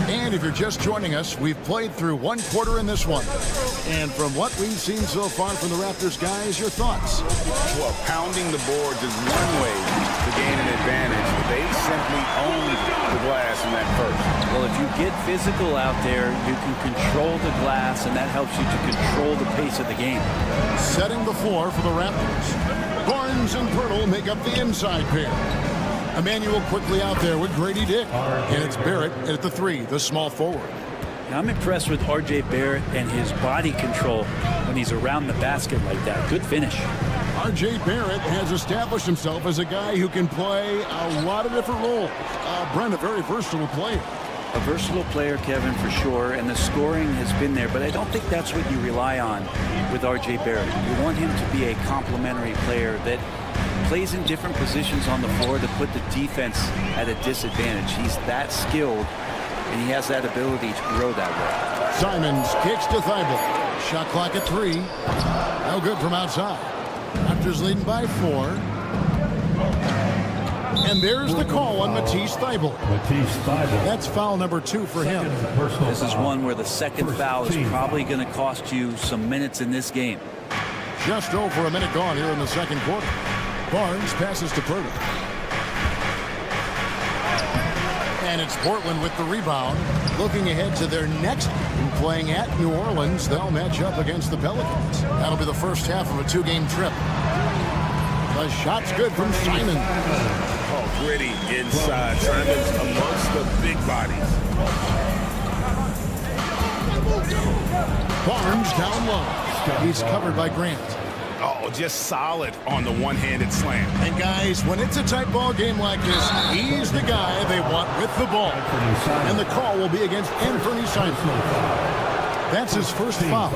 [SPEAKER 1] And if you're just joining us, we've played through one quarter in this one. And from what we've seen so far from the Raptors, guys, your thoughts?
[SPEAKER 11] Well, pounding the boards is one way to gain an advantage. They simply owned the glass in that first.
[SPEAKER 13] Well, if you get physical out there, you can control the glass, and that helps you to control the pace of the game.
[SPEAKER 1] Setting the floor for the Raptors. Barnes and Pirtle make up the inside pair. Emmanuel quickly out there with Grady Dick. And it's Barrett at the 3, the small forward.
[SPEAKER 13] Now, I'm impressed with R.J. Barrett and his body control when he's around the basket like that. Good finish.
[SPEAKER 1] R.J. Barrett has established himself as a guy who can play a lot of different roles. Brent, a very versatile player.
[SPEAKER 13] A versatile player, Kevin, for sure, and the scoring has been there, but I don't think that's what you rely on with R.J. Barrett. You want him to be a complementary player that plays in different positions on the floor to put the defense at a disadvantage. He's that skilled, and he has that ability to grow that way.
[SPEAKER 1] Simons kicks to Thibault. Shot clock at 3. No good from outside. Raptors leading by 4. And there's the call on Matisse Thibault. That's foul number 2 for him.
[SPEAKER 13] This is one where the second foul is probably going to cost you some minutes in this game.
[SPEAKER 1] Just over a minute gone here in the second quarter. Barnes passes to Pirtle. And it's Portland with the rebound. Looking ahead to their next game, playing at New Orleans. They'll match up against the Pelicans. That'll be the first half of a 2-game trip. The shot's good from Simon.
[SPEAKER 11] Oh, gritty inside. Simon's amongst the big bodies.
[SPEAKER 1] Barnes down low. He's covered by Grant.
[SPEAKER 11] Oh, just solid on the one-handed slam.
[SPEAKER 1] And guys, when it's a tight ball game like this, he's the guy they want with the ball. And the call will be against Anthony Simon. That's his first foul.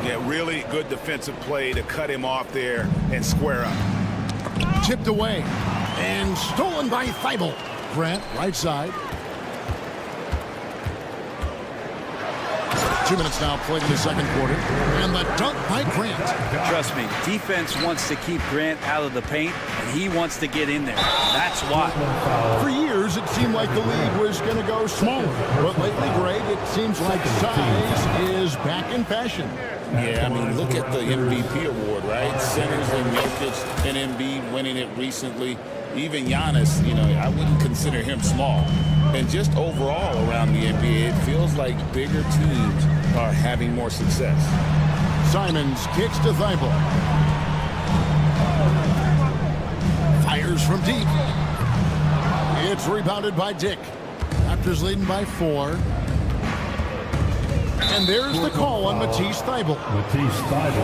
[SPEAKER 11] Yeah, really good defensive play to cut him off there and square up.
[SPEAKER 1] Tipped away and stolen by Thibault. Grant, right side. 2 minutes now played in the second quarter. And the dunk by Grant.
[SPEAKER 13] Trust me, defense wants to keep Grant out of the paint, and he wants to get in there. That's why.
[SPEAKER 1] For years, it seemed like the league was going to go smaller. But lately, Greg, it seems like size is back in fashion.
[SPEAKER 2] Yeah, I mean, look at the MVP award, right? Centers and Jokic and Embiid winning it recently. Even Giannis, you know, I wouldn't consider him small. And just overall around the NBA, it feels like bigger teams are having more success.
[SPEAKER 1] Simons kicks to Thibault. Fires from deep. It's rebounded by Dick. Raptors leading by 4. And there's the call on Matisse Thibault.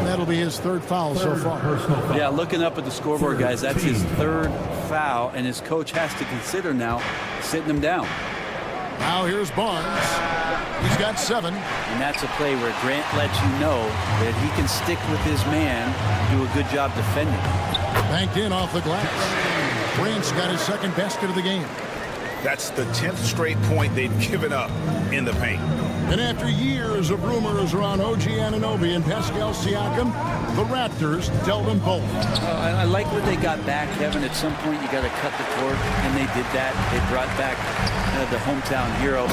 [SPEAKER 1] That'll be his third foul so far.
[SPEAKER 13] Yeah, looking up at the scoreboard, guys, that's his third foul, and his coach has to consider now sitting him down.
[SPEAKER 1] Now here's Barnes. He's got 7.
[SPEAKER 13] And that's a play where Grant lets you know that he can stick with his man, do a good job defending.
[SPEAKER 1] Banked in off the glass. Grant's got his second basket of the game.
[SPEAKER 11] That's the 10th straight point they've given up in the paint.
[SPEAKER 1] And after years of rumors around OG Anunoby and Pascal Siakam, the Raptors dealt them both.
[SPEAKER 13] I like what they got back, Kevin. At some point, you got to cut the cord, and they did that. They brought back the hometown hero.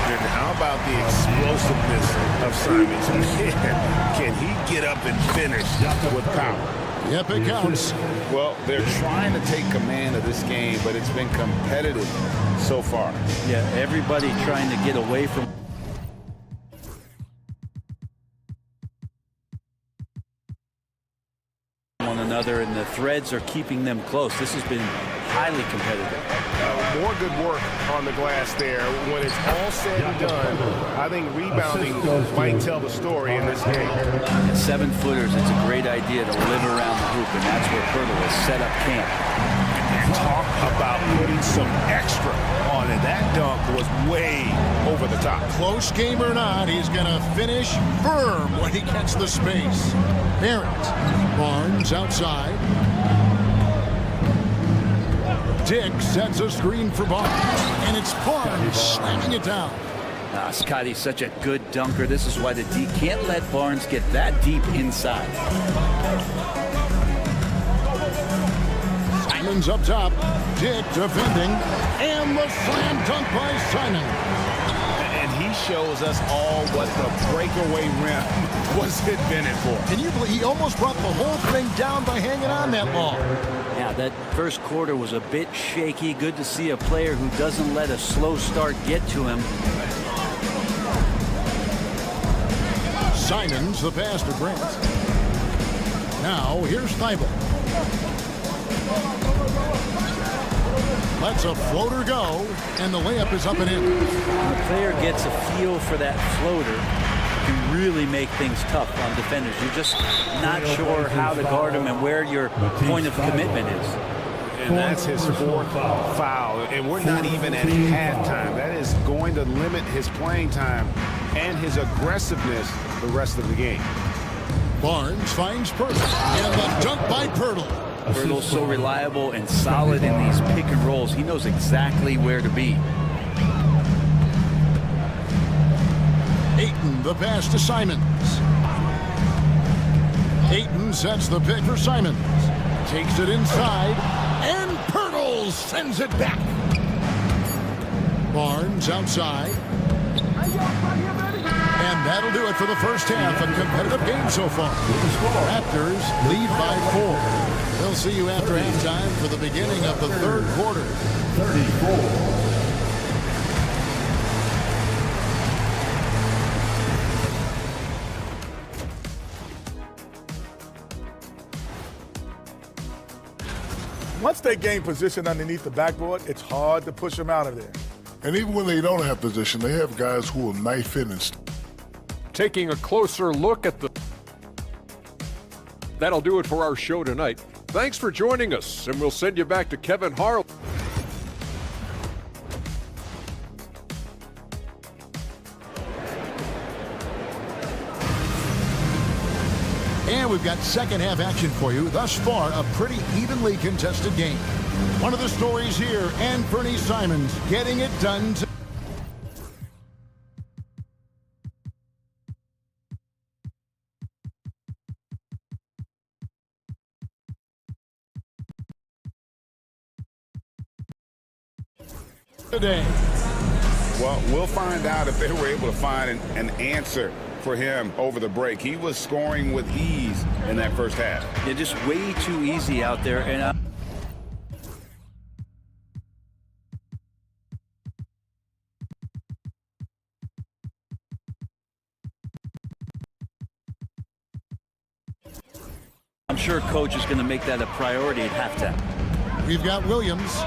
[SPEAKER 11] And how about the explosiveness of Simons? Can he get up and finish with power?
[SPEAKER 1] Yep, it counts.
[SPEAKER 2] Well, they're trying to take command of this game, but it's been competitive so far.
[SPEAKER 13] Yeah, everybody trying to get away from one another, and the threads are keeping them close. This has been highly competitive.
[SPEAKER 6] More good work on the glass there. When it's all said and done, I think rebounding might tell the story in this game.
[SPEAKER 13] At 7-footers, it's a great idea to live around the hoop, and that's where Pirtle has set up camp.
[SPEAKER 6] And talk about putting some extra on it. That dunk was way over the top.
[SPEAKER 1] Close game or not, he's going to finish firm when he gets the space. Barrett. Barnes outside. Dick sets a screen for Barnes, and it's Barnes slamming it down.
[SPEAKER 13] Scotty's such a good dunker. This is why the D can't let Barnes get that deep inside.
[SPEAKER 1] Simon's up top. Dick defending, and the slam dunk by Simon.
[SPEAKER 6] And he shows us all what the breakaway rim was invented for.
[SPEAKER 1] Can you believe he almost brought the whole thing down by hanging on that long?
[SPEAKER 13] Yeah, that first quarter was a bit shaky. Good to see a player who doesn't let a slow start get to him.
[SPEAKER 1] Simons the pass to Grant. Now here's Thibault. Lets a floater go, and the layup is up and in.
[SPEAKER 13] When the player gets a feel for that floater, can really make things tough on defenders. You're just not sure how to guard them and where your point of commitment is.
[SPEAKER 6] And that's his fourth foul. And we're not even at halftime. That is going to limit his playing time and his aggressiveness the rest of the game.
[SPEAKER 1] Barnes finds Pirtle, and the dunk by Pirtle.
[SPEAKER 13] Pirtle's so reliable and solid in these pick and rolls. He knows exactly where to be.
[SPEAKER 1] Ayton the pass to Simons. Ayton sets the pick for Simons. Takes it inside, and Pirtle sends it back. Barnes outside. And that'll do it for the first half. A competitive game so far. Raptors lead by 4. We'll see you after halftime for the beginning of the third quarter.
[SPEAKER 10] 34.
[SPEAKER 8] Once they gain position underneath the backboard, it's hard to push them out of there.
[SPEAKER 7] And even when they don't have position, they have guys who will knife in and
[SPEAKER 9] Taking a closer look at the... That'll do it for our show tonight. Thanks for joining us, and we'll send you back to Kevin Harlan.
[SPEAKER 1] And we've got second half action for you. Thus far, a pretty evenly contested game. One of the stories here, Anthony Simons getting it done today.
[SPEAKER 11] Well, we'll find out if they were able to find an answer for him over the break. He was scoring with ease in that first half.
[SPEAKER 13] Yeah, just way too easy out there. And I'm sure coach is going to make that a priority at halftime.
[SPEAKER 1] We've got Williams.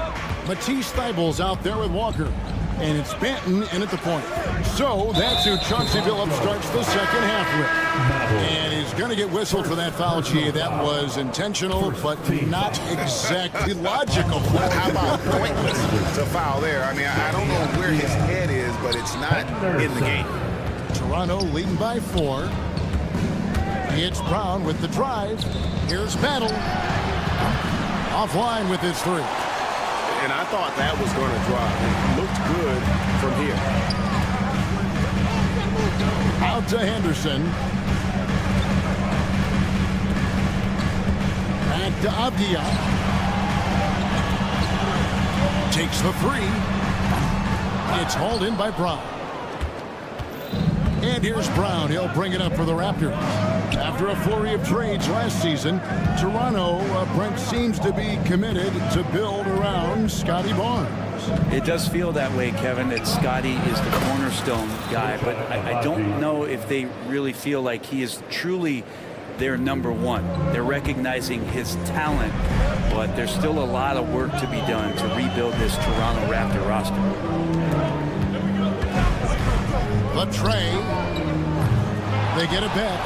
[SPEAKER 1] Matisse Thybulle's out there with Walker. And it's Banton in at the point. So that's who Chauncey Billups starts the second half with. And he's going to get whistled for that foul, G. That was intentional, but not exactly logical.
[SPEAKER 11] How about pointless to foul there? I mean, I don't know where his head is, but it's not in the game.
[SPEAKER 1] Toronto leading by 4. It's Brown with the drive. Here's Battle. Offline with his 3.
[SPEAKER 6] And I thought that was going to drop. It looked good from here.
[SPEAKER 1] Out to Henderson. Back to Avdia. Takes the 3. It's hauled in by Brown. And here's Brown. He'll bring it up for the Raptors. After a flurry of trades last season, Toronto, Brent, seems to be committed to build around Scotty Barnes.
[SPEAKER 13] It does feel that way, Kevin, that Scotty is the cornerstone guy, but I don't know if they really feel like he is truly their number one. They're recognizing his talent, but there's still a lot of work to be done to rebuild this Toronto Raptor roster.
[SPEAKER 1] The tray. They get it back.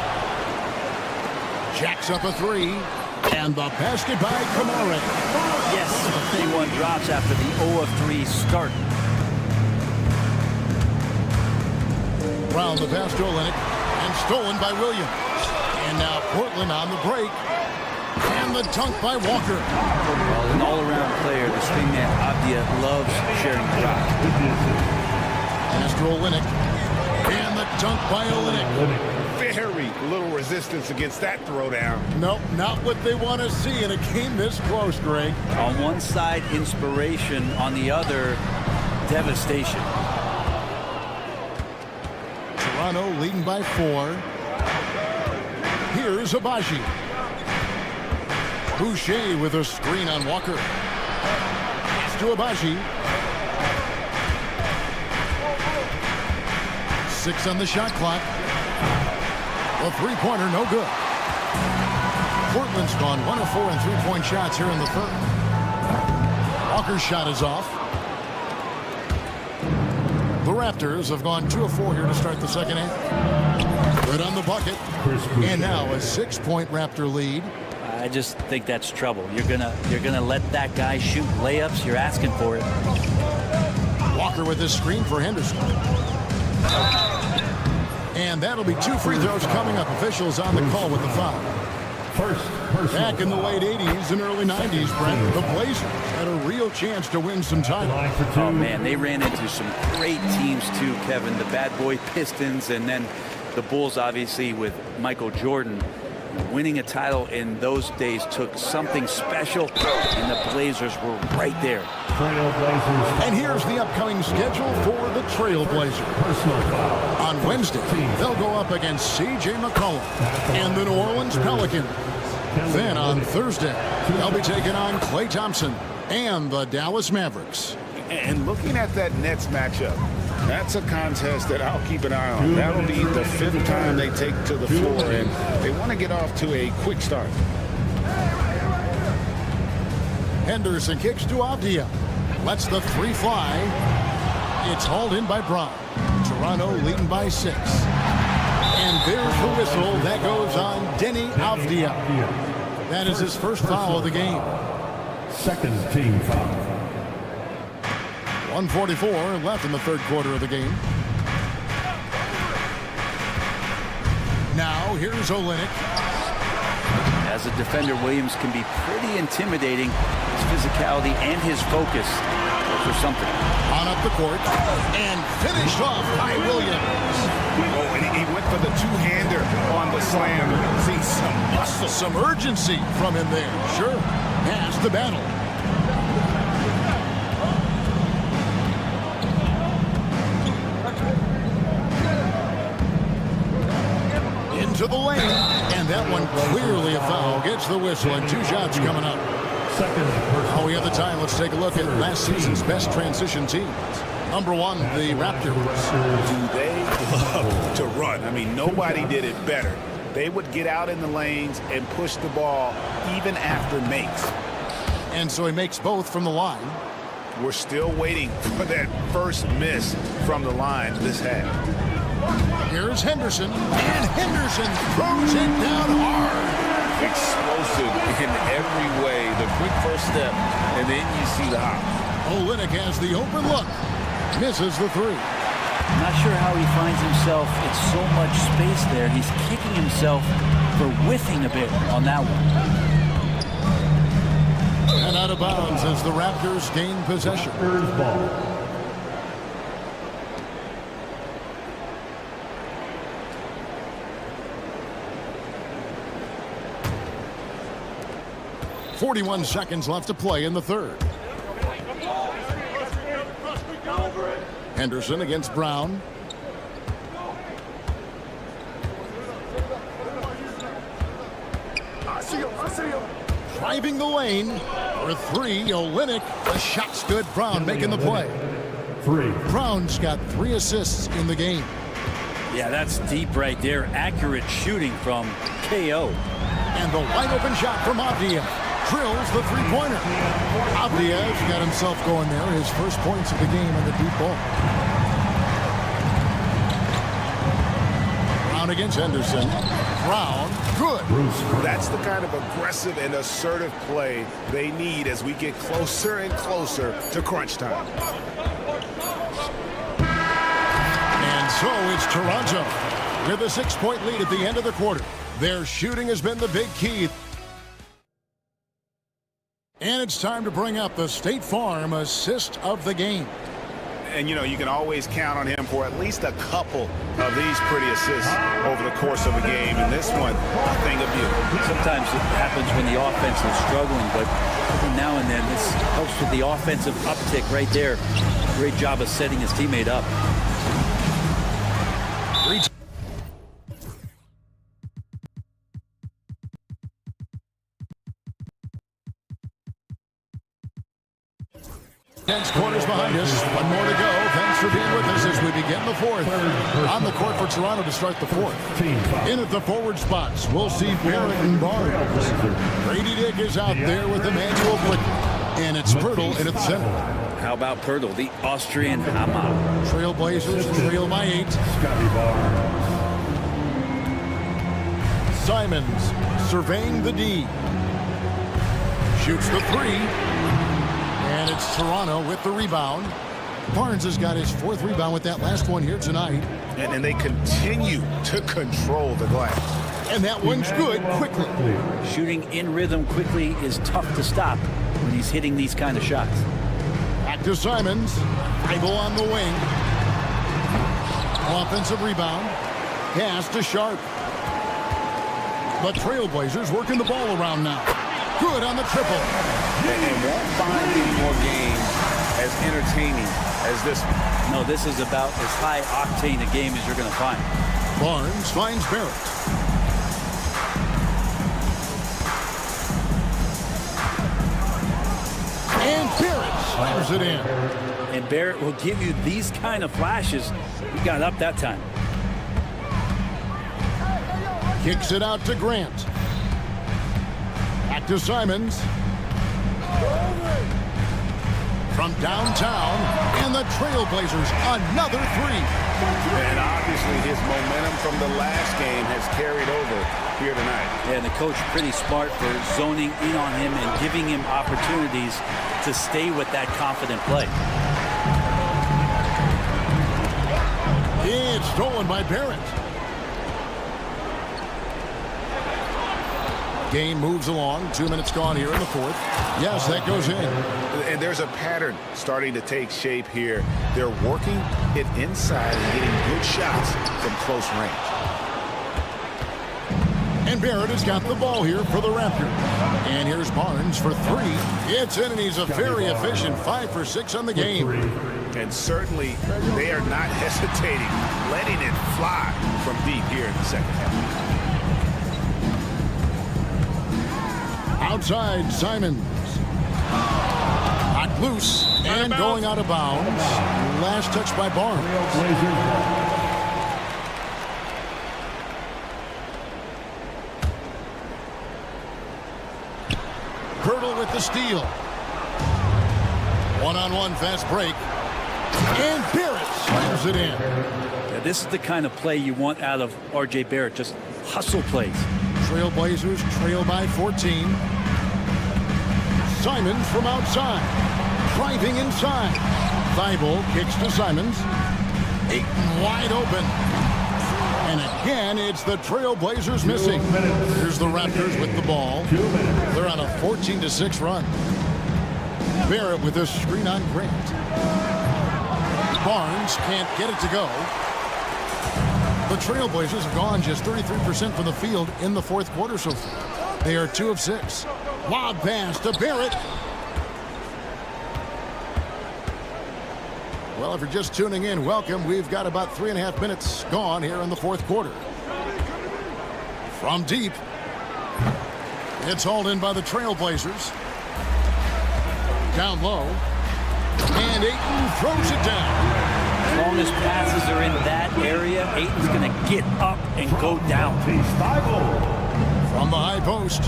[SPEAKER 1] Jacks up a three. And the basket by Kamara.
[SPEAKER 13] Yes, the 3-1 drops after the 0-3 start.
[SPEAKER 1] Brown the pass to Olynyk. And stolen by Williams. And now Portland on the break. And the dunk by Walker.
[SPEAKER 13] Well, an all-around player, the swing man Avdia loves sharing the rock.
[SPEAKER 1] Pass to Olynyk. And the dunk by Olynyk.
[SPEAKER 11] Very little resistance against that throwdown.
[SPEAKER 1] Nope, not what they want to see in a game this close, Greg.
[SPEAKER 13] On one side, inspiration. On the other, devastation.
[SPEAKER 1] Toronto leading by 4. Here's Abaji. Boucher with a screen on Walker. Pass to Abaji. 6 on the shot clock. A three-pointer, no good. Portland's gone 1 of 4 in three-point shots here in the third. Walker's shot is off. The Raptors have gone 2 of 4 here to start the second half. Good on the bucket. And now a 6-point Raptor lead.
[SPEAKER 13] I just think that's trouble. You're gonna let that guy shoot layups. You're asking for it.
[SPEAKER 1] Walker with his screen for Henderson. And that'll be 2 free throws coming up. Officials on the call with the foul. Back in the late 80s and early 90s, Brent, the Blazers had a real chance to win some time.
[SPEAKER 13] Oh, man, they ran into some great teams, too, Kevin. The bad boy Pistons and then the Bulls, obviously, with Michael Jordan. Winning a title in those days took something special, and the Blazers were right there.
[SPEAKER 1] And here's the upcoming schedule for the Trailblazers. On Wednesday, they'll go up against C.J. McCollum and the New Orleans Pelicans. Then on Thursday, they'll be taking on Klay Thompson and the Dallas Mavericks.
[SPEAKER 11] And looking at that Nets matchup, that's a contest that I'll keep an eye on. That'll be the 5th time they take to the floor, and they want to get off to a quick start.
[SPEAKER 1] Henderson kicks to Avdia. Lets the 3 fly. It's hauled in by Brown. Toronto leading by 6. And there's the whistle. That goes on Denny Avdia. That is his first foul of the game.
[SPEAKER 10] Second team foul.
[SPEAKER 1] 1:44 left in the third quarter of the game. Now here's Olynyk.
[SPEAKER 13] As a defender, Williams can be pretty intimidating. His physicality and his focus for something.
[SPEAKER 1] On up the court and finished off by Williams.
[SPEAKER 11] Oh, and he went for the two-hander on the slam. See some muscle.
[SPEAKER 1] Some urgency from him there. Sure. Past the battle. To the lane, and that one clearly a foul. Gets the whistle, and 2 shots coming up. While we have the time, let's take a look at last season's best transition teams. Number 1, the Raptors.
[SPEAKER 11] Do they love to run? I mean, nobody did it better. They would get out in the lanes and push the ball even after makes.
[SPEAKER 1] And so he makes both from the line.
[SPEAKER 11] We're still waiting for that first miss from the line this half.
[SPEAKER 1] Here's Henderson, and Henderson throws it down hard.
[SPEAKER 2] Explosive in every way. The quick first step, and then you see the hop.
[SPEAKER 1] Olynyk has the open look. Misses the 3.
[SPEAKER 5] Not sure how he finds himself in so much space there. He's kicking himself for whiffing a bit on that one.
[SPEAKER 1] And out of bounds as the Raptors gain possession.
[SPEAKER 10] Ball.
[SPEAKER 1] 41 seconds left to play in the third. Henderson against Brown. Driving the lane for 3. Olynyk. The shot's good. Brown making the play.
[SPEAKER 10] 3.
[SPEAKER 1] Brown's got 3 assists in the game.
[SPEAKER 13] Yeah, that's deep right there. Accurate shooting from KO.
[SPEAKER 1] And the wide open shot from Avdija. Drills the three-pointer. Avdija got himself going there. His first points of the game on the deep ball. Brown against Henderson. Brown, good.
[SPEAKER 11] That's the kind of aggressive and assertive play they need as we get closer and closer to crunch time.
[SPEAKER 1] And so it's Toronto with a 6-point lead at the end of the quarter. Their shooting has been the big key. And it's time to bring up the State Farm assist of the game.
[SPEAKER 11] And, you know, you can always count on him for at least a couple of these pretty assists over the course of a game. And this one, a thing of beauty.
[SPEAKER 13] Sometimes it happens when the offense is struggling, but every now and then this helps with the offensive uptick right there. Great job of setting his teammate up.
[SPEAKER 1] Tense quarters behind us. One more to go. Thanks for being with us as we begin the fourth. On the court for Toronto to start the fourth. In at the forward spots, we'll see Barrett and Barnes. Grady Dick is out there with Emmanuel Quick. And it's Pirtle in at the center.
[SPEAKER 13] How about Pirtle, the Austrian Hammer?
[SPEAKER 1] Trailblazers trail by 8. Simons surveying the D. Shoots the 3. And it's Toronto with the rebound. Barnes has got his 4th rebound with that last one here tonight.
[SPEAKER 11] And they continue to control the glass.
[SPEAKER 1] And that one's good quickly.
[SPEAKER 13] Shooting in rhythm quickly is tough to stop when he's hitting these kind of shots.
[SPEAKER 1] Back to Simons. Feibel on the wing. Offensive rebound. Pass to Sharp. The Trailblazers working the ball around now. Good on the triple.
[SPEAKER 11] And won't find any more games as entertaining as this one.
[SPEAKER 13] No, this is about as high octane a game as you're going to find.
[SPEAKER 1] Barnes finds Barrett. And Barrett slams it in.
[SPEAKER 13] And Barrett will give you these kind of flashes. He got up that time.
[SPEAKER 1] Kicks it out to Grant. Back to Simons. From downtown, and the Trailblazers another 3.
[SPEAKER 11] And obviously his momentum from the last game has carried over here tonight.
[SPEAKER 13] Yeah, and the coach pretty smart for zoning in on him and giving him opportunities to stay with that confident play.
[SPEAKER 1] It's stolen by Barrett. Game moves along. 2 minutes gone here in the fourth. Yes, that goes in.
[SPEAKER 11] And there's a pattern starting to take shape here. They're working it inside and getting good shots from close range.
[SPEAKER 1] And Barrett has got the ball here for the Raptors. And here's Barnes for 3. It's in, and he's a very efficient 5 for 6 on the game.
[SPEAKER 11] And certainly they are not hesitating, letting it fly from deep here in the second half.
[SPEAKER 1] Outside, Simons. Hot loose and going out of bounds. Last touch by Barnes. Pirtle with the steal. One-on-one fast break. And Barrett slams it in.
[SPEAKER 13] Yeah, this is the kind of play you want out of R.J. Barrett. Just hustle plays.
[SPEAKER 1] Trailblazers trail by 14. Simons from outside. Driving inside. Feibel kicks to Simons. Ayton wide open. And again, it's the Trailblazers missing. Here's the Raptors with the ball. They're on a 14-6 run. Barrett with a screen on Grant. Barnes can't get it to go. The Trailblazers have gone just 33% from the field in the fourth quarter so far. They are 2 of 6. Lob pass to Barrett. Well, if you're just tuning in, welcome. We've got about 3.5 minutes gone here in the fourth quarter. From deep. It's hauled in by the Trailblazers. Down low. And Ayton throws it down.
[SPEAKER 13] long as passes are in that area, Ayton's going to get up and go down.
[SPEAKER 1] From the high post.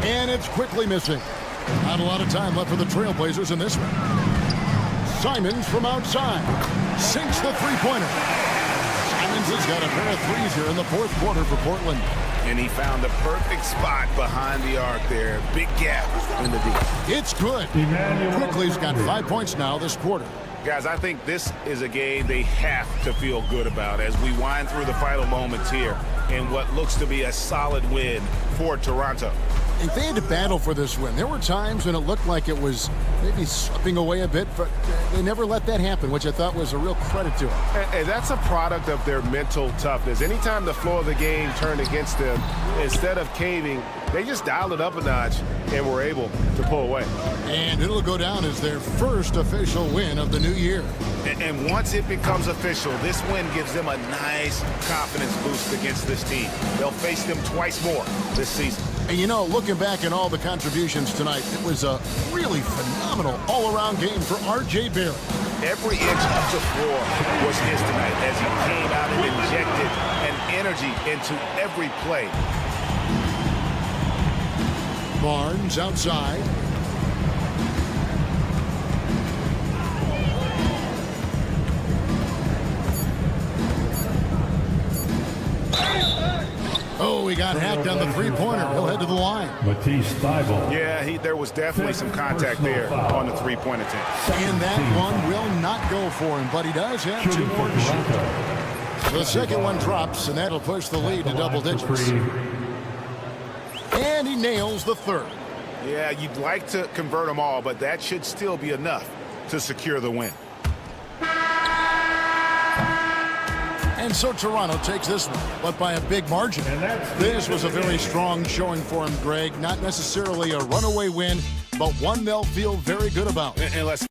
[SPEAKER 1] And it's quickly missing. Not a lot of time left for the Trailblazers in this one. Simons from outside. Sinks the three-pointer. Simons has got a pair of threes here in the fourth quarter for Portland.
[SPEAKER 11] And he found the perfect spot behind the arc there. Big gap in the D.
[SPEAKER 1] It's good. Quickly's got 5 points now this quarter.
[SPEAKER 11] Guys, I think this is a game they have to feel good about as we wind through the final moments here in what looks to be a solid win for Toronto.
[SPEAKER 1] If they had to battle for this win, there were times when it looked like it was maybe slipping away a bit, but they never let that happen, which I thought was a real credit to them.
[SPEAKER 6] And that's a product of their mental toughness. Anytime the flow of the game turned against them, instead of caving, they just dialed it up a notch and were able to pull away.
[SPEAKER 1] And it'll go down as their first official win of the new year.
[SPEAKER 11] And once it becomes official, this win gives them a nice confidence boost against this team. They'll face them twice more this season.
[SPEAKER 1] And you know, looking back at all the contributions tonight, it was a really phenomenal all-around game for R.J. Barrett.
[SPEAKER 11] Every inch of the floor was his tonight as he came out and injected an energy into every play.
[SPEAKER 1] Barnes outside. Oh, he got hacked on the three-pointer. He'll head to the line.
[SPEAKER 10] Matisse Thybulle.
[SPEAKER 11] Yeah, there was definitely some contact there on the three-point attempt.
[SPEAKER 1] And that one will not go for him, but he does have 2 more to shoot. The second one drops, and that'll push the lead to double digits. And he nails the third.
[SPEAKER 11] Yeah, you'd like to convert them all, but that should still be enough to secure the win.
[SPEAKER 1] And so Toronto takes this one, but by a big margin. This was a very strong showing for him, Greg. Not necessarily a runaway win, but one they'll feel very good about.
[SPEAKER 11] And let's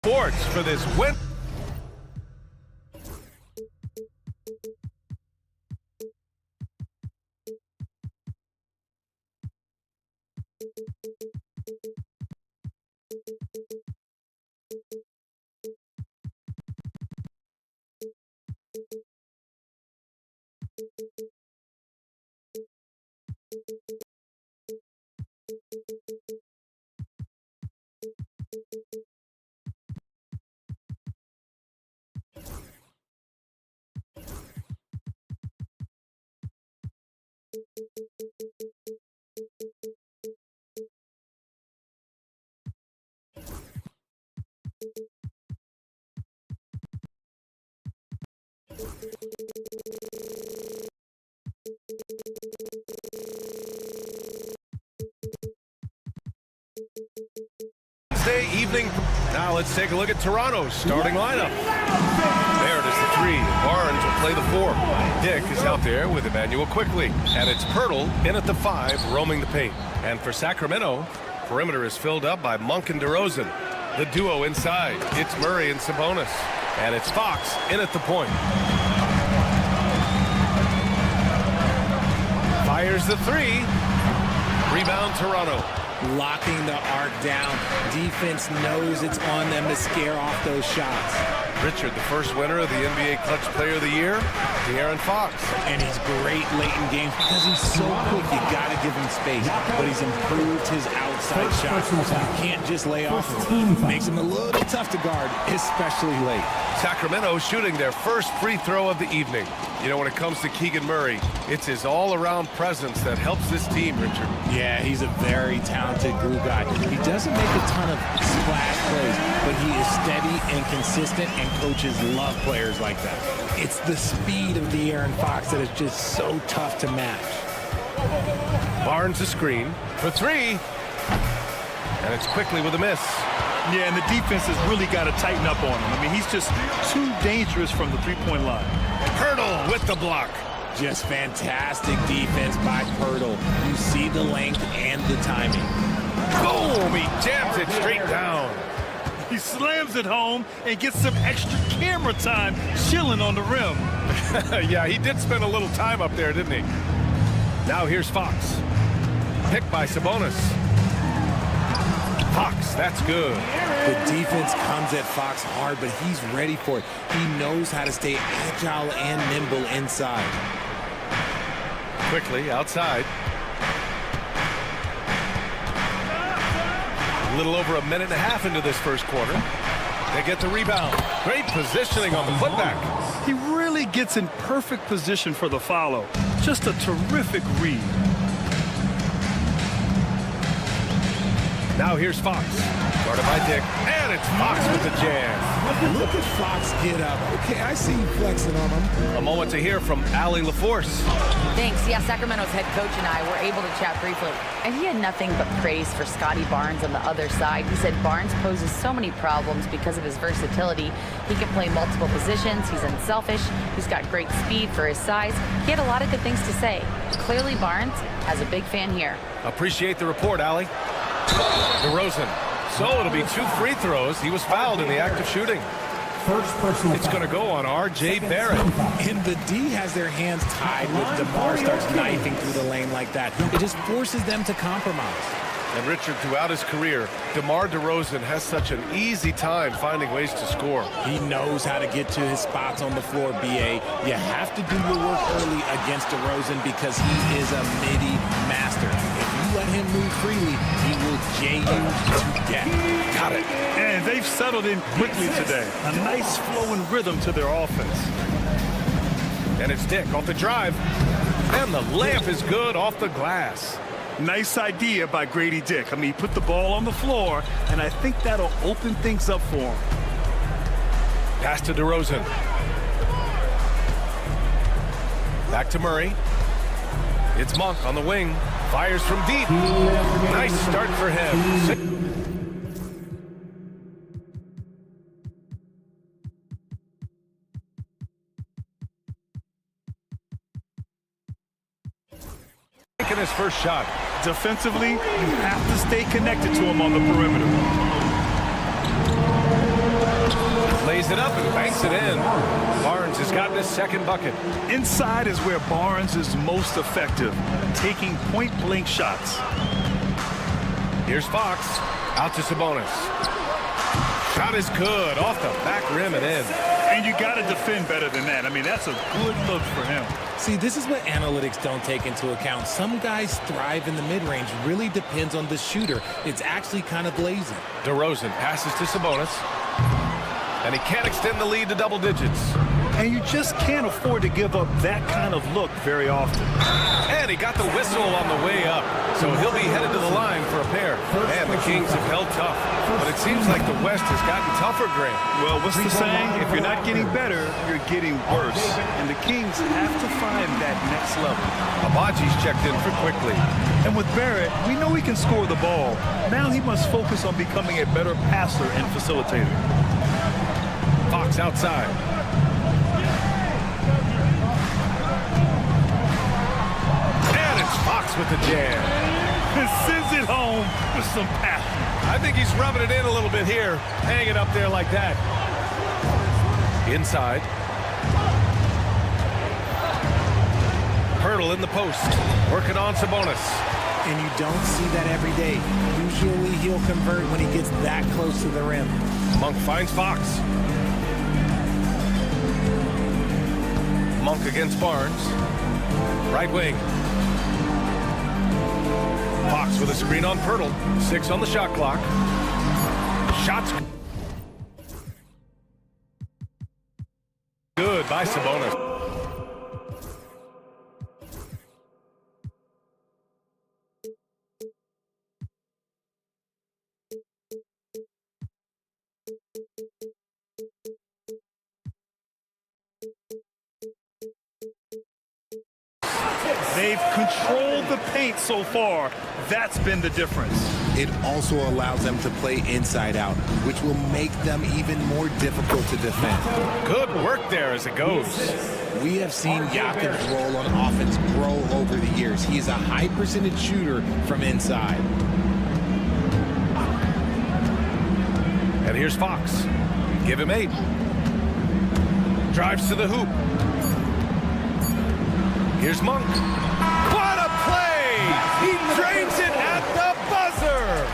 [SPEAKER 12] Sports for this win. Wednesday evening. Now let's take a look at Toronto's starting lineup. There it is, the 3. Barnes will play the 4. Dick is out there with Emmanuel quickly. And it's Pirtle in at the 5, roaming the paint. And for Sacramento, perimeter is filled up by Monk and DeRozan. The duo inside, it's Murray and Sabonis. And it's Fox in at the point. Fires the 3. Rebound Toronto.
[SPEAKER 18] Locking the arc down. Defense knows it's on them to scare off those shots.
[SPEAKER 12] Richard, the first winner of the NBA Clutch Player of the Year, De'Aaron Fox.
[SPEAKER 18] And he's great late in games because he's so quick. You got to give him space. But he's improved his outside shot. So you can't just lay off him. Makes him a little tough to guard, especially late.
[SPEAKER 12] Sacramento shooting their first free throw of the evening. You know, when it comes to Keegan Murray, it's his all-around presence that helps this team, Richard.
[SPEAKER 18] Yeah, he's a very talented glue guy. He doesn't make a ton of splash plays, but he is steady and consistent, and coaches love players like that. It's the speed of De'Aaron Fox that is just so tough to match.
[SPEAKER 12] Barnes a screen for 3. And it's quickly with a miss.
[SPEAKER 14] Yeah, and the defense has really got to tighten up on him. I mean, he's just too dangerous from the three-point line.
[SPEAKER 12] Pirtle with the block.
[SPEAKER 18] Just fantastic defense by Pirtle. You see the length and the timing.
[SPEAKER 12] Boom! He jams it straight down.
[SPEAKER 14] He slams it home and gets some extra camera time chilling on the rim.
[SPEAKER 12] Yeah, he did spend a little time up there, didn't he? Now here's Fox. Picked by Sabonis. Fox, that's good.
[SPEAKER 18] The defense comes at Fox hard, but he's ready for it. He knows how to stay agile and nimble inside.
[SPEAKER 12] Quickly outside. A little over a minute and a half into this first quarter. They get the rebound. Great positioning on the putback.
[SPEAKER 14] He really gets in perfect position for the follow. Just a terrific read.
[SPEAKER 12] Now here's Fox. Guarded by Dick. And it's Fox with the jam.
[SPEAKER 18] Look at Fox get up. Okay, I see you flexing on him.
[SPEAKER 12] A moment to hear from Allie LaForce.
[SPEAKER 15] Thanks. Yeah, Sacramento's head coach and I were able to chat briefly. And he had nothing but praise for Scotty Barnes on the other side. He said Barnes poses so many problems because of his versatility. He can play multiple positions. He's unselfish. He's got great speed for his size. He had a lot of good things to say. Clearly, Barnes has a big fan here.
[SPEAKER 12] Appreciate the report, Allie. DeRozan. So it'll be 2 free throws. He was fouled in the act of shooting.
[SPEAKER 10] First personal
[SPEAKER 12] It's going to go on R.J. Barrett.
[SPEAKER 18] And the D has their hands tied when DeMar starts knifing through the lane like that. It just forces them to compromise.
[SPEAKER 12] And Richard, throughout his career, DeMar DeRozan has such an easy time finding ways to score.
[SPEAKER 18] He knows how to get to his spots on the floor, B.A. You have to do your work early against DeRozan because he is a midi master. If you let him move freely, he will to get.
[SPEAKER 14] Got it. And they've settled in quickly today. A nice flowing rhythm to their offense.
[SPEAKER 12] And it's Dick off the drive. And the layup is good off the glass.
[SPEAKER 14] Nice idea by Grady Dick. I mean, he put the ball on the floor, and I think that'll open things up for him.
[SPEAKER 12] Pass to DeRozan. Back to Murray. It's Monk on the wing. Fires from deep. Nice start for him. Taking his first shot.
[SPEAKER 14] Defensively, you have to stay connected to him on the perimeter.
[SPEAKER 12] Lays it up and banks it in. Barnes has gotten his second bucket.
[SPEAKER 14] Inside is where Barnes is most effective, taking point-blank shots.
[SPEAKER 12] Here's Fox. Out to Sabonis. Shot is good. Off the back rim and in.
[SPEAKER 14] And you got to defend better than that. I mean, that's a good look for him.
[SPEAKER 18] See, this is what analytics don't take into account. Some guys thrive in the mid-range. Really depends on the shooter. It's actually kind of lazy.
[SPEAKER 12] DeRozan passes to Sabonis. And he can't extend the lead to double digits.
[SPEAKER 14] And you just can't afford to give up that kind of look very often.
[SPEAKER 12] And he got the whistle on the way up. So he'll be headed to the line for a pair. And the Kings have held tough. But it seems like the West has gotten tougher, Grant.
[SPEAKER 14] Well, what's the saying? If you're not getting better, you're getting worse. And the Kings have to find that next level.
[SPEAKER 12] Abaji's checked in for quickly.
[SPEAKER 14] And with Barrett, we know he can score the ball. Now he must focus on becoming a better passer and facilitator.
[SPEAKER 12] Fox outside. And it's Fox with the jam.
[SPEAKER 14] And sends it home with some passion.
[SPEAKER 12] I think he's rubbing it in a little bit here. Hang it up there like that. Inside. Hurdle in the post. Working on Sabonis.
[SPEAKER 18] And you don't see that every day. Usually he'll convert when he gets that close to the rim.
[SPEAKER 12] Monk finds Fox. Monk against Barnes. Right wing. Fox with a screen on Pirtle. 6 on the shot clock. Shots good by Sabonis.
[SPEAKER 14] They've controlled the paint so far. That's been the difference.
[SPEAKER 18] It also allows them to play inside out, which will make them even more difficult to defend.
[SPEAKER 12] Good work there as it goes.
[SPEAKER 18] We have seen Jakob's role on offense grow over the years. He is a high percentage shooter from inside.
[SPEAKER 12] And here's Fox. Give him 8. Drives to the hoop. Here's Monk. What a play! He drains it at the buzzer!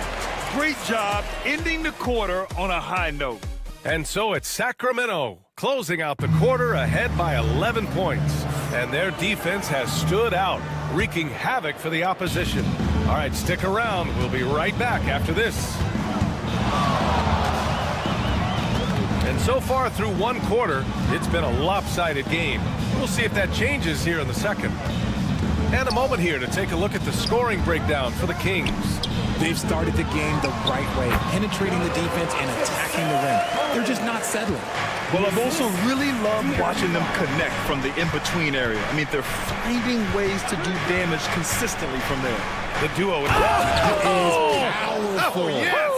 [SPEAKER 14] Great job ending the quarter on a high note.
[SPEAKER 12] And so it's Sacramento closing out the quarter ahead by 11 points. And their defense has stood out, wreaking havoc for the opposition. All right, stick around. We'll be right back after this. And so far through one quarter, it's been a lopsided game. We'll see if that changes here in the second. And a moment here to take a look at the scoring breakdown for the Kings.
[SPEAKER 18] They've started the game the right way, penetrating the defense and attacking the rim. They're just not settling.
[SPEAKER 14] Well, I've also really loved watching them connect from the in-between area. I mean, they're finding ways to do damage consistently from there.
[SPEAKER 12] The duo is
[SPEAKER 18] powerful.
[SPEAKER 12] Oh, yes!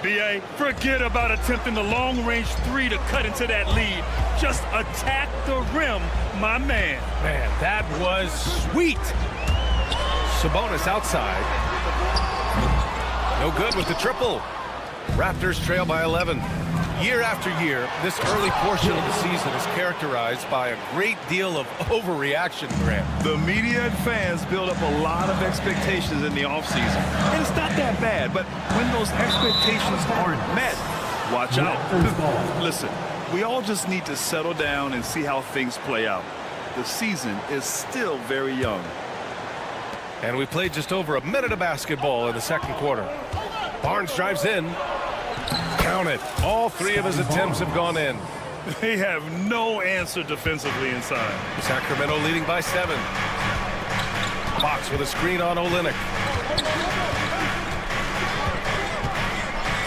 [SPEAKER 14] B.A., forget about attempting the long-range 3 to cut into that lead. Just attack the rim, my man.
[SPEAKER 12] Man, that was sweet. Sabonis outside. No good with the triple. Raptors trail by 11. Year after year, this early portion of the season is characterized by a great deal of overreaction, Grant.
[SPEAKER 14] The media and fans build up a lot of expectations in the offseason. And it's not that bad, but when those expectations aren't met, watch out. Listen, we all just need to settle down and see how things play out. The season is still very young.
[SPEAKER 12] And we played just over a minute of basketball in the second quarter. Barnes drives in. Count it. All three of his attempts have gone in.
[SPEAKER 14] They have no answer defensively inside.
[SPEAKER 12] Sacramento leading by 7. Fox with a screen on Olynyk.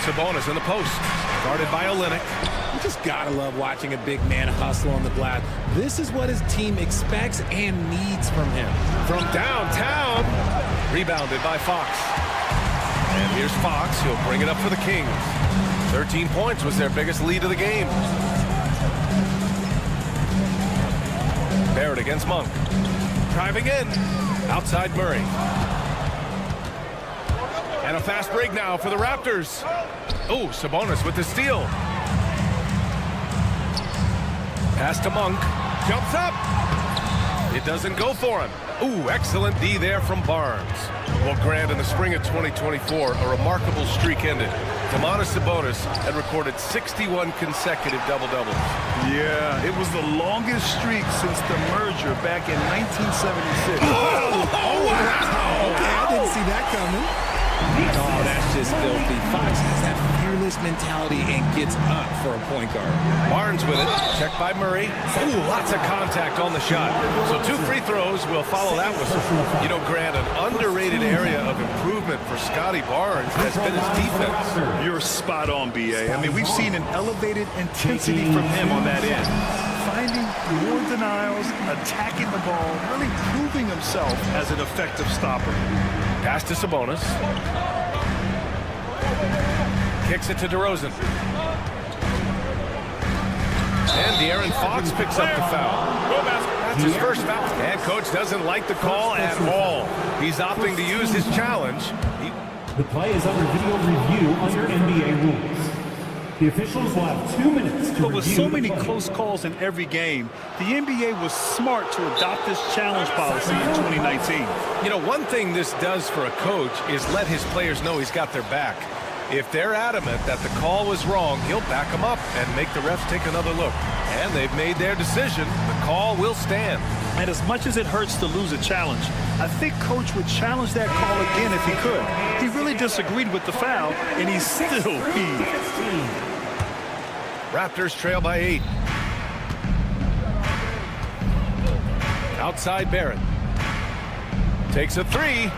[SPEAKER 12] Sabonis in the post. Guarded by Olynyk.
[SPEAKER 18] You just gotta love watching a big man hustle on the glass. This is what his team expects and needs from him.
[SPEAKER 12] From downtown. Rebounded by Fox. And here's Fox. He'll bring it up for the Kings. 13 points was their biggest lead of the game. Barrett against Monk. Driving in. Outside Murray. And a fast break now for the Raptors. Oh, Sabonis with the steal. Pass to Monk. Jumps up. It doesn't go for him. Ooh, excellent D there from Barnes. Well, Grant, in the spring of 2024, a remarkable streak ended. Domantas Sabonis had recorded 61 consecutive double-doubles.
[SPEAKER 14] Yeah, it was the longest streak since the merger back in 1976.
[SPEAKER 18] Oh, wow. Okay, I didn't see that coming. Oh, that's just filthy. Fox has that fearless mentality and gets up for a point guard.
[SPEAKER 12] Barnes with it. Checked by Murray. Ooh, lots of contact on the shot. So 2 free throws will follow that whistle. You know, Grant, an underrated area of improvement for Scotty Barnes has been his defense.
[SPEAKER 14] You're spot on, B.A. I mean, we've seen an elevated intensity from him on that end. Finding more denials, attacking the ball, really proving himself as an effective stopper.
[SPEAKER 12] Pass to Sabonis. Kicks it to DeRozan. And De'Aaron Fox picks up the foul. That's his first foul. And coach doesn't like the call at all. He's opting to use his challenge.
[SPEAKER 10] The play is under video review under NBA rules. The officials will have 2 minutes to review.
[SPEAKER 14] But with so many close calls in every game, the NBA was smart to adopt this challenge policy in 2019.
[SPEAKER 12] You know, one thing this does for a coach is let his players know he's got their back. If they're adamant that the call was wrong, he'll back them up and make the refs take another look. And they've made their decision. The call will stand.
[SPEAKER 14] And as much as it hurts to lose a challenge, I think Coach would challenge that call again if he could. He really disagreed with the foul, and he's still peeved.
[SPEAKER 12] Raptors trail by 8. Outside Barrett. Takes a 3.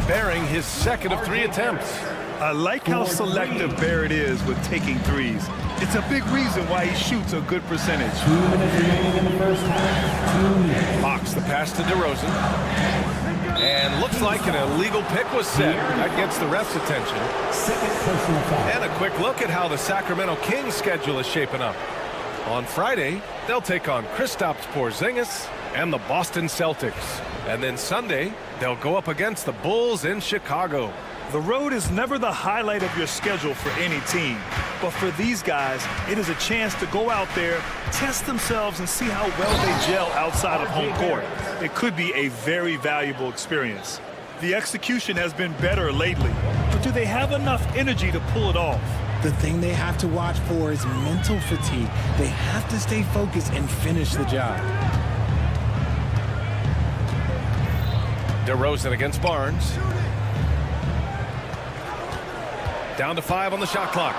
[SPEAKER 12] Bearing his second of 3 attempts.
[SPEAKER 14] I like how selective Barrett is with taking threes. It's a big reason why he shoots a good percentage.
[SPEAKER 10] 2 minutes remaining in the first half. 2 minutes.
[SPEAKER 12] Fox the pass to DeRozan. And looks like an illegal pick was set. That gets the ref's attention.
[SPEAKER 10] Second personal foul.
[SPEAKER 12] And a quick look at how the Sacramento Kings schedule is shaping up. On Friday, they'll take on Kristaps Porzingis and the Boston Celtics. And then Sunday, they'll go up against the Bulls in Chicago.
[SPEAKER 14] The road is never the highlight of your schedule for any team. But for these guys, it is a chance to go out there, test themselves, and see how well they gel outside of home court. It could be a very valuable experience. The execution has been better lately, but do they have enough energy to pull it off?
[SPEAKER 18] The thing they have to watch for is mental fatigue. They have to stay focused and finish the job.
[SPEAKER 12] DeRozan against Barnes. Down to 5 on the shot clock.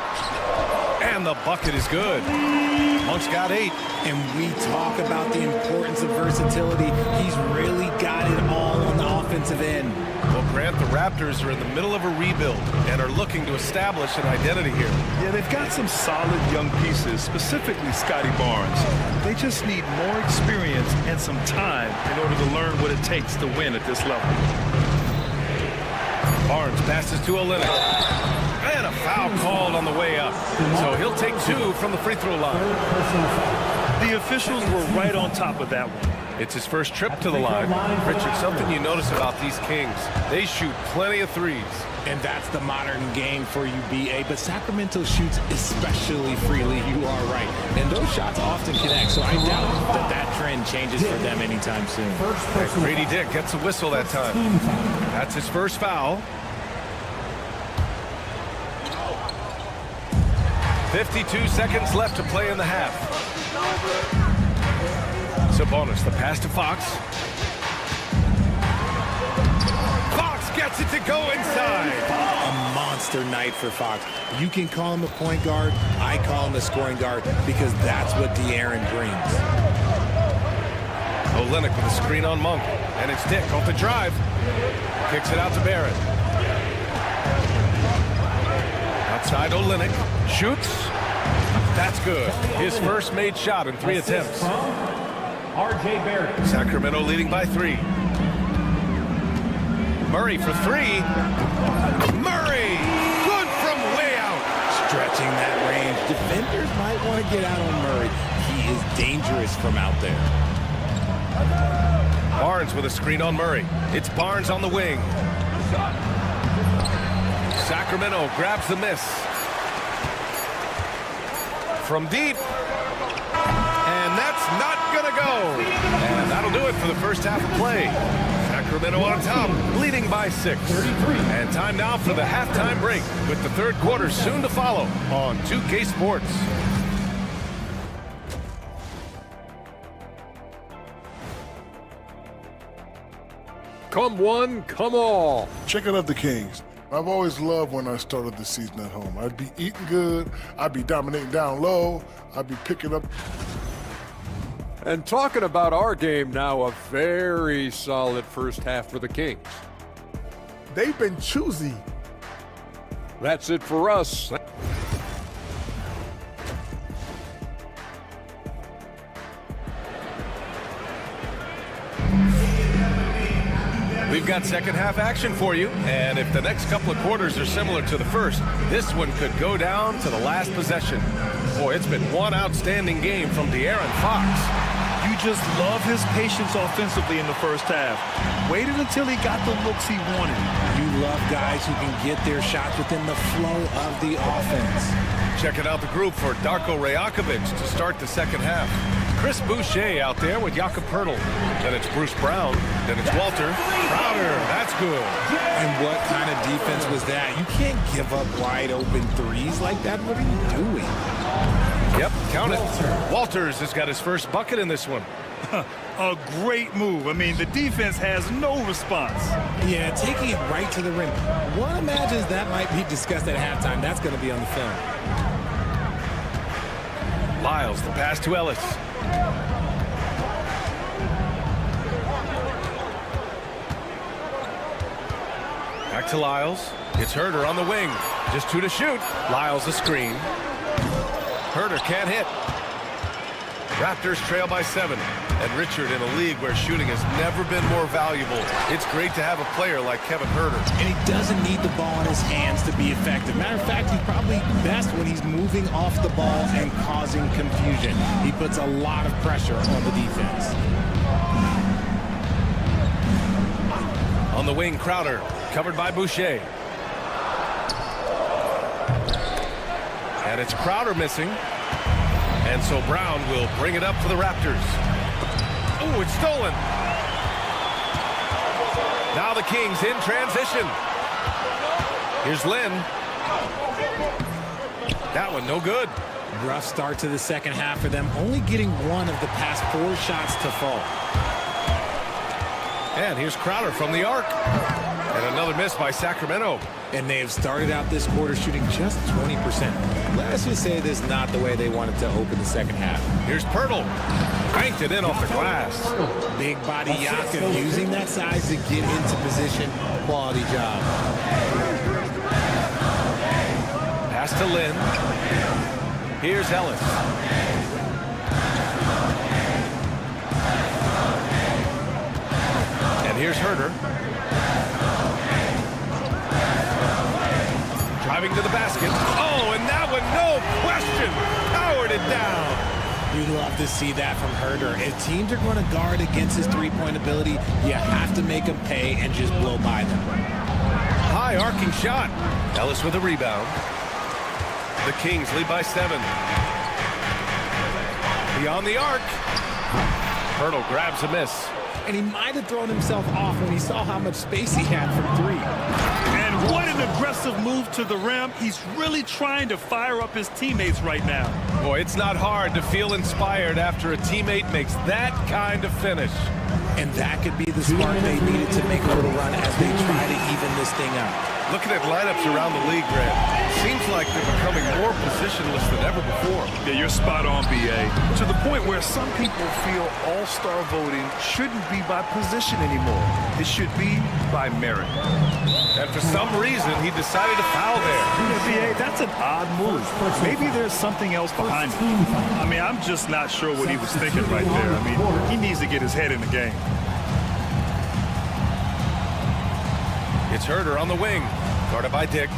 [SPEAKER 12] And the bucket is good. Monk's got 8.
[SPEAKER 18] And we talk about the importance of versatility. He's really got it all on the offensive end.
[SPEAKER 12] Well, Grant, the Raptors are in the middle of a rebuild and are looking to establish an identity here.
[SPEAKER 14] Yeah, they've got some solid young pieces, specifically Scotty Barnes. They just need more experience and some time in order to learn what it takes to win at this level.
[SPEAKER 12] Barnes passes to Olynyk. And a foul called on the way up. So he'll take 2 from the free throw line.
[SPEAKER 14] The officials were right on top of that one.
[SPEAKER 12] It's his first trip to the line. Richard, something you notice about these Kings, they shoot plenty of threes.
[SPEAKER 18] And that's the modern game for you, B.A. But Sacramento shoots especially freely. You are right. And those shots often connect, so I doubt that trend changes for them anytime soon.
[SPEAKER 12] Grady Dick gets a whistle that time. That's his first foul. 52 seconds left to play in the half. Sabonis, the pass to Fox. gets it to go inside.
[SPEAKER 18] A monster night for Fox. You can call him a point guard. I call him a scoring guard because that's what De'Aaron brings.
[SPEAKER 12] Olynyk with a screen on Monk. And it's Dick off the drive. Kicks it out to Barrett. Outside Olynyk. Shoots. That's good. His first made shot in 3 attempts.
[SPEAKER 10] R.J. Barrett.
[SPEAKER 12] Sacramento leading by 3. Murray for 3. Murray! Good from way out.
[SPEAKER 18] Stretching that range. Defenders might want to get out on Murray. He is dangerous from out there.
[SPEAKER 12] Barnes with a screen on Murray. It's Barnes on the wing. Sacramento grabs the miss. From deep. And that's not going to go. And that'll do it for the first half of play. Sacramento on top, leading by 6. And time now for the halftime break, with the third quarter soon to follow on 2K Sports.
[SPEAKER 9] Come one, come all.
[SPEAKER 7] Checking out the Kings. I've always loved when I started the season at home. I'd be eating good, I'd be dominating down low, I'd be picking up.
[SPEAKER 9] And talking about our game now, a very solid first half for the Kings.
[SPEAKER 8] They've been choosy.
[SPEAKER 9] That's it for us.
[SPEAKER 12] We've got second half action for you, and if the next couple of quarters are similar to the first, this one could go down to the last possession. Boy, it's been one outstanding game from De'Aaron Fox.
[SPEAKER 14] You just love his patience offensively in the first half. Waited until he got the looks he wanted.
[SPEAKER 18] You love guys who can get their shots within the flow of the offense.
[SPEAKER 12] Checking out the group for Darko Rajakovic to start the second half. Chris Boucher out there with Jakob Poeltl. Then it's Bruce Brown. Then it's Walter. Crowder. That's good.
[SPEAKER 18] And what kind of defense was that? You can't give up wide open threes like that. What are you doing?
[SPEAKER 12] Yep, count it. Walters has got his first bucket in this one.
[SPEAKER 14] A great move. I mean, the defense has no response.
[SPEAKER 18] Yeah, taking it right to the rim. One imagines that might be discussed at halftime. That's going to be on the film.
[SPEAKER 12] Lyles, the pass to Ellis. Back to Lyles. It's Herter on the wing. Just 2 to shoot. Lyles a screen. Herter can't hit. Raptors trail by 7. And Richard, in a league where shooting has never been more valuable, it's great to have a player like Kevin Herter.
[SPEAKER 18] And he doesn't need the ball in his hands to be effective. Matter of fact, he's probably best when he's moving off the ball and causing confusion. He puts a lot of pressure on the defense.
[SPEAKER 12] On the wing, Crowder, covered by Boucher. And it's Crowder missing. And so Brown will bring it up for the Raptors. Oh, it's stolen. Now the Kings in transition. Here's Lynn. That one no good.
[SPEAKER 18] Rough start to the second half for them, only getting one of the past 4 shots to fall.
[SPEAKER 12] And here's Crowder from the arc. And another miss by Sacramento.
[SPEAKER 18] And they have started out this quarter shooting just 20%. Let's just say this is not the way they wanted to open the second half.
[SPEAKER 12] Here's Poeltl. Cranked it in off the glass.
[SPEAKER 18] Big body Jakob using that size to get into position. Quality job.
[SPEAKER 12] Pass to Lynn. Here's Ellis. And here's Herter. Driving to the basket. Oh, and that one, no question, powered it down.
[SPEAKER 18] You'd love to see that from Herter. If teams are going to guard against his three-point ability, you have to make them pay and just blow by them.
[SPEAKER 12] High arcing shot. Ellis with a rebound. The Kings lead by 7. Beyond the arc. Poeltl grabs a miss.
[SPEAKER 18] And he might have thrown himself off when he saw how much space he had from 3.
[SPEAKER 14] And what an aggressive move to the rim. He's really trying to fire up his teammates right now.
[SPEAKER 12] Boy, it's not hard to feel inspired after a teammate makes that kind of finish.
[SPEAKER 18] And that could be the spark they needed to make a little run as they try to even this thing out.
[SPEAKER 12] Looking at lineups around the league, Grant, seems like they're becoming more positionless than ever before.
[SPEAKER 14] Yeah, you're spot on, BA. To the point where some people feel all-star voting shouldn't be by position anymore. It should be by merit.
[SPEAKER 12] And for some reason, he decided to foul there.
[SPEAKER 14] Yeah, BA, that's an odd move. Maybe there's something else behind it. I mean, I'm just not sure what he was thinking right there. I mean, he needs to get his head in the game.
[SPEAKER 12] It's Herder on the wing, guarded by Dick.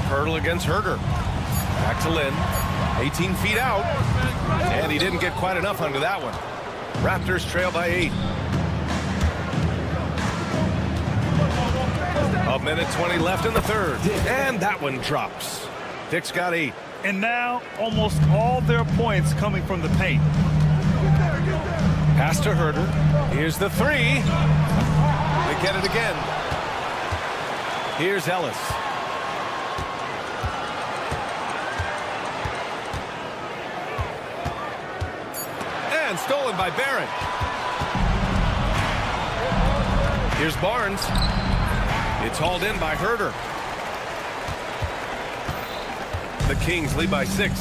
[SPEAKER 12] Hurdle against Herder. Back to Lynn. 18 feet out. And he didn't get quite enough under that one. Raptors trail by 8. A minute 20 left in the third. And that one drops. Dick's got 8.
[SPEAKER 14] And now, almost all their points coming from the paint.
[SPEAKER 12] Pass to Herder. Here's the 3. They get it again. Here's Ellis. And stolen by Barrett. Here's Barnes. It's hauled in by Herder. The Kings lead by 6.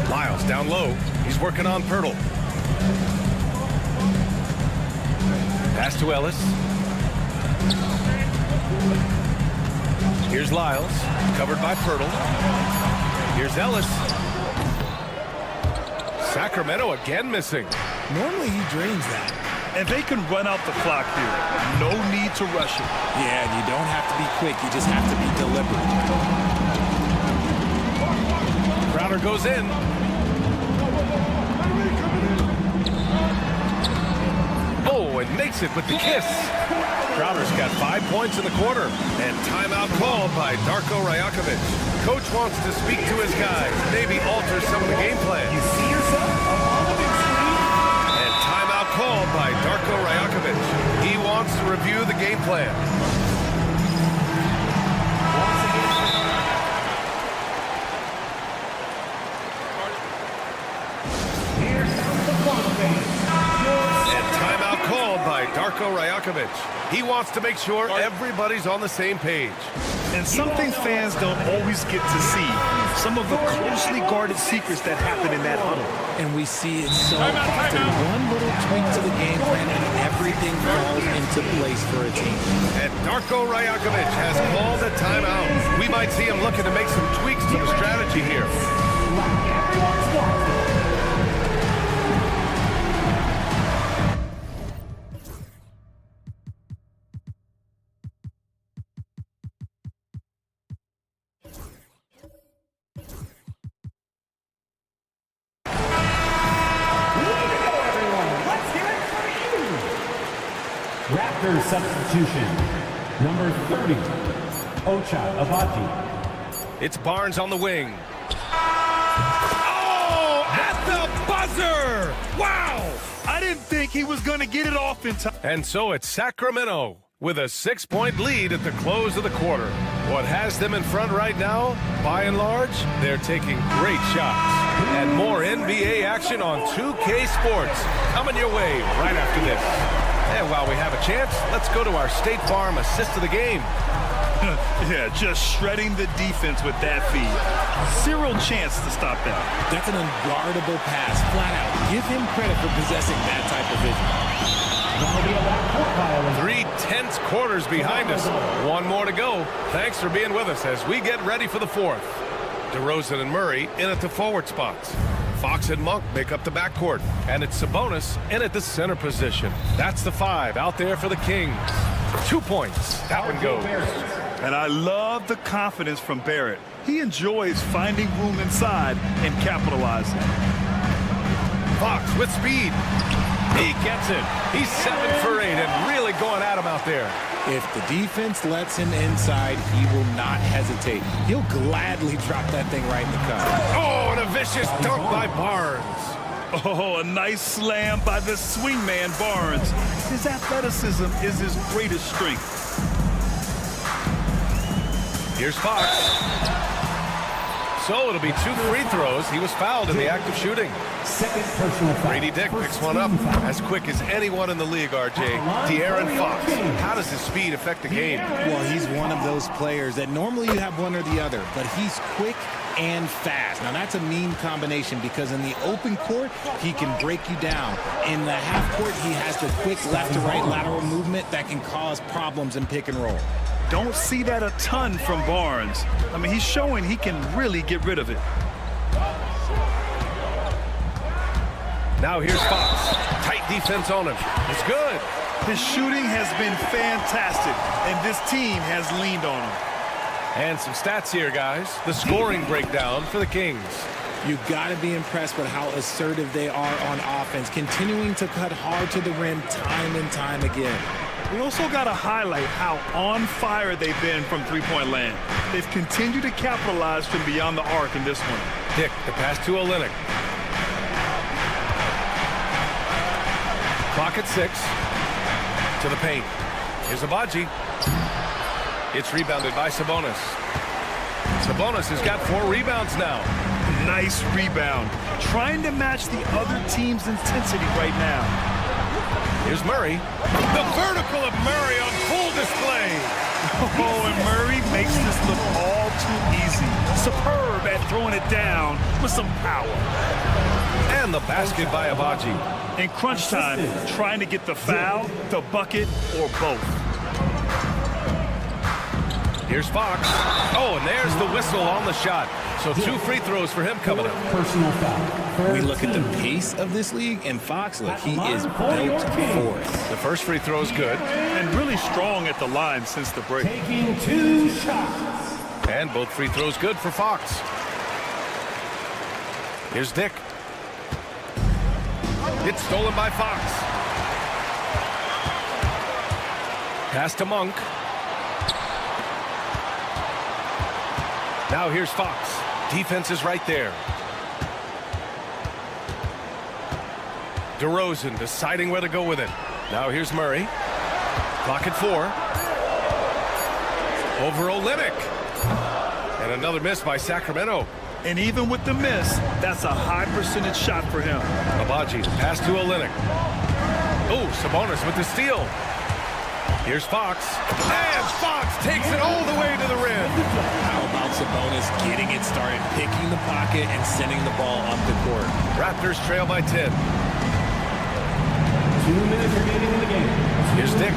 [SPEAKER 12] Lyles down low. He's working on Pirtle. Pass to Ellis. Here's Lyles, covered by Pirtle. Here's Ellis. Sacramento again missing.
[SPEAKER 18] Normally he drains that.
[SPEAKER 14] And they can run out the clock here. No need to rush it.
[SPEAKER 18] Yeah, you don't have to be quick. You just have to be deliberate.
[SPEAKER 12] Crowder goes in. Oh, and makes it with the kiss. Crowder's got 5 points in the quarter. And timeout called by Darko Rajakovic. Coach wants to speak to his guys, maybe alter some of the game plan. You see yourself? And timeout called by Darko Rajakovic. He wants to review the game plan. And timeout called by Darko Rajakovic. He wants to make sure everybody's on the same page.
[SPEAKER 14] And something fans don't always get to see. Some of the closely guarded secrets that happen in that huddle.
[SPEAKER 18] And we see it so often. One little tweak to the game plan and everything falls into place for a team.
[SPEAKER 12] And Darko Rajakovic has called a timeout. We might see him looking to make some tweaks to the strategy here.
[SPEAKER 10] Raptors substitution. Number 30, Ocha Abaji.
[SPEAKER 12] It's Barnes on the wing. Oh, at the buzzer! Wow!
[SPEAKER 14] I didn't think he was going to get it off in time.
[SPEAKER 12] And so it's Sacramento with a 6-point lead at the close of the quarter. What has them in front right now, by and large, they're taking great shots. And more NBA action on 2K Sports coming your way right after this. And while we have a chance, let's go to our State Farm assist of the game.
[SPEAKER 14] Yeah, just shredding the defense with that feed. Zero chance to stop that.
[SPEAKER 18] That's an unguardable pass, flat out. Give him credit for possessing that type of vision.
[SPEAKER 12] 3 tense quarters behind us. One more to go. Thanks for being with us as we get ready for the fourth. DeRozan and Murray in at the forward spots. Fox and Monk make up the backcourt. And it's Sabonis in at the center position. That's the 5 out there for the Kings. 2 points. That one goes.
[SPEAKER 14] And I love the confidence from Barrett. He enjoys finding room inside and capitalizing.
[SPEAKER 12] Fox with speed. He gets it. He's 7 for 8 and really going at him out there.
[SPEAKER 18] If the defense lets him inside, he will not hesitate. He'll gladly drop that thing right in the cup.
[SPEAKER 12] Oh, and a vicious dunk by Barnes.
[SPEAKER 14] Oh, a nice slam by the swingman Barnes. His athleticism is his greatest strength.
[SPEAKER 12] Here's Fox. So it'll be 2 free throws. He was fouled in the act of shooting.
[SPEAKER 10] Second personal foul.
[SPEAKER 12] Brady Dick picks one up as quick as anyone in the league, RJ. De'Aaron Fox. How does his speed affect the game?
[SPEAKER 18] Well, he's one of those players that normally you have one or the other, but he's quick and fast. Now, that's a mean combination because in the open court, he can break you down. In the half court, he has the quick left to right lateral movement that can cause problems in pick and roll.
[SPEAKER 14] Don't see that a ton from Barnes. I mean, he's showing he can really get rid of it.
[SPEAKER 12] Now here's Fox. Tight defense on him. It's good.
[SPEAKER 14] His shooting has been fantastic, and this team has leaned on him.
[SPEAKER 12] And some stats here, guys. The scoring breakdown for the Kings.
[SPEAKER 18] You've got to be impressed with how assertive they are on offense, continuing to cut hard to the rim time and time again.
[SPEAKER 14] We also got to highlight how on fire they've been from three-point land. They've continued to capitalize from beyond the arc in this one.
[SPEAKER 12] Dick, the pass to Olynyk. Clock at 6. To the paint. Here's Abaji. It's rebounded by Sabonis. Sabonis has got 4 rebounds now.
[SPEAKER 14] Nice rebound. Trying to match the other team's intensity right now.
[SPEAKER 12] Here's Murray. The vertical of Murray on full display.
[SPEAKER 14] Oh, and Murray makes this look all too easy. Superb at throwing it down with some power.
[SPEAKER 12] And the basket by Abaji.
[SPEAKER 14] In crunch time, trying to get the foul, the bucket, or both.
[SPEAKER 12] Here's Fox. Oh, and there's the whistle on the shot. So 2 free throws for him coming up.
[SPEAKER 10] Personal foul.
[SPEAKER 18] We look at the pace of this league, and Fox, look, he is built for it.
[SPEAKER 12] The first free throw is good.
[SPEAKER 14] And really strong at the line since the break.
[SPEAKER 10] Taking 2 shots.
[SPEAKER 12] And both free throws good for Fox. Here's Dick. It's stolen by Fox. Pass to Monk. Now here's Fox. Defense is right there. DeRozan deciding where to go with it. Now here's Murray. Clock at 4. Over Olynyk. And another miss by Sacramento.
[SPEAKER 14] And even with the miss, that's a high percentage shot for him.
[SPEAKER 12] Abaji, pass to Olynyk. Oh, Sabonis with the steal. Here's Fox. And Fox takes it all the way to the rim.
[SPEAKER 18] How about Sabonis getting it started, picking the pocket, and sending the ball up the court?
[SPEAKER 12] Raptors trail by 10.
[SPEAKER 10] 2 minutes remaining in the game.
[SPEAKER 12] Here's Dick.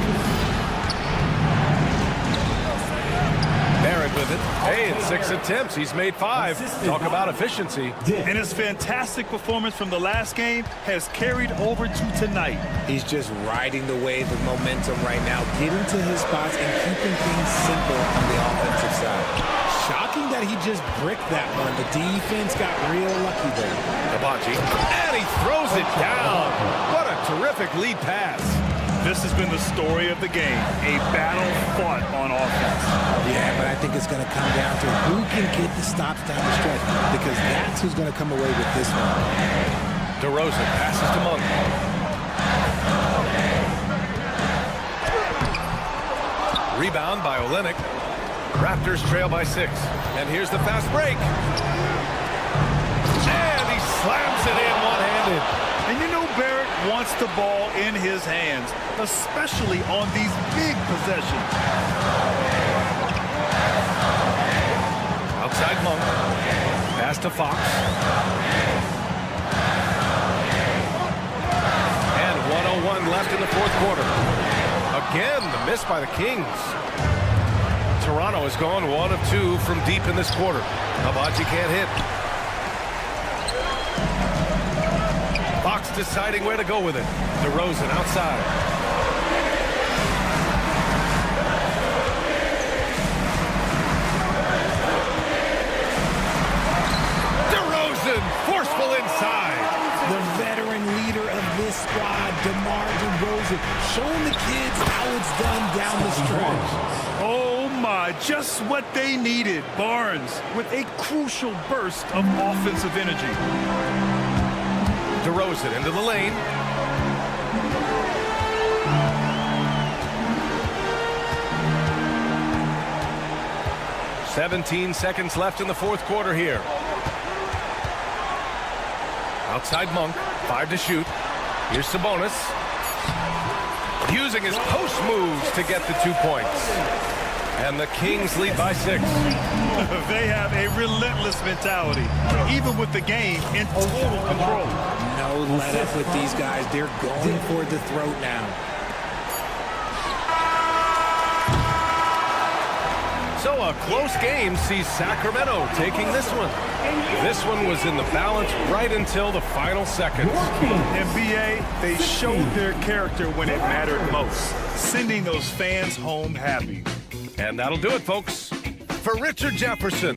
[SPEAKER 12] Barrett with it. Hey, in 6 attempts, he's made 5. Talk about efficiency.
[SPEAKER 14] And his fantastic performance from the last game has carried over to tonight.
[SPEAKER 18] He's just riding the wave of momentum right now, getting to his spots and keeping things simple on the offensive side. Shocking that he just bricked that one. The defense got real lucky there.
[SPEAKER 12] Abaji. And he throws it down. What a terrific lead pass.
[SPEAKER 14] This has been the story of the game, a battle fought on offense.
[SPEAKER 18] Yeah, but I think it's going to come down to who can get the stops down the stretch, because that's who's going to come away with this one.
[SPEAKER 12] DeRozan passes to Monk. Rebound by Olynyk. Raptors trail by 6. And here's the fast break. And he slams it in one-handed.
[SPEAKER 14] And you know Barrett wants the ball in his hands, especially on these big possessions.
[SPEAKER 12] Outside Monk. Pass to Fox. And 1:01 left in the 4th quarter. Again, the miss by the Kings. Toronto has gone 1 of 2 from deep in this quarter. Abaji can't hit. Fox deciding where to go with it. DeRozan outside. DeRozan forceful inside.
[SPEAKER 18] The veteran leader of this squad, DeMar DeRozan, showing the kids how it's done down the stretch.
[SPEAKER 14] Oh my, just what they needed. Barnes with a crucial burst of offensive energy.
[SPEAKER 12] DeRozan into the lane. 17 seconds left in the fourth quarter here. Outside Monk, 5 to shoot. Here's Sabonis. Using his post moves to get the 2 points. And the Kings lead by 6.
[SPEAKER 14] They have a relentless mentality, even with the game in total control.
[SPEAKER 18] No let up with these guys. They're going for the throat now.
[SPEAKER 12] So a close game sees Sacramento taking this one. This one was in the balance right until the final seconds.
[SPEAKER 14] NBA, they showed their character when it mattered most, sending those fans home happy.
[SPEAKER 12] And that'll do it, folks. For Richard Jefferson.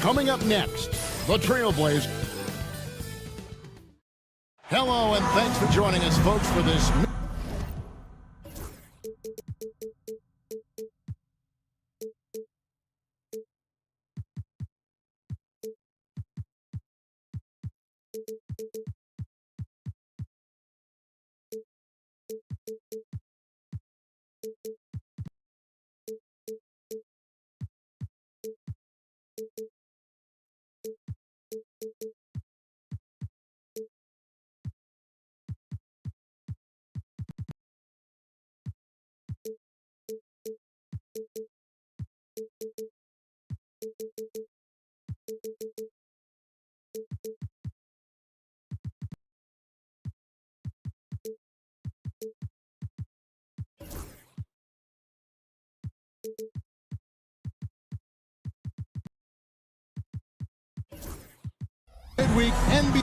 [SPEAKER 1] Coming up next, the Trailblazers. Hello, and thanks for joining us, folks, for this. Midweek NBA.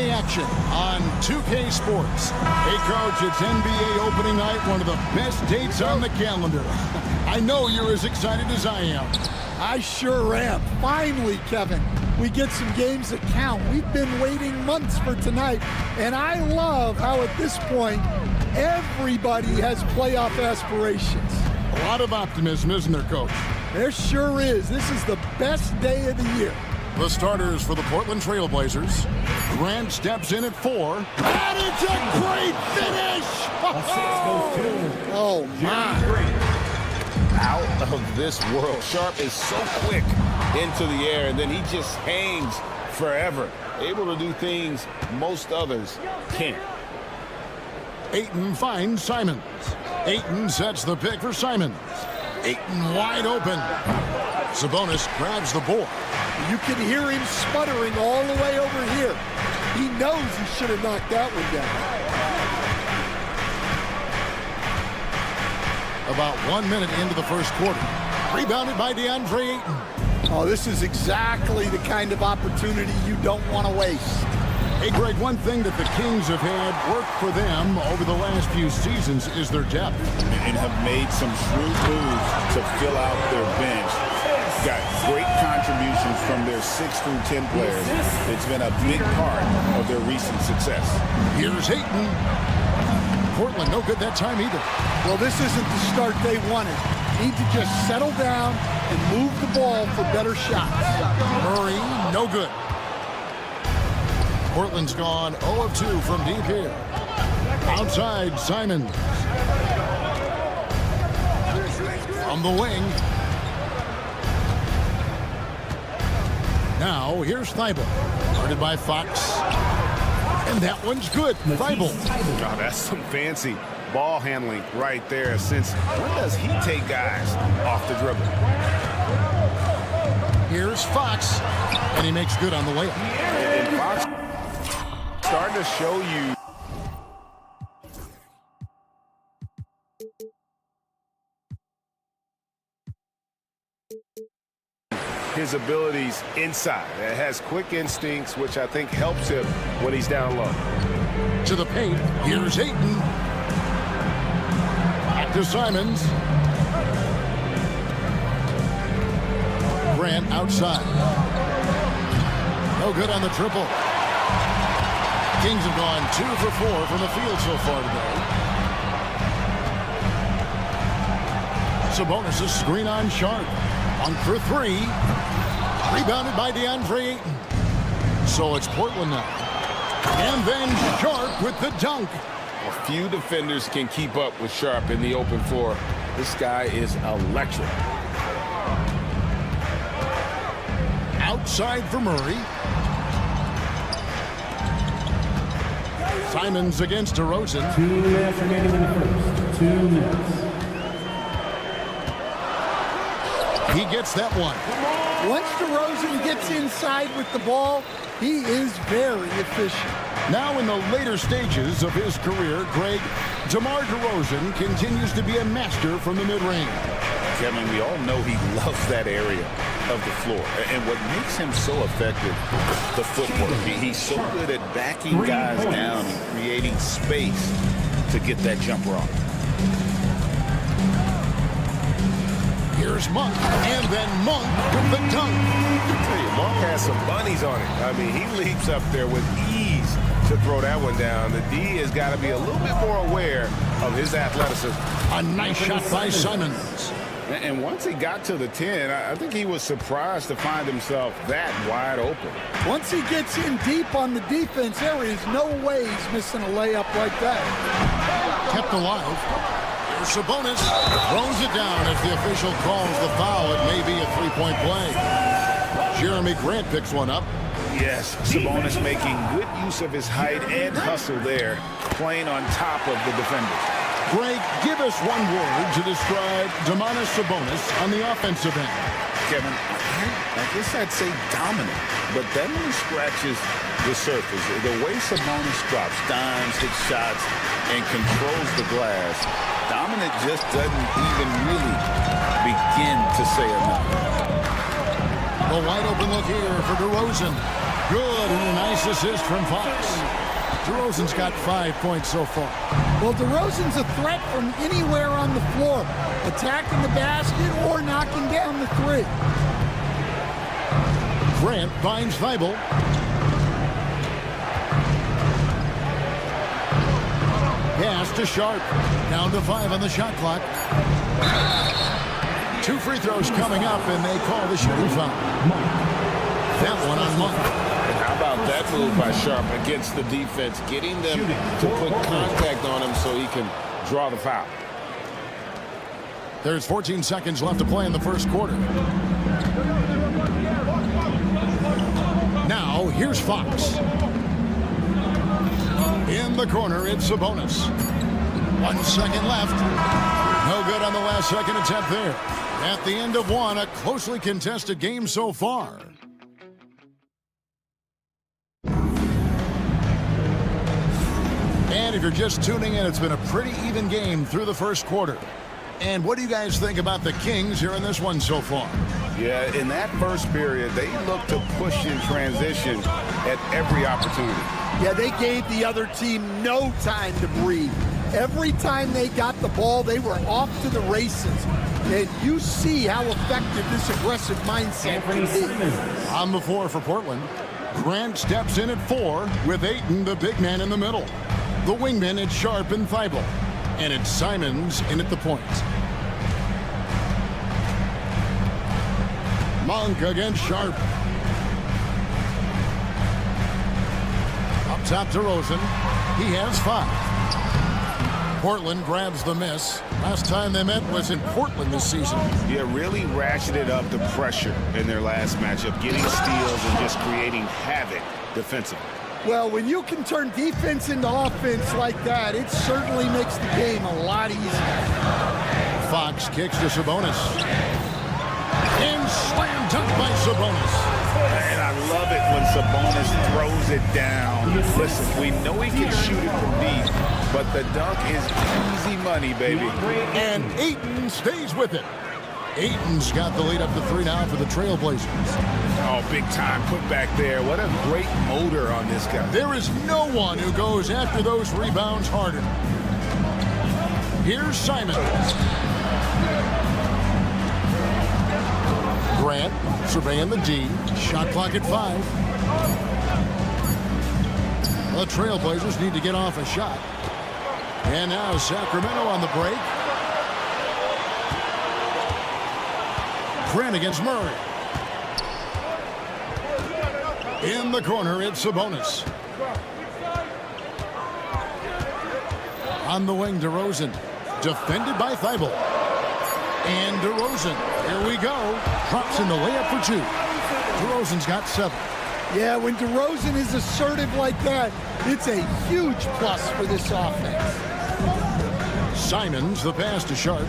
[SPEAKER 1] Action on 2K Sports. Hey, Coach, it's NBA opening night, one of the best dates on the calendar. I know you're as excited as I am.
[SPEAKER 17] I sure am. Finally, Kevin, we get some games that count. We've been waiting months for tonight, and I love how at this point, everybody has playoff aspirations.
[SPEAKER 1] A lot of optimism, isn't there, Coach?
[SPEAKER 17] There sure is. This is the best day of the year.
[SPEAKER 1] The starters for the Portland Trailblazers. Grant steps in at 4. And it's a great finish!
[SPEAKER 17] Oh, my.
[SPEAKER 2] Out of this world. Sharp is so quick into the air, and then he just hangs forever. Able to do things most others can't.
[SPEAKER 1] Ayton finds Simons. Ayton sets the pick for Simons. Ayton wide open. Sabonis grabs the board.
[SPEAKER 17] You can hear him sputtering all the way over here. He knows he should have knocked that one down.
[SPEAKER 1] About 1 minute into the first quarter. Rebounded by DeAndre Ayton.
[SPEAKER 17] Oh, this is exactly the kind of opportunity you don't want to waste.
[SPEAKER 1] Hey, Greg, one thing that the Kings have had work for them over the last few seasons is their depth.
[SPEAKER 11] And have made some shrewd moves to fill out their bench. Got great contributions from their 6 through 10 players. It's been a big part of their recent success.
[SPEAKER 1] Here's Ayton. Portland, no good that time either.
[SPEAKER 17] Well, this isn't the start they wanted. Need to just settle down and move the ball for better shots.
[SPEAKER 1] Murray, no good. Portland's gone 0 of 2 from deep here. Outside, Simons. From the wing. Now, here's Thibault. Guarded by Fox. And that one's good. Thibault.
[SPEAKER 6] Oh, that's some fancy ball handling right there. Since when does he take guys off the dribble?
[SPEAKER 1] Here's Fox. And he makes good on the layup.
[SPEAKER 6] And Fox starting to show you his abilities inside. It has quick instincts, which I think helps him when he's down low.
[SPEAKER 1] To the paint. Here's Ayton. Back to Simons. Grant outside. No good on the triple. Kings have gone 2 for 4 from the field so far today. Sabonis' screen on Sharp. 1 for 3. Rebounded by DeAndre Ayton. So it's Portland now. And then Sharp with the dunk.
[SPEAKER 2] A few defenders can keep up with Sharp in the open floor. This guy is electric.
[SPEAKER 1] Outside for Murray. Simons against DeRozan.
[SPEAKER 10] 2 minutes remaining in the first. 2 minutes.
[SPEAKER 1] He gets that one.
[SPEAKER 17] Once DeRozan gets inside with the ball, he is very efficient.
[SPEAKER 1] Now in the later stages of his career, Greg, DeMar DeRozan continues to be a master from the mid-range.
[SPEAKER 11] Kevin, we all know he loves that area of the floor. And what makes him so effective, the footwork. He's so good at backing guys down and creating space to get that jumper off.
[SPEAKER 1] Here's Monk, and then Monk with the dunk.
[SPEAKER 6] I tell you, Monk has some bunnies on it. I mean, he leaps up there with ease to throw that one down. The D has got to be a little bit more aware of his athleticism.
[SPEAKER 1] A nice shot by Simons.
[SPEAKER 11] And once he got to the 10, I think he was surprised to find himself that wide open.
[SPEAKER 17] Once he gets in deep on the defense, there is no way he's missing a layup like that.
[SPEAKER 1] Kept alive. Here's Sabonis. Throws it down as the official calls the foul. It may be a three-point play. Jeremy Grant picks one up.
[SPEAKER 11] Yes, Sabonis making good use of his height and hustle there, playing on top of the defenders.
[SPEAKER 1] Greg, give us one word to describe Domantas Sabonis on the offensive end.
[SPEAKER 11] Kevin, I guess I'd say dominant, but that only scratches the surface. The way Sabonis drops dimes, hits shots, and controls the glass, dominant just doesn't even really begin to say enough.
[SPEAKER 1] A wide open look here for DeRozan. Good, and a nice assist from Fox. DeRozan's got 5 points so far.
[SPEAKER 17] Well, DeRozan's a threat from anywhere on the floor, attacking the basket or knocking down the three.
[SPEAKER 1] Grant finds Thibault. Pass to Sharp. Down to 5 on the shot clock. 2 free throws coming up, and they call the shooting foul. That one on Monk.
[SPEAKER 2] And how about that move by Sharp against the defense, getting them to put contact on him so he can draw the foul.
[SPEAKER 1] There's 14 seconds left to play in the first quarter. Now, here's Fox. In the corner, it's Sabonis. 1 second left. No good on the last second attempt there. At the end of one, a closely contested game so far. And if you're just tuning in, it's been a pretty even game through the first quarter. And what do you guys think about the Kings here in this one so far?
[SPEAKER 11] Yeah, in that first period, they looked to push in transition at every opportunity.
[SPEAKER 17] Yeah, they gave the other team no time to breathe. Every time they got the ball, they were off to the races. And you see how effective this aggressive mindset can be.
[SPEAKER 1] On the floor for Portland, Grant steps in at 4 with Ayton, the big man, in the middle. The wingmen, it's Sharp and Thibault. And it's Simons in at the point. Monk against Sharp. Up top to Rosen. He has 5. Portland grabs the miss. Last time they met was in Portland this season.
[SPEAKER 11] Yeah, really ratcheted up the pressure in their last matchup, getting steals and just creating havoc defensively.
[SPEAKER 17] Well, when you can turn defense into offense like that, it certainly makes the game a lot easier.
[SPEAKER 1] Fox kicks to Sabonis. And slam dunk by Sabonis.
[SPEAKER 11] And I love it when Sabonis throws it down. Listen, we know he can shoot it from deep, but the dunk is easy money, baby.
[SPEAKER 1] And Ayton stays with it. Ayton's got the lead up to 3 now for the Trailblazers.
[SPEAKER 11] Oh, big time put back there. What a great motor on this guy.
[SPEAKER 1] There is no one who goes after those rebounds harder. Here's Simons. Grant surveying the D. Shot clock at 5. The Trailblazers need to get off a shot. And now Sacramento on the break. Grant against Murray. In the corner, it's Sabonis. On the wing, DeRozan. Defended by Thibault. And DeRozan, here we go. Drops in the layup for 2. DeRozan's got 7.
[SPEAKER 17] Yeah, when DeRozan is assertive like that, it's a huge plus for this offense.
[SPEAKER 1] Simons, the pass to Sharp.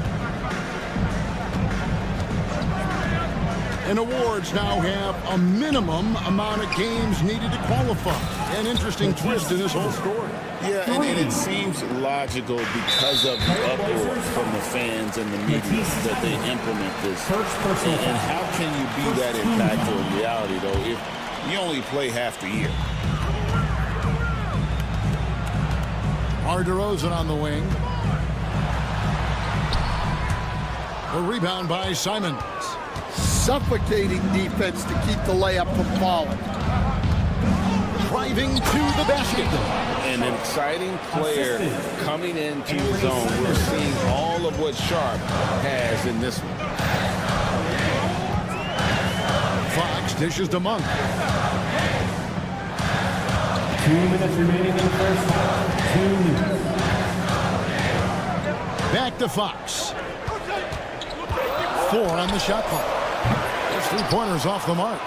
[SPEAKER 1] And awards now have a minimum amount of games needed to qualify. An interesting twist in this whole story.
[SPEAKER 2] Yeah, and it seems logical because of the uproar from the fans and the media that they implement this. And how can you be that impactful in reality, though, if you only play half the year?
[SPEAKER 1] DeRozan on the wing. A rebound by Simons.
[SPEAKER 17] Suffocating defense to keep the layup from falling.
[SPEAKER 1] Driving to the basket.
[SPEAKER 2] And an exciting player coming into his own. We're seeing all of what Sharp has in this one.
[SPEAKER 1] Fox dishes to Monk.
[SPEAKER 10] 2 minutes remaining in the first half. 2 minutes.
[SPEAKER 1] Back to Fox. 4 on the shot clock. There's 3-pointers off the mark.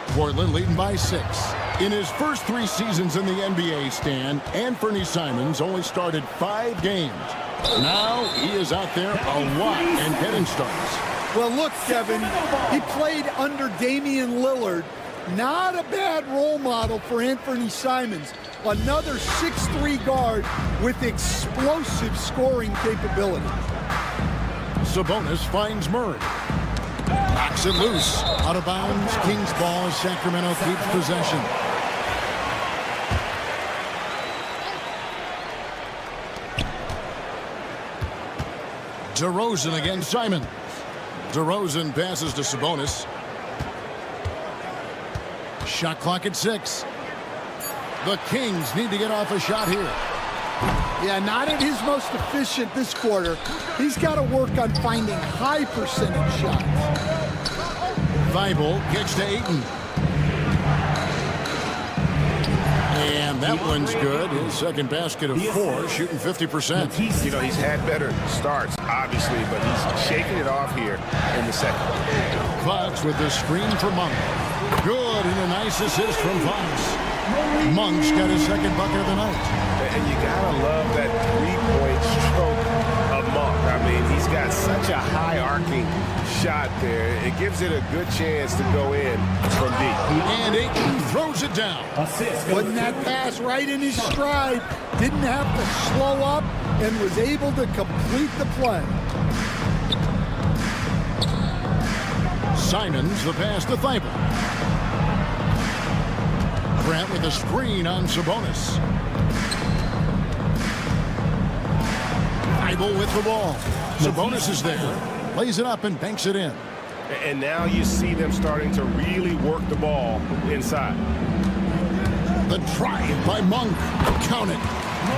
[SPEAKER 1] Portland leading by 6. In his first 3 seasons in the NBA, Stan, Anthony Simons only started 5 games. Now he is out there a lot and getting starts.
[SPEAKER 17] Well, look, Kevin, he played under Damian Lillard. Not a bad role model for Anthony Simons. Another 6'3" guard with explosive scoring capability.
[SPEAKER 1] Sabonis finds Murray. Knocks it loose. Out of bounds. Kings ball as Sacramento keeps possession. DeRozan against Simons. DeRozan passes to Sabonis. Shot clock at 6. The Kings need to get off a shot here.
[SPEAKER 17] Yeah, not at his most efficient this quarter. He's got to work on finding high percentage shots.
[SPEAKER 1] Thibault kicks to Ayton. And that one's good. His second basket of 4, shooting 50%.
[SPEAKER 6] You know, he's had better starts, obviously, but he's shaking it off here in the second.
[SPEAKER 1] Fox with the screen for Monk. Good, and a nice assist from Fox. Monk's got his second bucket of the night.
[SPEAKER 6] And you gotta love that three-point stroke of Monk. I mean, he's got such a high arcing shot there. It gives it a good chance to go in from deep.
[SPEAKER 1] And Ayton throws it down.
[SPEAKER 17] Putting that pass right in his stride. Didn't have to slow up and was able to complete the play.
[SPEAKER 1] Simons, the pass to Thibault. Grant with a screen on Sabonis. Thibault with the ball. Sabonis is there. Lays it up and banks it in.
[SPEAKER 6] And now you see them starting to really work the ball inside.
[SPEAKER 1] The drive by Monk. Count it.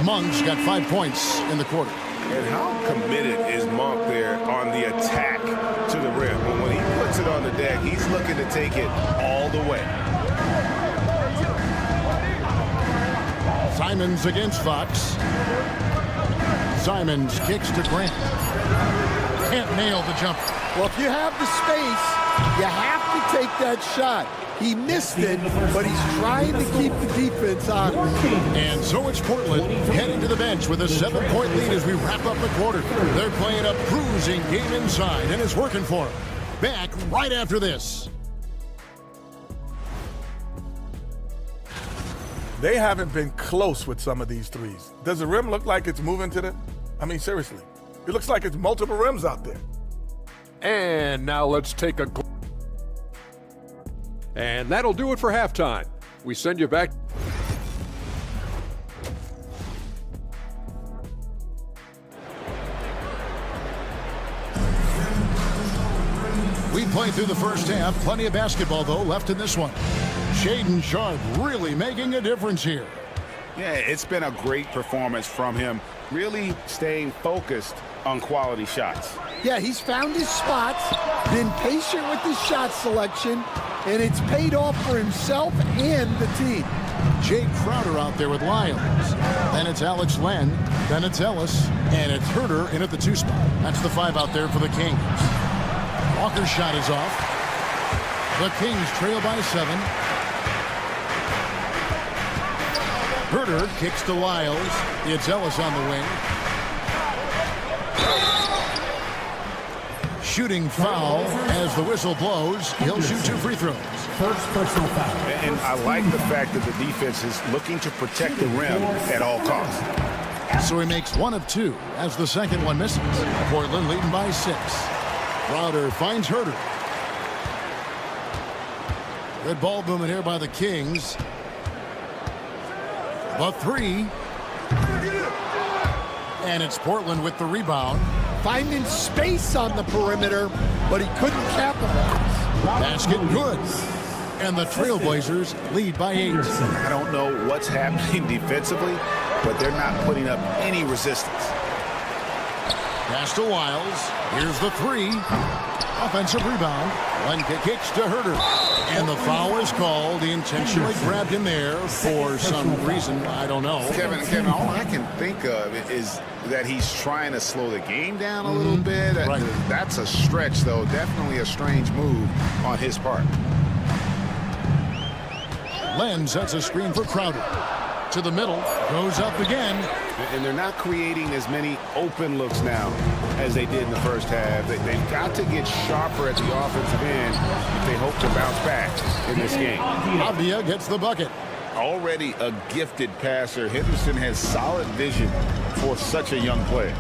[SPEAKER 1] Monk's got 5 points in the quarter.
[SPEAKER 6] And how committed is Monk there on the attack to the rim? When he puts it on the deck, he's looking to take it all the way.
[SPEAKER 1] Simons against Fox. Simons kicks to Grant. Can't nail the jumper.
[SPEAKER 17] Well, if you have the space, you have to take that shot. He missed it, but he's trying to keep the defense on.
[SPEAKER 1] And so it's Portland heading to the bench with a 7-point lead as we wrap up the quarter. They're playing a bruising game inside, and it's working for them. Back right after this.
[SPEAKER 8] They haven't been close with some of these threes. Does the rim look like it's moving to them? I mean, seriously. It looks like it's multiple rims out there.
[SPEAKER 9] And now let's take a... And that'll do it for halftime. We send you back...
[SPEAKER 1] We played through the first half. Plenty of basketball, though, left in this one. Shaedon Sharpe really making a difference here.
[SPEAKER 11] Yeah, it's been a great performance from him, really staying focused on quality shots.
[SPEAKER 17] Yeah, he's found his spots, been patient with his shot selection, and it's paid off for himself and the team.
[SPEAKER 1] Jay Crowder out there with Lyons. Then it's Alex Len. Then it's Ellis. And it's Herter in at the 2 spot. That's the 5 out there for the Kings. Walker's shot is off. The Kings trail by 7. Herder kicks to Lyles. It's Ellis on the wing. Shooting foul as the whistle blows. He'll shoot 2 free throws.
[SPEAKER 10] First personal foul.
[SPEAKER 11] And I like the fact that the defense is looking to protect the rim at all costs.
[SPEAKER 1] So he makes 1 of 2 as the second one misses. Portland leading by 6. Crowder finds Herder. Good ball movement here by the Kings. The 3. And it's Portland with the rebound.
[SPEAKER 17] Finding space on the perimeter, but he couldn't capitalize.
[SPEAKER 1] Basket good. And the Trailblazers lead by 8.
[SPEAKER 11] I don't know what's happening defensively, but they're not putting up any resistance.
[SPEAKER 1] Pass to Lyles. Here's the 3. Offensive rebound. Lenka kicks to Herder. And the foul is called. He intentionally grabbed him there for some reason. I don't know.
[SPEAKER 11] Kevin, all I can think of is that he's trying to slow the game down a little bit.
[SPEAKER 1] Right.
[SPEAKER 11] That's a stretch, though. Definitely a strange move on his part.
[SPEAKER 1] Len sets a screen for Crowder. To the middle. Goes up again.
[SPEAKER 11] And they're not creating as many open looks now as they did in the first half. They've got to get sharper at the offensive end if they hope to bounce back in this game.
[SPEAKER 1] Avdia gets the bucket.
[SPEAKER 2] Already a gifted passer, Henderson has solid vision for such a young player.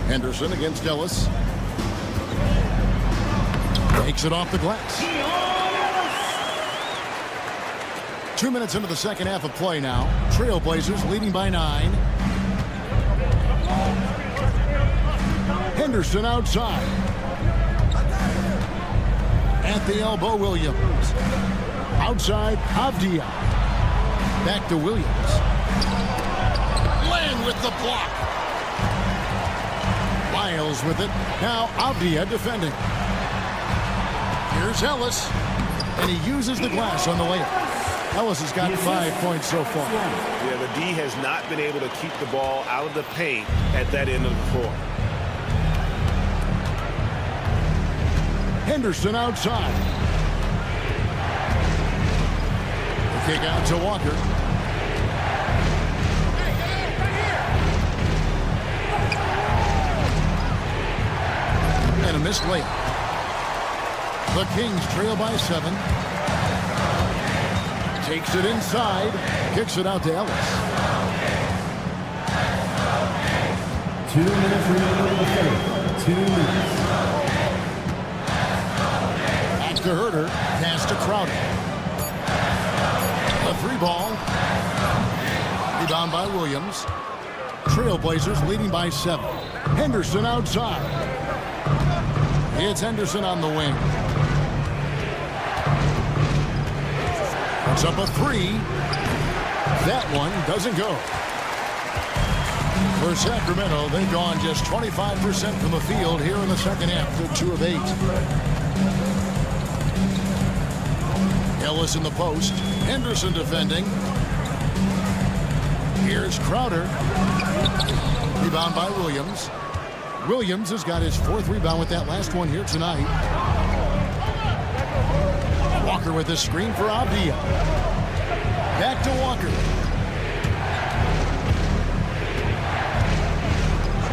[SPEAKER 1] Henderson against Ellis. Takes it off the glass. 2 minutes into the second half of play now. Trailblazers leading by 9. Henderson outside. At the elbow, Williams. Outside, Avdia. Back to Williams. Len with the block. Lyles with it. Now Avdia defending. Here's Ellis. And he uses the glass on the layup. Ellis has got 5 points so far.
[SPEAKER 6] Yeah, the D has not been able to keep the ball out of the paint at that end of the floor.
[SPEAKER 1] Henderson outside. The kick out to Walker. And a missed layup. The Kings trail by 7. Takes it inside. Kicks it out to Ellis.
[SPEAKER 10] 2 minutes remaining in the third. 2 minutes.
[SPEAKER 1] Back to Herder. Pass to Crowder. A 3 ball. Rebound by Williams. Trailblazers leading by 7. Henderson outside. It's Henderson on the wing. It's up a 3. That one doesn't go. For Sacramento, they've gone just 25% from the field here in the second half. They're 2 of 8. Ellis in the post. Henderson defending. Here's Crowder. Rebound by Williams. Williams has got his 4th rebound with that last one here tonight. Walker with a screen for Avdia. Back to Walker.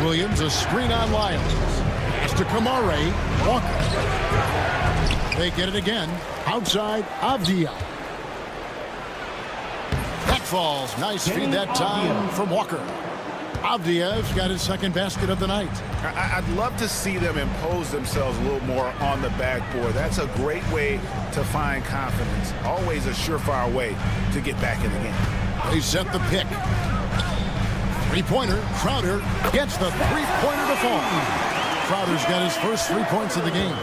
[SPEAKER 1] Williams, a screen on Lyles. Pass to Kamare. Walker. They get it again. Outside, Avdia. That falls. Nice feed that time from Walker. Avdia's got his 2nd basket of the night.
[SPEAKER 11] I'd love to see them impose themselves a little more on the backboard. That's a great way to find confidence. Always a surefire way to get back in the game.
[SPEAKER 1] They set the pick. 3-pointer. Crowder gets the 3-pointer to fall. Crowder's got his first 3 points of the game.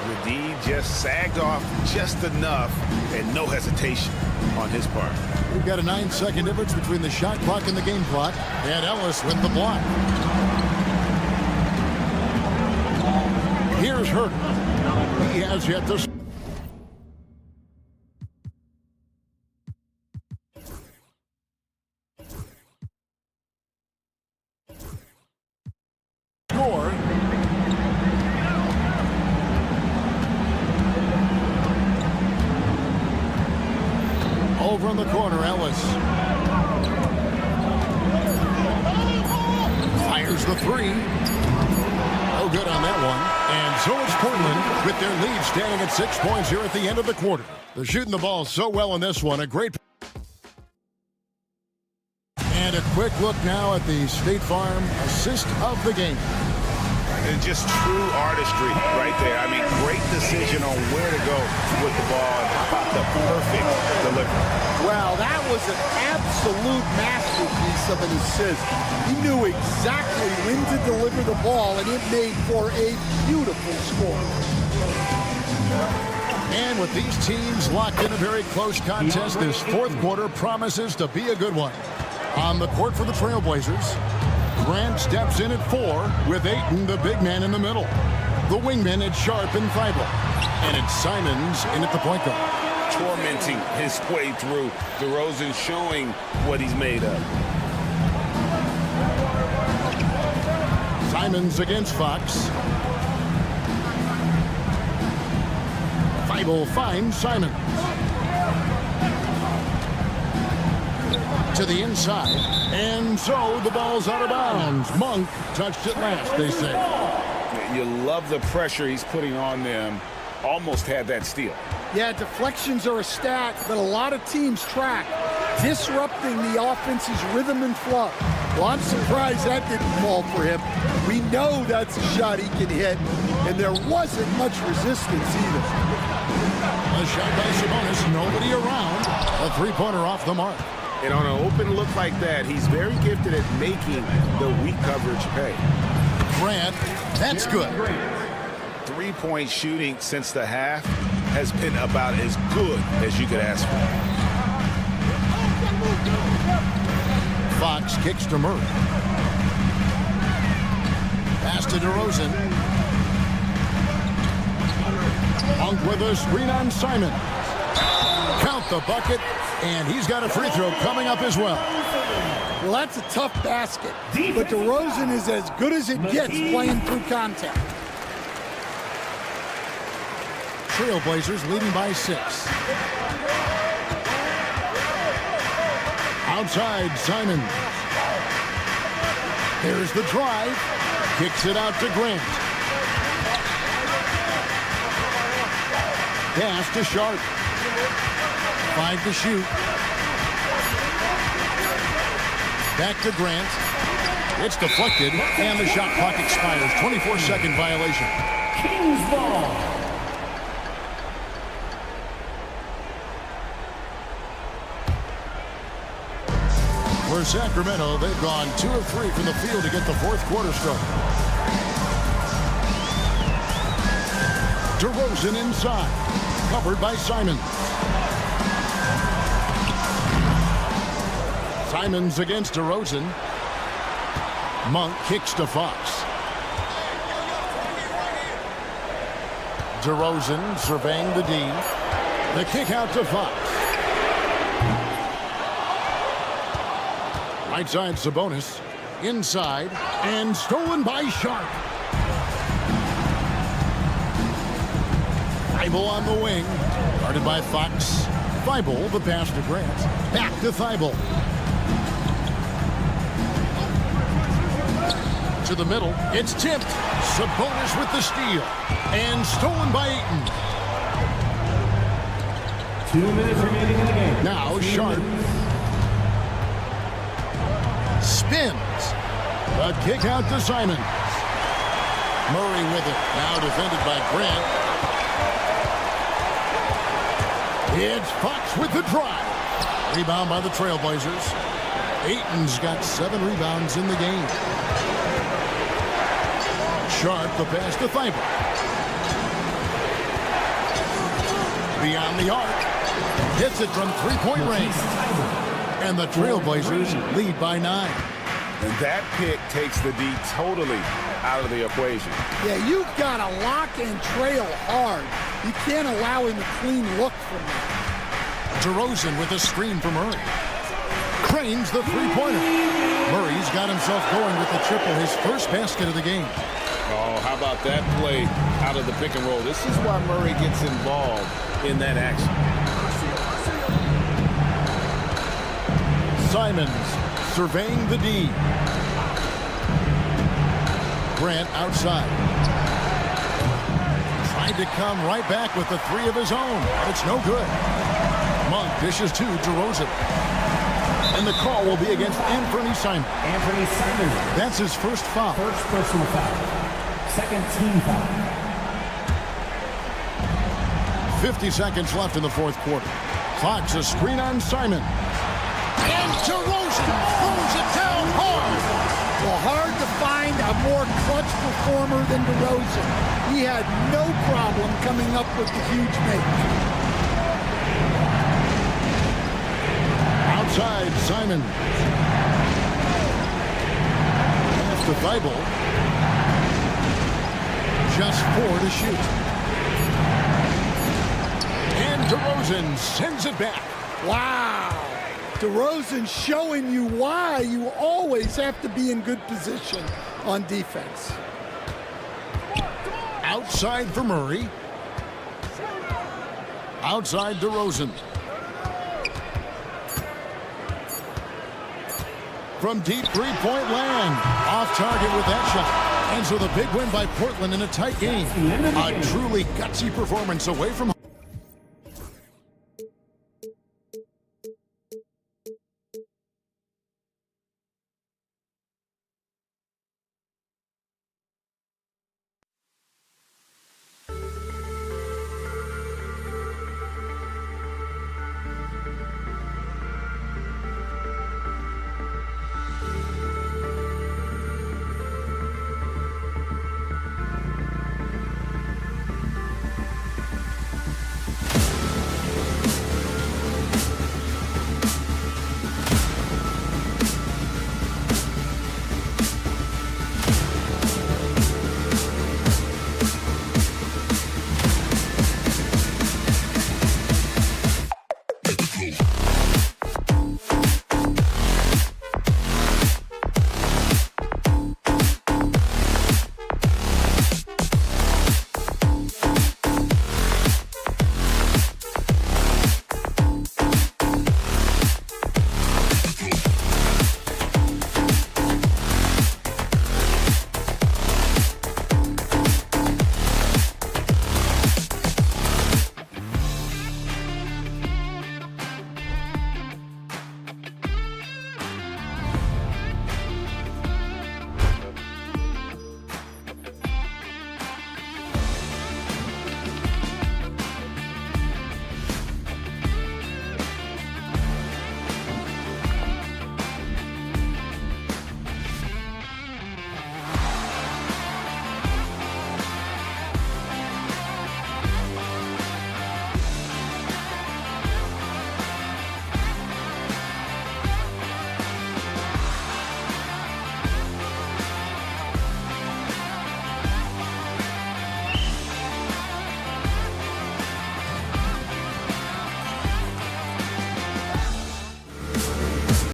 [SPEAKER 11] The D just sagged off just enough and no hesitation on his part.
[SPEAKER 1] We've got a 9-second difference between the shot clock and the game clock. And Ellis with the block. Here's Herder. He has yet to score. corner, Ellis. Fires the three. No good on that one. And so it's Portland with their lead standing at 6 points here at the end of the quarter. They're shooting the ball so well in this one. A great... And a quick look now at the State Farm assist of the game.
[SPEAKER 11] And just true artistry right there. I mean, great decision on where to go with the ball. And how about the perfect delivery?
[SPEAKER 17] Well, that was an absolute masterpiece of an assist. He knew exactly when to deliver the ball, and it made for a beautiful score.
[SPEAKER 1] And with these teams locked in a very close contest, this fourth quarter promises to be a good one. On the court for the Trailblazers, Grant steps in at 4 with Ayton, the big man, in the middle. The wingman at Sharp and Thibault. And it's Simons in at the point guard.
[SPEAKER 2] Tormenting his way through. DeRozan showing what he's made of.
[SPEAKER 1] Simons against Fox. Thibault finds Simons. To the inside, and so the ball's out of bounds. Monk touched it last, they say.
[SPEAKER 2] You love the pressure he's putting on them. Almost had that steal.
[SPEAKER 17] Yeah, deflections are a stat that a lot of teams track, disrupting the offense's rhythm and flow. Well, I'm surprised that didn't fall for him. We know that's a shot he can hit, and there wasn't much resistance either.
[SPEAKER 1] A shot by Sabonis, nobody around. A three-pointer off the mark.
[SPEAKER 11] And on an open look like that, he's very gifted at making the weak coverage pay.
[SPEAKER 1] Grant, that's good.
[SPEAKER 11] Three-point shooting since the half has been about as good as you could ask for.
[SPEAKER 1] Fox kicks to Murray. Pass to DeRozan. Monk with a screen on Simon. Count the bucket. And he's got a free throw coming up as well.
[SPEAKER 17] Well, that's a tough basket. But DeRozan is as good as it gets playing through contact.
[SPEAKER 1] Trailblazers leading by 6. Outside, Simon. There's the drive. Kicks it out to Grant. Pass to Sharp. 5 to shoot. Back to Grant. It's deflected, and the shot clock expires. 24-second violation.
[SPEAKER 10] Kings ball.
[SPEAKER 1] For Sacramento, they've gone 2 of 3 from the field to get the fourth quarter started. DeRozan inside. Covered by Simons. Simons against DeRozan. Monk kicks to Fox. DeRozan surveying the D. The kick out to Fox. Right side Sabonis. Inside. And stolen by Sharp. Thibault on the wing. Guarded by Fox. Thibault, the pass to Grant. Back to Thibault. To the middle. It's tipped. Sabonis with the steal. And stolen by Ayton.
[SPEAKER 10] 2 minutes remaining in the game.
[SPEAKER 1] Now Sharp. Spins. A kick out to Simon. Murray with it. Now defended by Grant. It's Fox with the drive. Rebound by the Trailblazers. Ayton's got 7 rebounds in the game. Sharp, the pass to Thibault. Beyond the arc. Hits it from three-point range. And the Trailblazers lead by 9.
[SPEAKER 11] And that pick takes the D totally out of the equation.
[SPEAKER 17] Yeah, you've got to lock and trail hard. You can't allow him a clean look from that.
[SPEAKER 1] DeRozan with a screen for Murray. Cranes the three-pointer. Murray's got himself going with the triple, his first basket of the game.
[SPEAKER 2] Oh, how about that play out of the pick and roll? This is why Murray gets involved in that action.
[SPEAKER 1] Simons surveying the D. Grant outside. Tried to come right back with the three of his own. It's no good. Monk dishes to DeRozan. And the call will be against Anthony Simons.
[SPEAKER 10] Anthony Simons.
[SPEAKER 1] That's his first foul.
[SPEAKER 10] First personal foul. Second team foul.
[SPEAKER 1] 50 seconds left in the fourth quarter. Fox a screen on Simon. And DeRozan throws it down hard.
[SPEAKER 17] Well, hard to find a more clutch performer than DeRozan. He had no problem coming up with the huge make.
[SPEAKER 1] Outside, Simon. Pass to Thibault. Just 4 to shoot. And DeRozan sends it back.
[SPEAKER 17] Wow. DeRozan showing you why you always have to be in good position on defense.
[SPEAKER 1] Outside for Murray. Outside DeRozan. From deep three-point land. Off target with that shot. And so the big win by Portland in a tight game. A truly gutsy performance away from